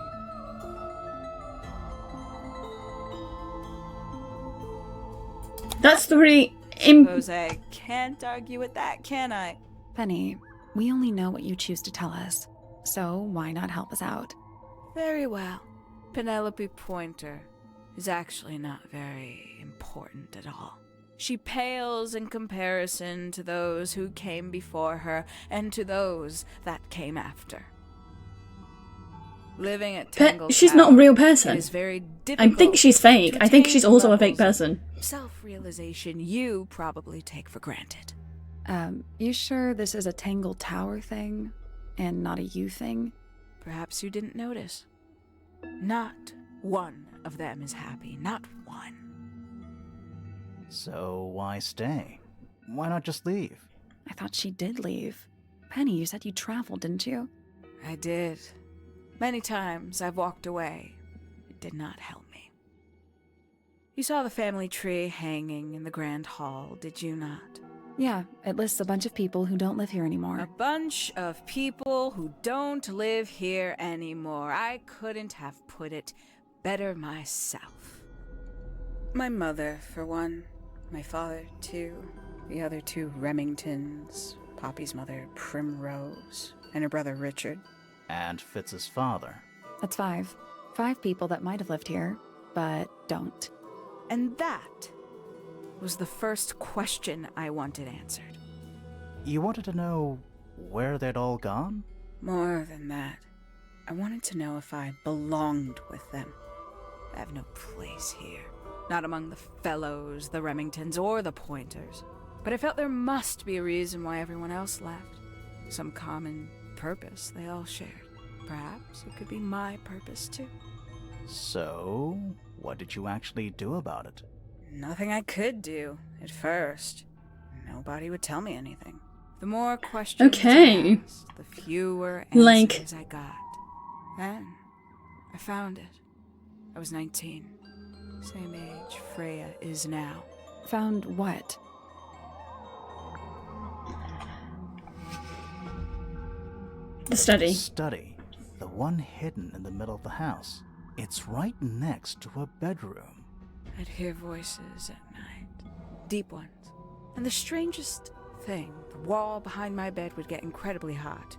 That's the really Suppose I can't argue with that, can I? Penny, we only know what you choose to tell us, so why not help us out? Very well. Penelope Pointer is actually not very important at all. She pales in comparison to those who came before her and to those that came after. Living at Tangle she's Tower not a real person. is very I difficult. think she's fake. to I think attain she's also a levels fake of person. Self-realization you probably take for granted. You sure this is a Tangle Tower thing and not a you thing? Perhaps you didn't notice. Not one of them is happy. Not one. So why stay? Why not just leave? I thought she did leave. Penny, you said you traveled, didn't you? I did. Many times I've walked away. It did not help me. You saw the family tree hanging in the grand hall, did you not? Yeah, it lists a bunch of people who don't live here anymore. A bunch of people who don't live here anymore. I couldn't have put it better myself. My mother, for one. My father, too. The other two Remingtons. Poppy's mother, Primrose. And her brother, Richard. And Fitz's father. That's 5. 5 people that might have lived here, but don't. And that was the first question I wanted answered. You wanted to know where they'd all gone? More than that, I wanted to know if I belonged with them. I have no place here. Not among the Fellows, the Remingtons, or the Pointers. But I felt there must be a reason why everyone else left. Some common purpose they all shared. Perhaps it could be my purpose too. So, what did you actually do about it? Nothing I could do, at first. Nobody would tell me anything. The more questions Okay. I asked, the fewer answers I got. Then, I found it. I was 19. Same age Freya is now. Found what? The study. Study. The one hidden in the middle of the house. It's right next to a bedroom. I'd hear voices at night. Deep ones. And the strangest thing, the wall behind my bed would get incredibly hot.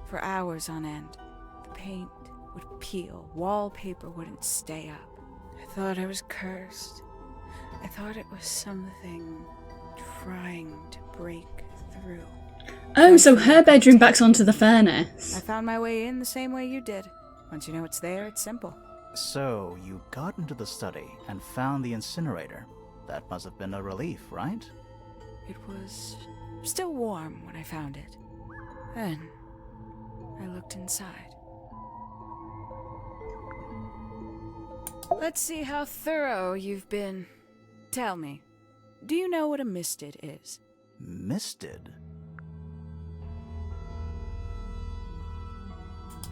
For hours on end. The paint would peel. Wallpaper wouldn't stay up. I thought I was cursed. I thought it was something trying to break through. Oh, so her bedroom backs onto the furnace. I found my way in the same way you did. Once you know it's there, it's simple. So, you got into the study and found the incinerator. That must have been a relief, right? It was still warm when I found it. Then, I looked inside. Let's see how thorough you've been. Tell me, do you know what a misted is? Misted?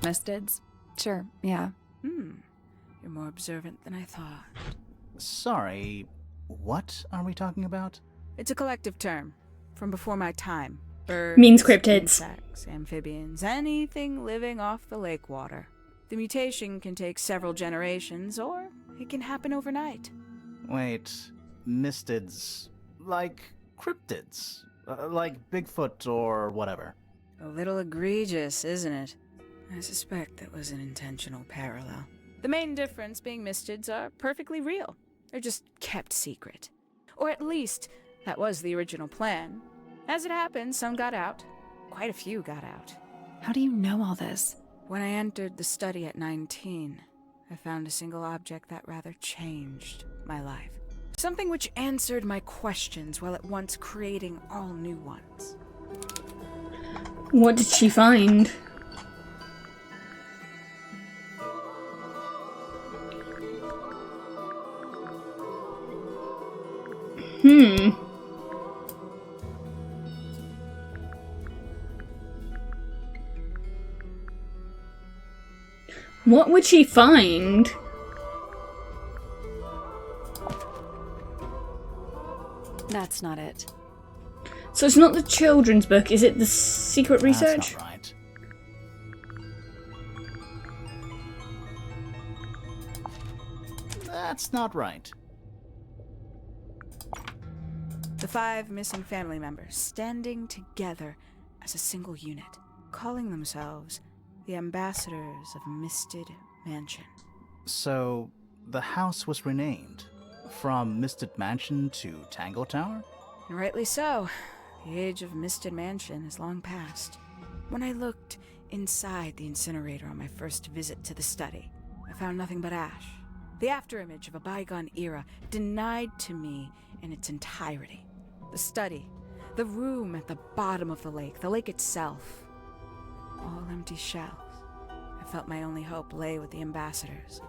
Mistids? Sure, yeah. You're more observant than I thought. Sorry, what are we talking about? It's a collective term from before my time. Birds, Means cryptids. insects, amphibians, anything living off the lake water. The mutation can take several generations, or it can happen overnight. Wait, mistids, like cryptids, like Bigfoot or whatever. A little egregious, isn't it? I suspect that was an intentional parallel. The main difference being mistids are perfectly real. They're just kept secret. Or at least, that was the original plan. As it happened, some got out. Quite a few got out. How do you know all this? When I entered the study at 19, I found a single object that rather changed my life. Something which answered my questions while at once creating all new ones. What did she find? What would she find? That's not it. So it's not the children's book, is it the secret research? That's not right. That's not right. The 5 missing family members standing together as a single unit, calling themselves the ambassadors of Misted Mansion. So, the house was renamed from Misted Mansion to Tangle Tower? And rightly so. The age of Misted Mansion is long past. When I looked inside the incinerator on my first visit to the study, I found nothing but ash. The afterimage of a bygone era denied to me in its entirety. The study, the room at the bottom of the lake itself, all empty shells. I felt my only hope lay with the ambassadors.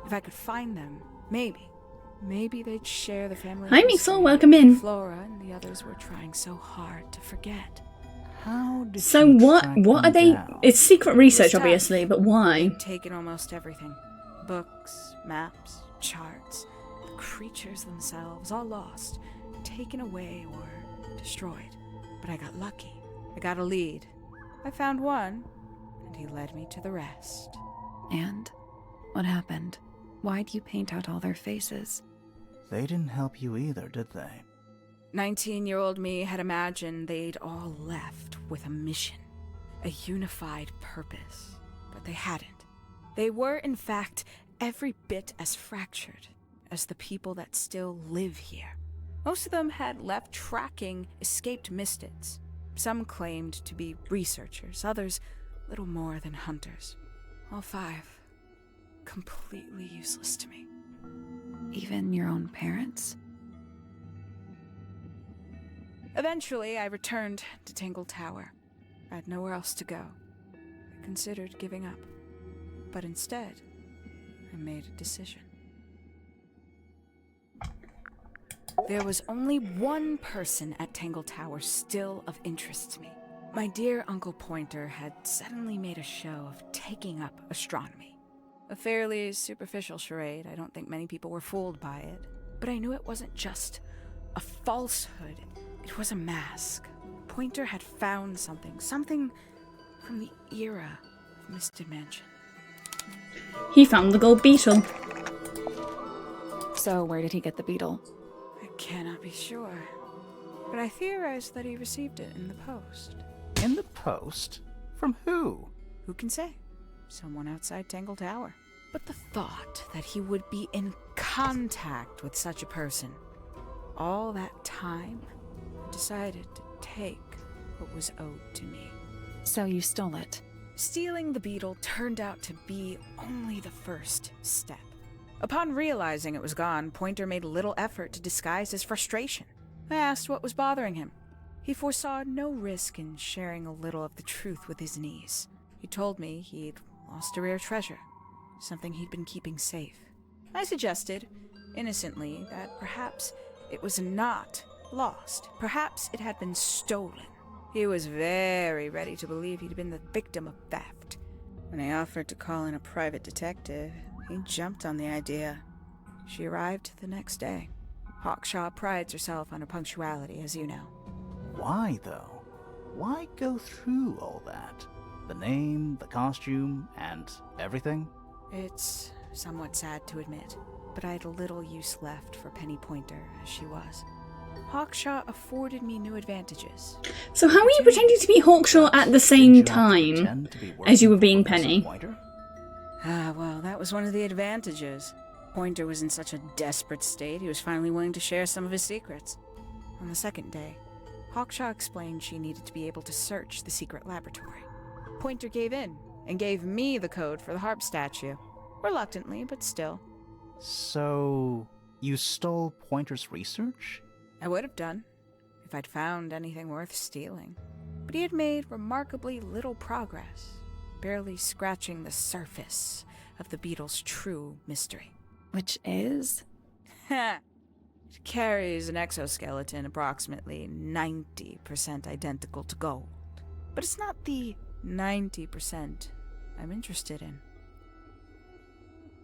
If I could find them, maybe they'd share the family Hi, history Mixel, welcome in. Flora and the others were trying so hard to forget. How did So you what track are them they? down? It's secret research, It's tough. obviously, but why? They'd taken almost everything. Books, maps, charts, the creatures themselves, all lost, taken away or destroyed. But I got lucky. I got a lead. I found one, and he led me to the rest. And what happened? Why'd you paint out all their faces? They didn't help you either, did they? 19-year-old me had imagined they'd all left with a mission, a unified purpose, but they hadn't. They were, in fact, every bit as fractured as the people that still live here. Most of them had left tracking escaped mystids. Some claimed to be researchers, others little more than hunters. All 5 completely useless to me. Even your own parents? Eventually, I returned to Tangle Tower. I had nowhere else to go. I considered giving up. But instead, I made a decision. There was only one person at Tangle Tower still of interest to me. My dear Uncle Pointer had suddenly made a show of taking up astronomy. A fairly superficial charade. I don't think many people were fooled by it. But I knew it wasn't just a falsehood. It was a mask. Pointer had found something from the era of Misted Mansion. He found the gold beetle. So where did he get the beetle? I cannot be sure, but I theorized that he received it in the post. In the post? From who? Who can say? Someone outside Tangle Tower. But the thought that he would be in contact with such a person, all that time, I decided to take what was owed to me. So you stole it. Stealing the beetle turned out to be only the first step. Upon realizing it was gone, Pointer made little effort to disguise his frustration. I asked what was bothering him. He foresaw no risk in sharing a little of the truth with his niece. He told me he'd lost a rare treasure, something he'd been keeping safe. I suggested, innocently, that perhaps it was not lost. Perhaps it had been stolen. He was very ready to believe he'd been the victim of theft. When I offered to call in a private detective, he jumped on the idea. She arrived the next day. Hawkshaw prides herself on her punctuality, as you know. Why, though? Why go through all that? The name, the costume, and everything? It's somewhat sad to admit, but I had little use left for Penny Pointer as she was. Hawkshaw afforded me new advantages. So how were you pretending to be Hawkshaw at the same time as you were being Penny? Well, that was one of the advantages. Pointer was in such a desperate state, he was finally willing to share some of his secrets. On the second day, Hawkshaw explained she needed to be able to search the secret laboratory. Pointer gave in and gave me the code for the harp statue. Reluctantly, but still. So, you stole Pointer's research? I would have done, if I'd found anything worth stealing. But he had made remarkably little progress, barely scratching the surface of the beetle's true mystery. Which is? It carries an exoskeleton approximately 90% identical to gold. But it's not the 90% I'm interested in.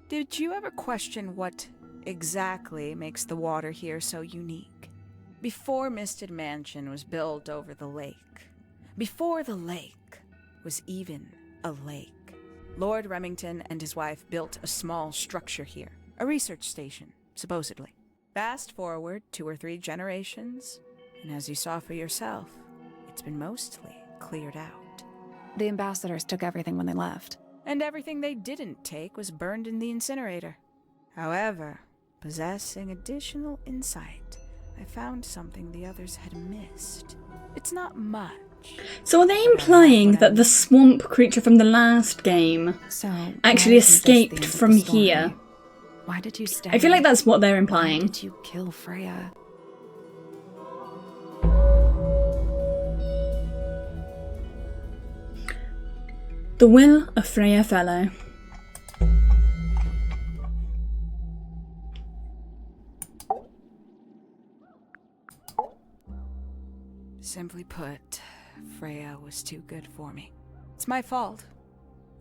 Did you ever question what exactly makes the water here so unique? Before Misted Mansion was built over the lake, before the lake was even a lake, Lord Remington and his wife built a small structure here, a research station, supposedly. Fast forward 2 or 3 generations, and as you saw for yourself, it's been mostly cleared out. The ambassadors took everything when they left. And everything they didn't take was burned in the incinerator. However, possessing additional insight, I found something the others had missed. It's not much. So are they implying that the swamp creature from the last game actually escaped from here? Why did you stay? I feel like that's what they're Why implying. did you kill Freya? The Will of Freya Fellow. Simply put, Freya was too good for me. It's my fault.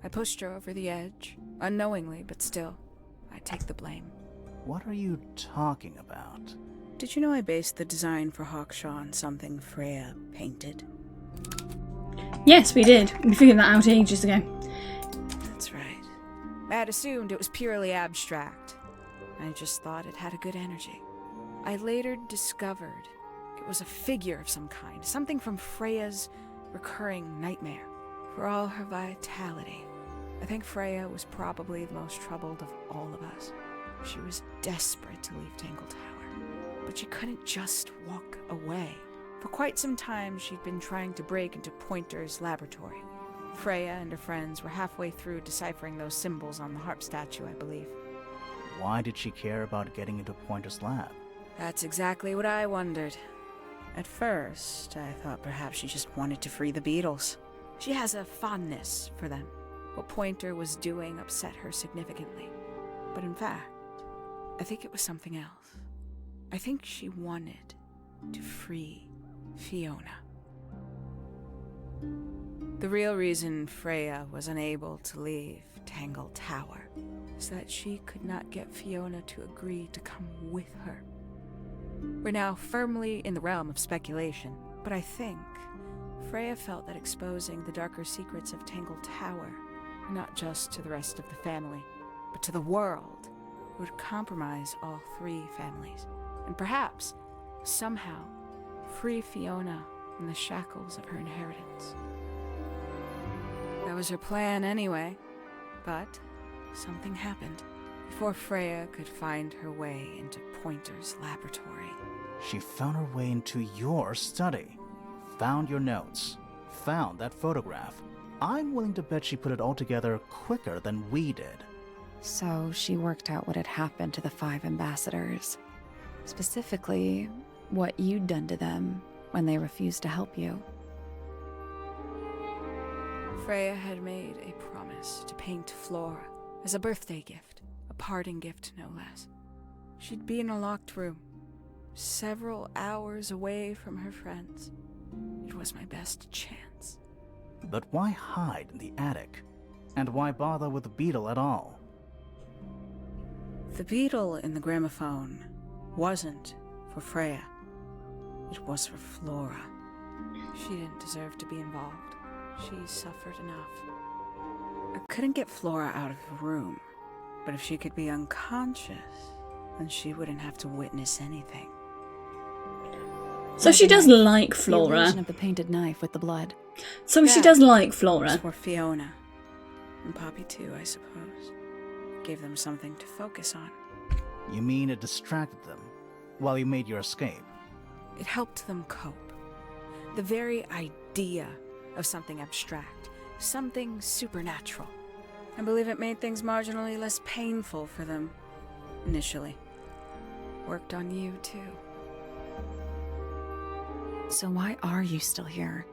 I pushed her over the edge, unknowingly, but still, I take the blame. What are you talking about? Did you know I based the design for Hawkshaw on something Freya painted? Yes, we did. We figured that out ages ago. That's right. I had assumed it was purely abstract. I just thought it had a good energy. I later discovered it was a figure of some kind, something from Freya's recurring nightmare. For all her vitality, I think Freya was probably the most troubled of all of us. She was desperate to leave Tangle Tower, but she couldn't just walk away. For quite some time, she'd been trying to break into Pointer's laboratory. Freya and her friends were halfway through deciphering those symbols on the harp statue, I believe. Why did she care about getting into Pointer's lab? That's exactly what I wondered. At first, I thought perhaps she just wanted to free the beetles. She has a fondness for them. What Pointer was doing upset her significantly. But in fact, I think it was something else. I think she wanted to free Fiona. The real reason Freya was unable to leave Tangle Tower is that she could not get Fiona to agree to come with her. We're now firmly in the realm of speculation, but I think Freya felt that exposing the darker secrets of Tangle Tower, not just to the rest of the family, but to the world, would compromise all 3 families, and perhaps, somehow, free Fiona from the shackles of her inheritance. That was her plan anyway, but something happened before Freya could find her way into Pointer's laboratory. She found her way into your study, found your notes, found that photograph. I'm willing to bet she put it all together quicker than we did. So she worked out what had happened to the 5 ambassadors. Specifically, what you'd done to them when they refused to help you. Freya had made a promise to paint Flora as a birthday gift, a parting gift no less. She'd be in a locked room, several hours away from her friends. It was my best chance. But why hide in the attic? And why bother with the beetle at all? The beetle in the gramophone wasn't for Freya. It was for Flora. She didn't deserve to be involved. She suffered enough. I couldn't get Flora out of the room, but if she could be unconscious, then she wouldn't have to witness anything. So she does like The Flora. illusion of the painted knife with the blood. So she Yeah. does like It was Flora. for Fiona. And Poppy too, I suppose. Gave them something to focus on. You mean it distracted them while you made your escape? It helped them cope. The very idea of something abstract, something supernatural. I believe it made things marginally less painful for them, initially. Worked on you, too. So why are you still here?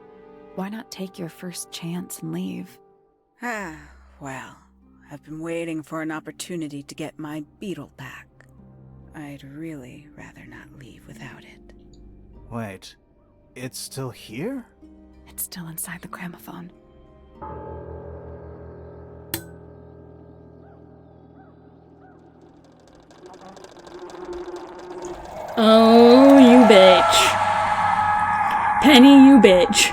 Why not take your first chance and leave? Well, I've been waiting for an opportunity to get my beetle back. I'd really rather not leave without it. Wait, it's still here? It's still inside the gramophone. Oh, you bitch. Penny, you bitch.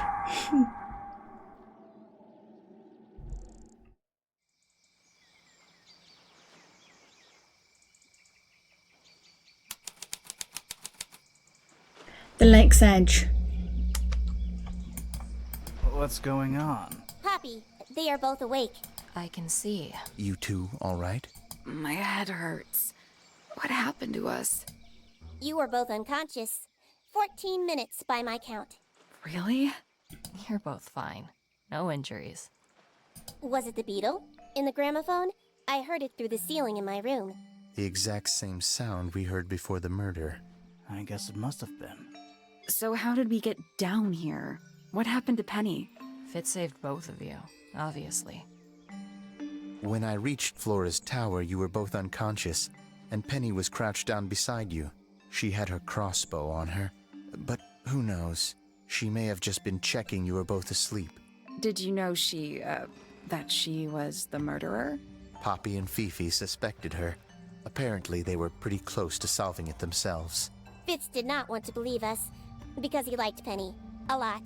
The lake's edge. What's going on? Poppy, they are both awake. I can see. You two all right? My head hurts. What happened to us? You were both unconscious. 14 minutes by my count. Really? You're both fine. No injuries. Was it the beetle? In the gramophone? I heard it through the ceiling in my room. The exact same sound we heard before the murder. I guess it must have been. So how did we get down here? What happened to Penny? Fit saved both of you, obviously. When I reached Flora's tower, you were both unconscious, and Penny was crouched down beside you. She had her crossbow on her, but who knows? She may have just been checking you were both asleep. Did you know that she was the murderer? Poppy and Fifi suspected her. Apparently, they were pretty close to solving it themselves. Fitz did not want to believe us, because he liked Penny. A lot.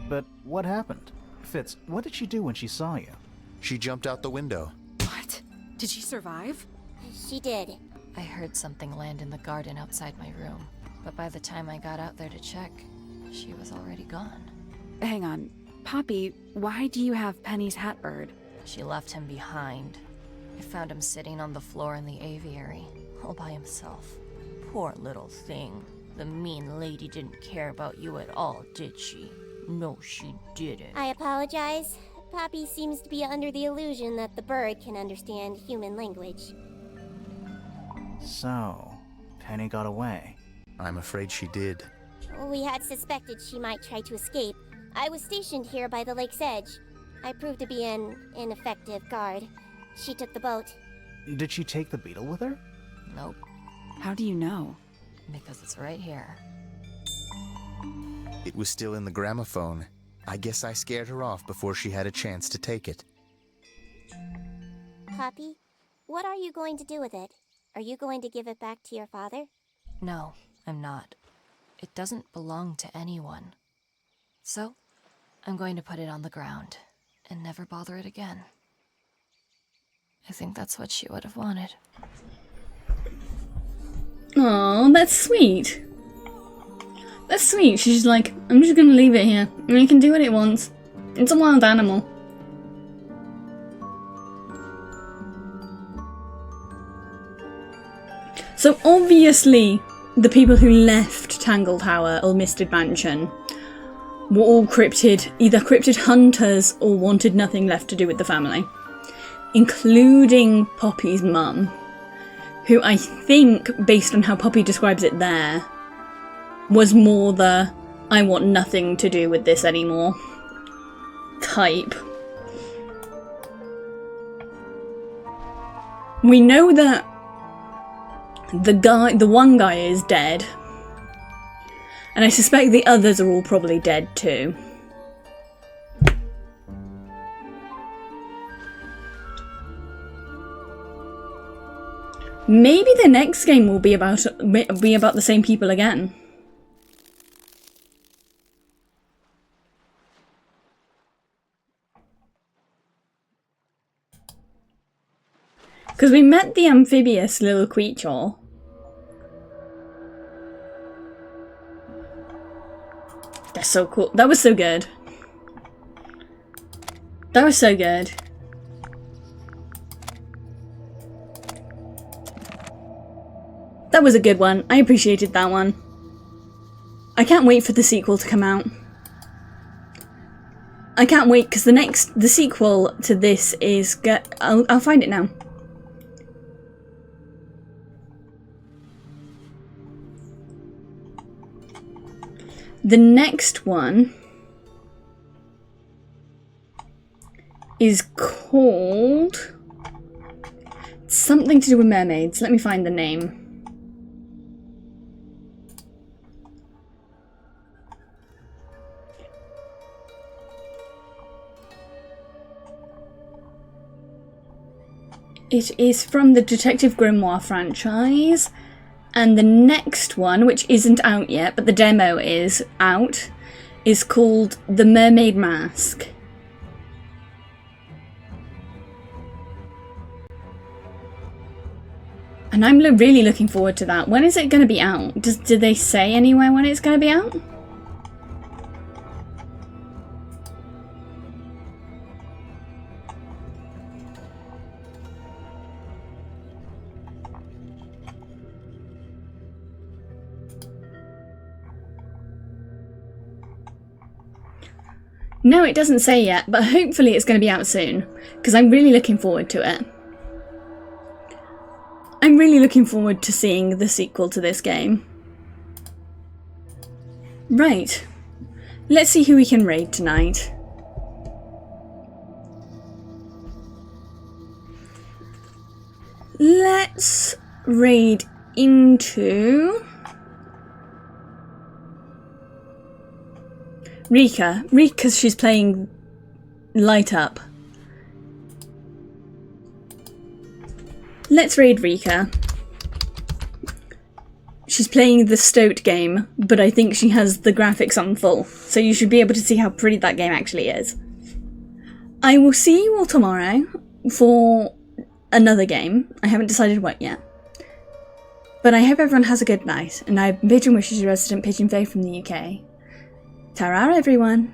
But what happened? Fitz, what did she do when she saw you? She jumped out the window. What? Did she survive? She did. I heard something land in the garden outside my room, but by the time I got out there to check, she was already gone. Hang on. Poppy, why do you have Penny's hat bird? She left him behind. I found him sitting on the floor in the aviary, all by himself. Poor little thing. The mean lady didn't care about you at all, did she? No, she didn't. I apologize. Poppy seems to be under the illusion that the bird can understand human language. So, Penny got away. I'm afraid she did. We had suspected she might try to escape. I was stationed here by the lake's edge. I proved to be an ineffective guard. She took the boat. Did she take the beetle with her? Nope, How do you know? because it's right here. It was still in the gramophone. I guess I scared her off before she had a chance to take it. Poppy, what are you going to do with it? Are you going to give it back to your father? No, I'm not. It doesn't belong to anyone. So, I'm going to put it on the ground and never bother it again. I think that's what she would have wanted. Oh, that's sweet. That's sweet. She's just like, I'm just gonna leave it here. And it can do what it wants. It's a wild animal. So obviously, the people who left Tangle Tower or Misted Mansion were all either cryptid hunters or wanted nothing left to do with the family. Including Poppy's mum, who I think, based on how Poppy describes it there, was more the I want nothing to do with this anymore type. We know that the one guy is dead, and I suspect the others are all probably dead too. Maybe the next game will be about the same people again. Because we met the amphibious little creature. That's so cool. That was so good. That was so good. That was a good one. I appreciated that one. I can't wait for the sequel to come out. I can't wait because the sequel to this is I'll find it now. The next one is called something to do with mermaids. Let me find the name. It is from the Detective Grimoire franchise, and the next one, which isn't out yet, but the demo is out, is called The Mermaid Mask. And I'm really looking forward to that. When is it going to be out? Did they say anywhere when it's going to be out? No, it doesn't say yet, but hopefully it's going to be out soon, because I'm really looking forward to it. I'm really looking forward to seeing the sequel to this game. Right, let's see who we can raid tonight. Let's raid into Rika. Rika's she's playing Light Up. Let's raid Rika. She's playing the Stoat game, but I think she has the graphics on full, so you should be able to see how pretty that game actually is. I will see you all tomorrow for another game. I haven't decided what yet. But I hope everyone has a good night, and Pigeon wishes you resident Pigeon Faye from the UK. Ta-ra, everyone!